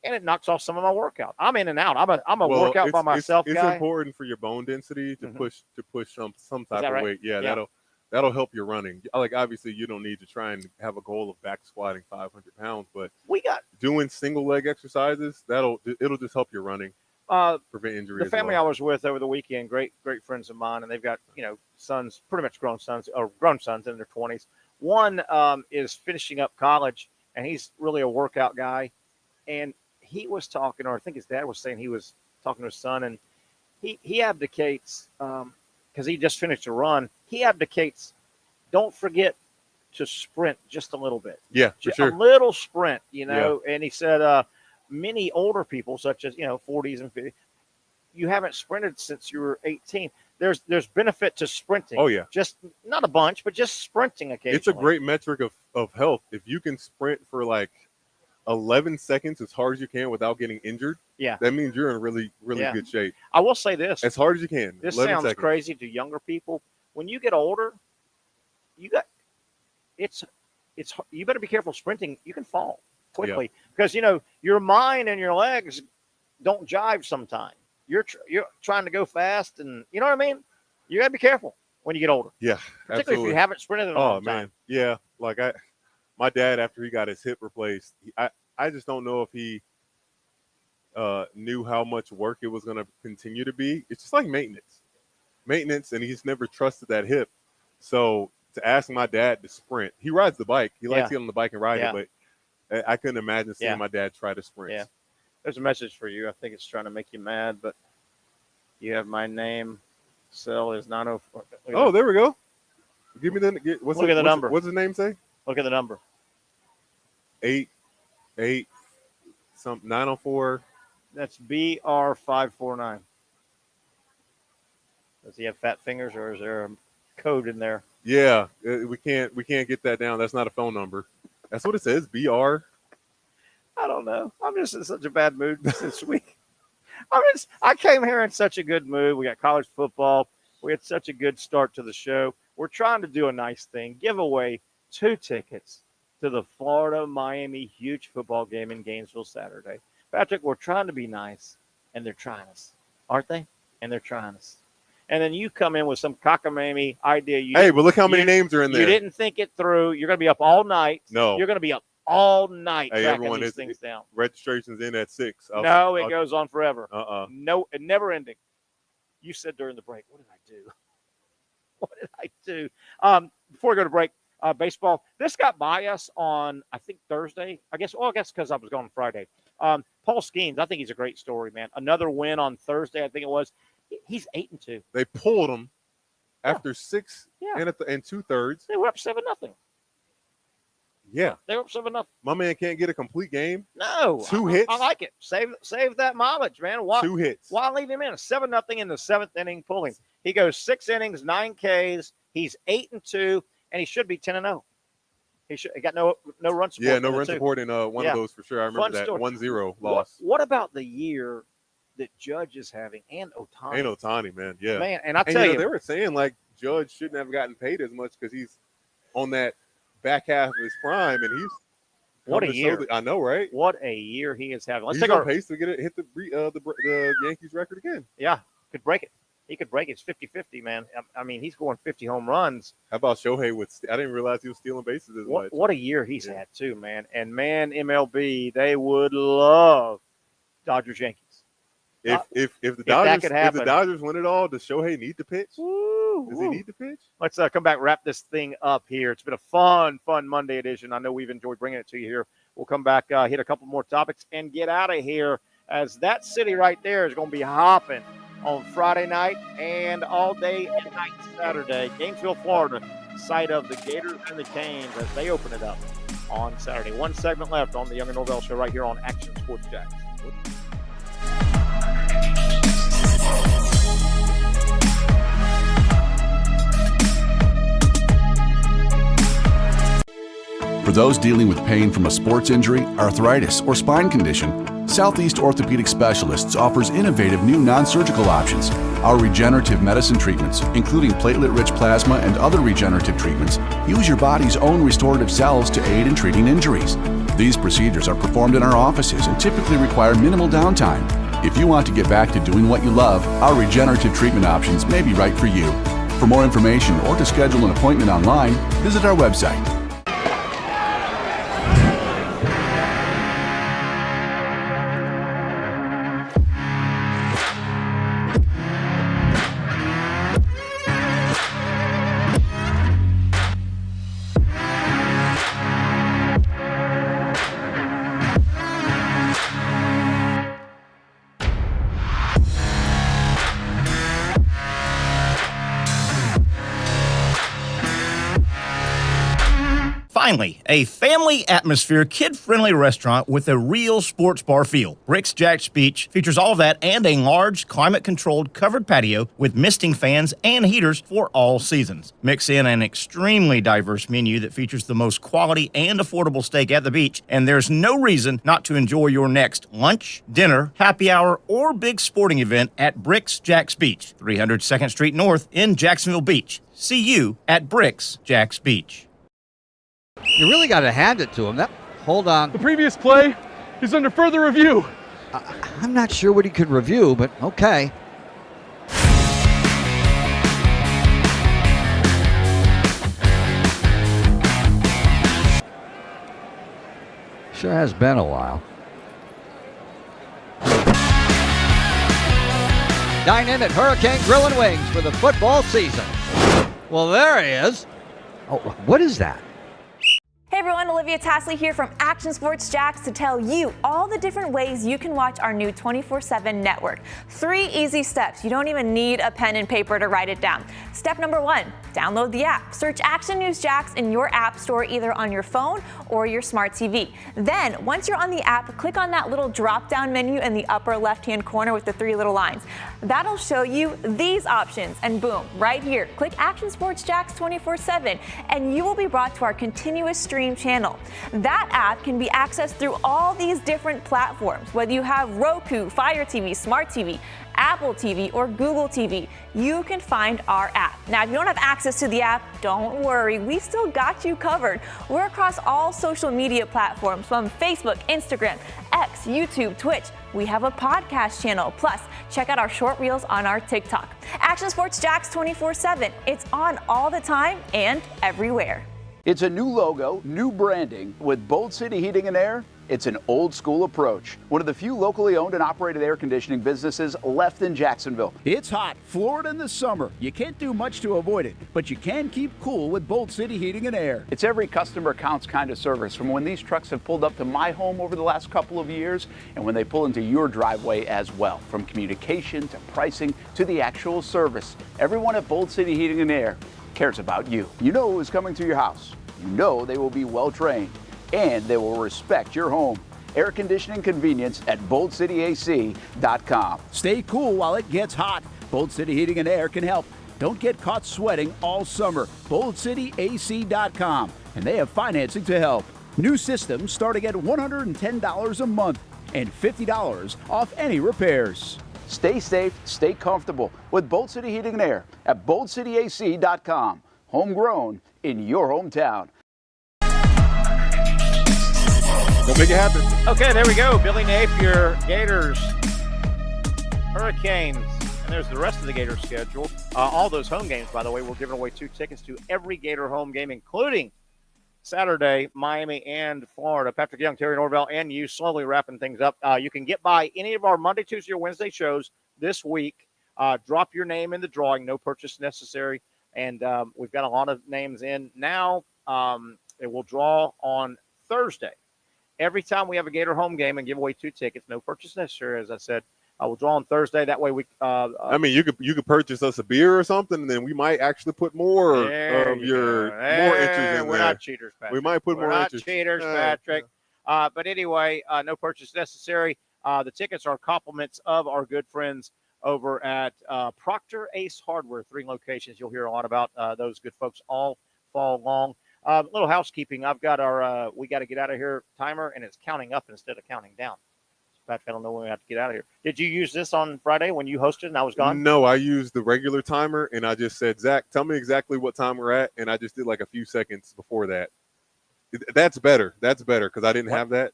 And it knocks off some of my workout. I'm in and out. I'm a workout by myself it's guy. important for your bone density to push some type of right? weight. Yeah, that'll help your running. Like, obviously, you don't need to try and have a goal of back squatting 500 pounds, but doing single leg exercises it'll just help your running. Prevent injury. The family I was with over the weekend, great friends of mine, and they've got sons, pretty much grown sons in their 20s. One is finishing up college, and he's really a workout guy, and he was talking, or I think his dad was saying he was talking to his son, and he abdicates because he just finished a run. He abdicates. Don't forget to sprint just a little bit. Yeah, for sure. A little sprint, And he said many older people, such as 40s and 50s, you haven't sprinted since you were 18. There's benefit to sprinting. Oh yeah, just not a bunch, but just sprinting occasionally. It's a great metric of health. If you can sprint for like 11 seconds as hard as you can without getting injured, that means you're in really good shape. I will say this: as hard as you can. This sounds crazy to younger people. When you get older, you better be careful sprinting. You can fall quickly because your mind and your legs don't jive sometimes. You're trying to go fast, and you know what I mean. You gotta be careful when you get older. Yeah, particularly absolutely. if you haven't sprinted in a long time. Yeah, like my dad, after he got his hip replaced, I just don't know if he knew how much work it was going to continue to be. It's just like maintenance, and he's never trusted that hip. So to ask my dad to sprint, he rides the bike. He likes to get on the bike and ride it, but I couldn't imagine seeing my dad try to sprint. Yeah. There's a message for you. I think it's trying to make you mad, but you have my name. Cell is 904. Oh, there we go. Give me look at the number. What's his name say? Look at the number. 8 something 904. That's BR549. Does he have fat fingers, or is there a code in there? Yeah, we can't get that down. That's not a phone number. That's what it says. BR. I don't know. I'm just in such a bad mood this week. I came here in such a good mood. We got college football. We had such a good start to the show. We're trying to do a nice thing. Give away 2 tickets to the Florida-Miami huge football game in Gainesville Saturday. Patrick, we're trying to be nice, and they're trying us, aren't they? and they're trying to. And then you come in with some cockamamie idea. Hey, but look how many names are in there. You didn't think it through. You're going to be up all night. No. You're going to be up all night Hey, tracking everyone, these things down. Registration's in at 6. No, it goes on forever. No, it never ending. You said during the break, what did I do? What did I do? Before we go to break, baseball. This got by us on, I think, Thursday. I guess because I was gone Friday. Paul Skeens, I think he's a great story, man. Another win on Thursday, I think it was. He's 8-2. They pulled him after 6 and 2/3. They were up 7-0. Yeah. They were up 7-0. My man can't get a complete game. No. 2 hits. I like it. Save that mileage, man. Why, 2 hits. Why leave him in? 7-0 in the 7th inning pulling. He goes 6 innings, 9 Ks. He's 8-2, and he should be 10-0. He got no run support. Yeah, no run support in one of those for sure. I remember that 1-0 loss. What about the year that Judge is having and Ohtani? And Ohtani, man. Yeah. Man, and I tell you, they were saying like Judge shouldn't have gotten paid as much because he's on that back half of his prime, and he's what a year. I know, right? What a year he is having. He's on pace to hit the Yankees record again. Yeah, could break it. He could break it. It's 50-50, man. I mean, he's going 50 home runs. How about Shohei? I didn't realize he was stealing bases as much. What a year he's had, too, man. And, man, MLB, they would love Dodgers-Yankees. If the Dodgers win it all, does Shohei need to pitch? Does he need to pitch? Let's come back, wrap this thing up here. It's been a fun Monday edition. I know we've enjoyed bringing it to you here. We'll come back, hit a couple more topics, and get out of here, as that city right there is going to be hopping on Friday night and all day and night Saturday. Gainesville, Florida, site of the Gators and the Canes as they open it up on Saturday. One segment left on the Young and Norvelle Show right here on Action Sports Jacks. For those dealing with pain from a sports injury, arthritis, or spine condition, Southeast Orthopedic Specialists offers innovative new non-surgical options. Our regenerative medicine treatments, including platelet-rich plasma and other regenerative treatments, use your body's own restorative cells to aid in treating injuries. These procedures are performed in our offices and typically require minimal downtime. If you want to get back to doing what you love, our regenerative treatment options may be right for you. For more information or to schedule an appointment online, visit our website. Finally, a family atmosphere, kid-friendly restaurant with a real sports bar feel. Rick's Jack's Beach features all that and a large, climate-controlled covered patio with misting fans and heaters for all seasons. Mix in an extremely diverse menu that features the most quality and affordable steak at the beach, and there's no reason not to enjoy your next lunch, dinner, happy hour, or big sporting event at Rick's Jack's Beach, 300 2nd Street North in Jacksonville Beach. See you at Rick's Jack's Beach. You really got to hand it to him. Hold on. The previous play is under further review. I'm not sure what he could review, but okay. Sure has been a while. Dine in at Hurricane Grill and Wings for the football season. Well, there he is. Oh, what is that? Hey everyone, Olivia Tasley here from Action Sports Jacks to tell you all the different ways you can watch our new 24/7 network. 3 easy steps. You don't even need a pen and paper to write it down. Step number 1, download the app. Search Action News Jacks in your app store either on your phone or your smart TV. Then, once you're on the app, click on that little drop-down menu in the upper left-hand corner with the 3 little lines. That'll show you these options, and boom, right here, click Action Sports Jacks 24/7, and you will be brought to our continuous stream channel. That app can be accessed through all these different platforms, whether you have Roku, Fire TV, Smart TV, Apple TV, or Google TV, you can find our app. Now, if you don't have access to the app, don't worry, we still got you covered. We're across all social media platforms from Facebook, Instagram, X, YouTube, Twitch. We have a podcast channel. Plus, check out our short reels on our TikTok. Action Sports Jax 24/7. It's on all the time and everywhere. It's a new logo, new branding. With Bold City Heating and Air, it's an old school approach. One of the few locally owned and operated air conditioning businesses left in Jacksonville. It's hot, Florida in the summer. You can't do much to avoid it, but you can keep cool with Bold City Heating and Air. It's every customer counts kind of service, from when these trucks have pulled up to my home over the last couple of years and when they pull into your driveway as well. From communication to pricing to the actual service, everyone at Bold City Heating and Air cares about you. You know who is coming to your house. You know they will be well trained, and they will respect your home. Air conditioning convenience at boldcityac.com. Stay cool while it gets hot. Bold City Heating and Air can help. Don't get caught sweating all summer. boldcityac.com, and they have financing to help. New systems starting at $110 a month and $50 off any repairs. Stay safe, stay comfortable with Bold City Heating and Air at boldcityac.com. Homegrown in your hometown. Don't make it happen. Okay, there we go. Billy Napier, Gators, Hurricanes, and there's the rest of the Gators schedule. All those home games, by the way, we're giving away 2 tickets to every Gator home game, including Saturday, Miami and Florida. Patrick Young, Terry Norvelle, and you slowly wrapping things up. You can get by any of our Monday, Tuesday, or Wednesday shows this week. Drop your name in the drawing. No purchase necessary. And we've got a lot of names in now. It will draw on Thursday. Every time we have a Gator home game and give away 2 tickets, no purchase necessary, as I said, I will draw on Thursday. That way we. I mean, you could purchase us a beer or something, and then we might actually put more of your more entries in we're there. Not cheaters, Patrick. We might put we're more not entries. Cheaters, Patrick. But anyway, no purchase necessary. The tickets are compliments of our good friends over at Proctor Ace Hardware, 3 locations. You'll hear a lot about those good folks all fall long. Little housekeeping. I've got our we got to get out of here timer, and it's counting up instead of counting down. Patrick, I don't know when we have to get out of here. Did you use this on Friday when you hosted and I was gone? No, I used the regular timer, and I just said, Zach, tell me exactly what time we're at, and I just did like a few seconds before that. That's better. That's better because I didn't have that.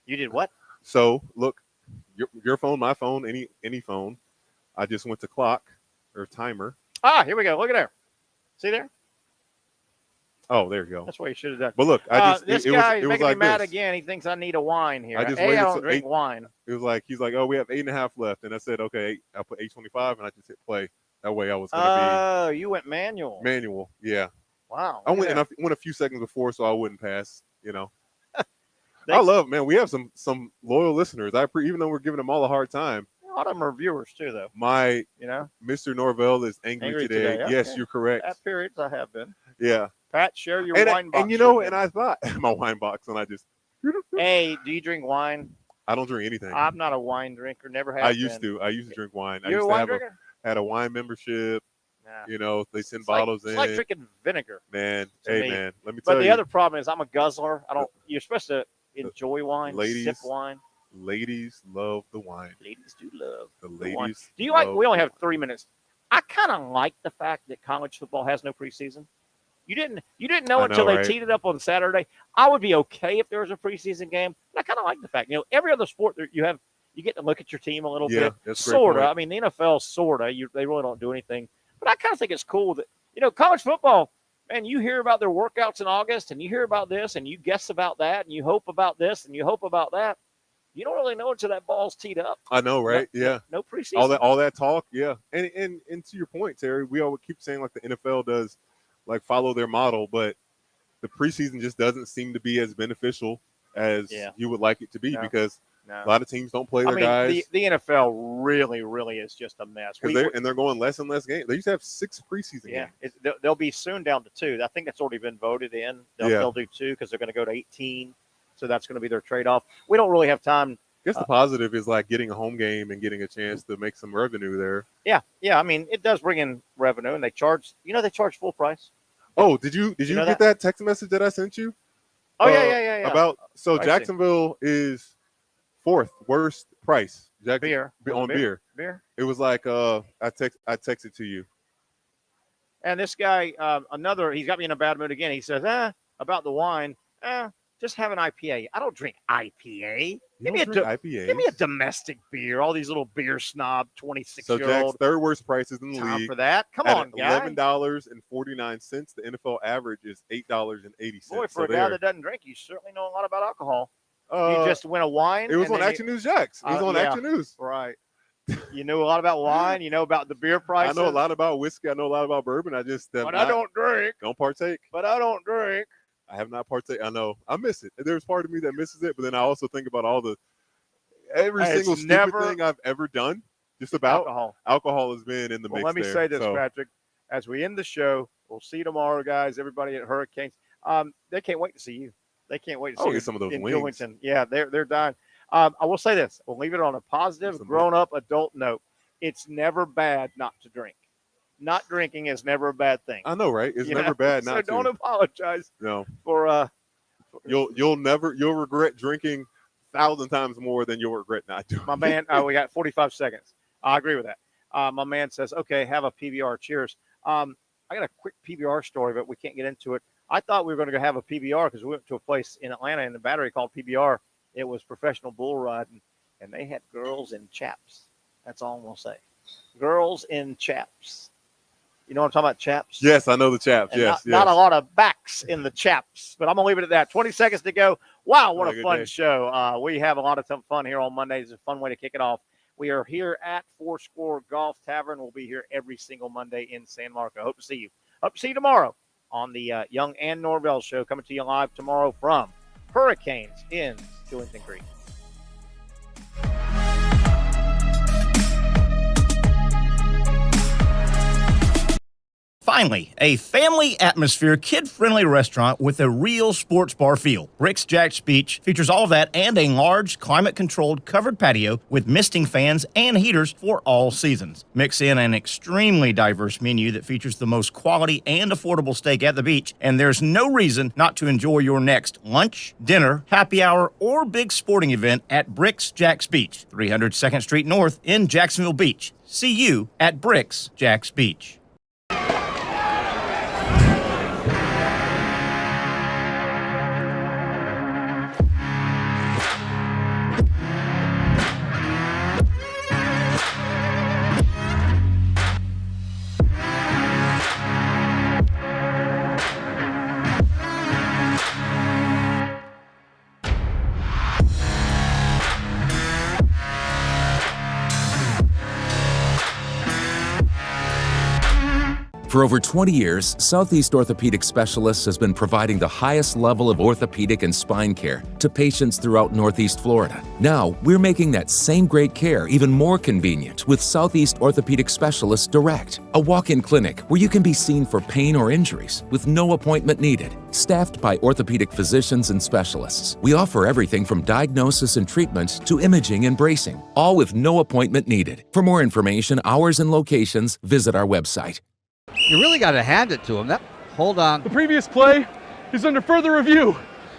You did what? So, look, your phone, my phone, any phone. I just went to clock or timer. Here we go. Look at there. See there? Oh, there you go. That's what you should have done. But look, this guy is making me mad again. He thinks I need a wine here. I just I don't drink wine. It was like he's like, oh, we have 8.5 left, and I said, okay, I put 8:25, and I just hit play. That way, I was going to be. Oh, you went manual. Manual, yeah. Wow. I went a few seconds before, so I wouldn't pass. You know. I love, man. We have some loyal listeners. Even though we're giving them all a hard time. A lot of them are viewers too, though. Mr. Norvelle is angry today. Okay. Yes, you're correct. At periods, I have been. Yeah. Pat, share your wine box. And you know, and I thought my wine box, and I just. Hey, do you drink wine? I don't drink anything. I'm not a wine drinker. Never have. I used to drink wine. You're a wine drinker? Had a wine membership. Nah. You know, they send bottles in. It's like drinking vinegar. Man, man, let me tell you. But the other problem is I'm a guzzler. You're supposed to enjoy wine, sip wine. Ladies love the wine. Ladies do love the ladies. Wine. Do you like? We only have 3 minutes. I kind of like the fact that college football has no preseason. You didn't know until they teed it up on Saturday. I would be okay if there was a preseason game, but I kind of like the fact. Every other sport that you get to look at your team a little bit. Sort of. I mean, the NFL sort of. They really don't do anything. But I kind of think it's cool that college football. Man, you hear about their workouts in August, and you hear about this, and you guess about that, and you hope about this, and you hope about that. You don't really know until that ball's teed up. I know, right? No preseason. All that talk, yeah. And to your point, Terry, we always keep saying like the NFL does, like follow their model, but the preseason just doesn't seem to be as beneficial as you would like it to be because a lot of teams don't play their guys. The NFL really, really is just a mess. They're going less and less games. They used to have 6 preseason games. They'll be soon down to 2. I think that's already been voted in. They'll do 2 because they're going to go to 18. So that's going to be their trade-off. We don't really have time. I guess the positive is like getting a home game and getting a chance to make some revenue there. Yeah. I mean, it does bring in revenue, and they charge full price. Oh, did you get that text message that I sent you? Oh, yeah. Jacksonville is 4th worst price. Jack, beer. on beer. Beer. It was like I texted to you. And this guy, he's got me in a bad mood again. He says, about the wine, just have an IPA. I don't drink IPA. Give me a domestic beer. All these little beer snob 26-year-old. So Jack's third worst prices in the time league. for that. Come on, guy. $11.49. The NFL average is $8.80. Boy, for a guy that doesn't drink, you certainly know a lot about alcohol. You just win a wine. It was on Action News Jacks. It was on Action News. Right. You know a lot about wine. You know about the beer prices. I know a lot about whiskey. I know a lot about bourbon. I just but I don't drink. Don't partake. But I don't drink. I have not partake. I know. I miss it. There's part of me that misses it, but then I also think about every single stupid thing I've ever done. Just about alcohol has been in the mix. Let me say this, Patrick. As we end the show, we'll see you tomorrow, guys. Everybody at Hurricanes. They can't wait to see you. They can't wait to see you some of those in wings. Killington. Yeah, they're dying. I will say this. We'll leave it on a positive, grown-up adult note. It's never bad not to drink. Not drinking is never a bad thing. I know, right? It's never bad not to. So don't apologize. No. For you'll regret drinking 1,000 times more than you'll regret not doing. My man, we got 45 seconds. I agree with that. My man says, okay, have a PBR. Cheers. I got a quick PBR story, but we can't get into it. I thought we were going to have a PBR because we went to a place in Atlanta in the Battery called PBR. It was professional bull riding, and they had girls in chaps. That's all I'm going to say. Girls in chaps. You know what I'm talking about, chaps? Yes, I know the chaps. And yes, not a lot of backs in the chaps, but I'm going to leave it at that. 20 seconds to go. Wow, what a fun show. We have a lot of fun here on Mondays. It's a fun way to kick it off. We are here at Fourscore Golf Tavern. We'll be here every single Monday in San Marco. Hope to see you. Hope to see you tomorrow on the Young and Norvelle Show, coming to you live tomorrow from Hurricanes in Killington Creek. Finally, a family atmosphere, kid-friendly restaurant with a real sports bar feel. Rick's Jack's Beach features all of that and a large, climate-controlled covered patio with misting fans and heaters for all seasons. Mix in an extremely diverse menu that features the most quality and affordable steak at the beach, and there's no reason not to enjoy your next lunch, dinner, happy hour, or big sporting event at Rick's Jack's Beach, 300 2nd Street North in Jacksonville Beach. See you at Rick's Jack's Beach. For over 20 years, Southeast Orthopedic Specialists has been providing the highest level of orthopedic and spine care to patients throughout Northeast Florida. Now, we're making that same great care even more convenient with Southeast Orthopedic Specialists Direct, a walk-in clinic where you can be seen for pain or injuries with no appointment needed. Staffed by orthopedic physicians and specialists, we offer everything from diagnosis and treatment to imaging and bracing, all with no appointment needed. For more information, hours, and locations, visit our website. You really got to hand it to him. Hold on. The previous play is under further review.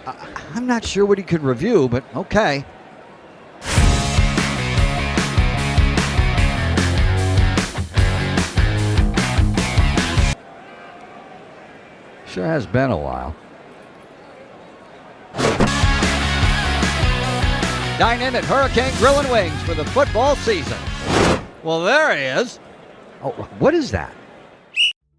I'm not sure what he could review, but okay. Sure has been a while. Dine in at Hurricane Grill and Wings for the football season. Well, there he is. Oh, what is that?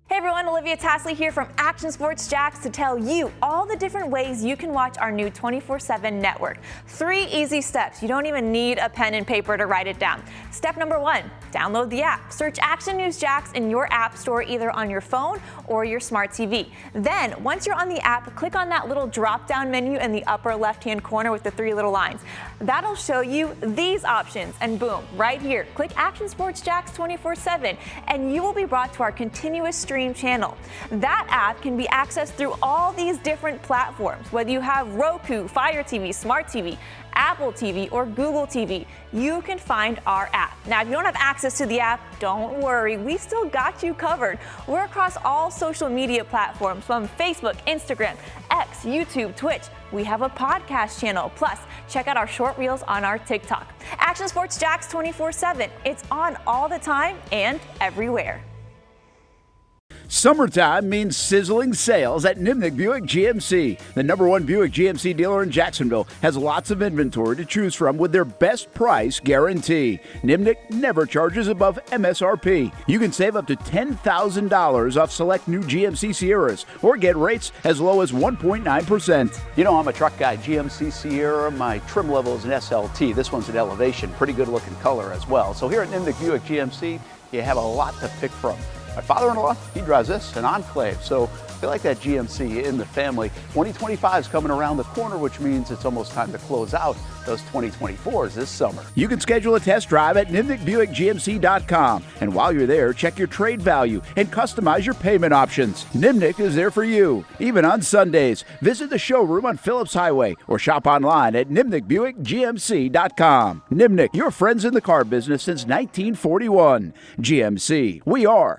Hey everyone, Olivia Tasley here from Action Sports Jacks to tell you all the different ways you can watch our new 24/7 network. 3 easy steps. You don't even need a pen and paper to write it down. Step number 1, download the app. Search Action News Jacks in your app store either on your phone or your smart TV. Then, once you're on the app, click on that little drop-down menu in the upper left-hand corner with the 3 little lines. That'll show you these options, and boom, right here, click Action Sports Jacks 24/7, and you will be brought to our continuous stream same channel. That app can be accessed through all these different platforms, whether you have Roku, Fire TV, Smart TV, Apple TV, or Google TV. You can find our app. Now, if you don't have access to the app, don't worry, we still got you covered. We're across all social media platforms from Facebook, Instagram, X, YouTube, Twitch. We have a podcast channel. Plus, check out our short reels on our TikTok. Action Sports Jax 24/7. It's on all the time and everywhere. Summertime means sizzling sales at Nimnick Buick GMC. The #1 Buick GMC dealer in Jacksonville has lots of inventory to choose from with their best price guarantee. Nimnick never charges above MSRP. You can save up to $10,000 off select new GMC Sierras or get rates as low as 1.9%. You know, I'm a truck guy. GMC Sierra, my trim level is an SLT. This one's an Elevation. Pretty good looking color as well. So here at Nimnick Buick GMC, you have a lot to pick from. My father-in-law, he drives this, an Enclave, so I feel like that GMC in the family. 2025 is coming around the corner, which means it's almost time to close out those 2024s this summer. You can schedule a test drive at NimnickBuickGMC.com, and while you're there, check your trade value and customize your payment options. Nimnick is there for you, even on Sundays. Visit the showroom on Phillips Highway or shop online at NimnickBuickGMC.com. Nimnick, your friends in the car business since 1941. GMC, we are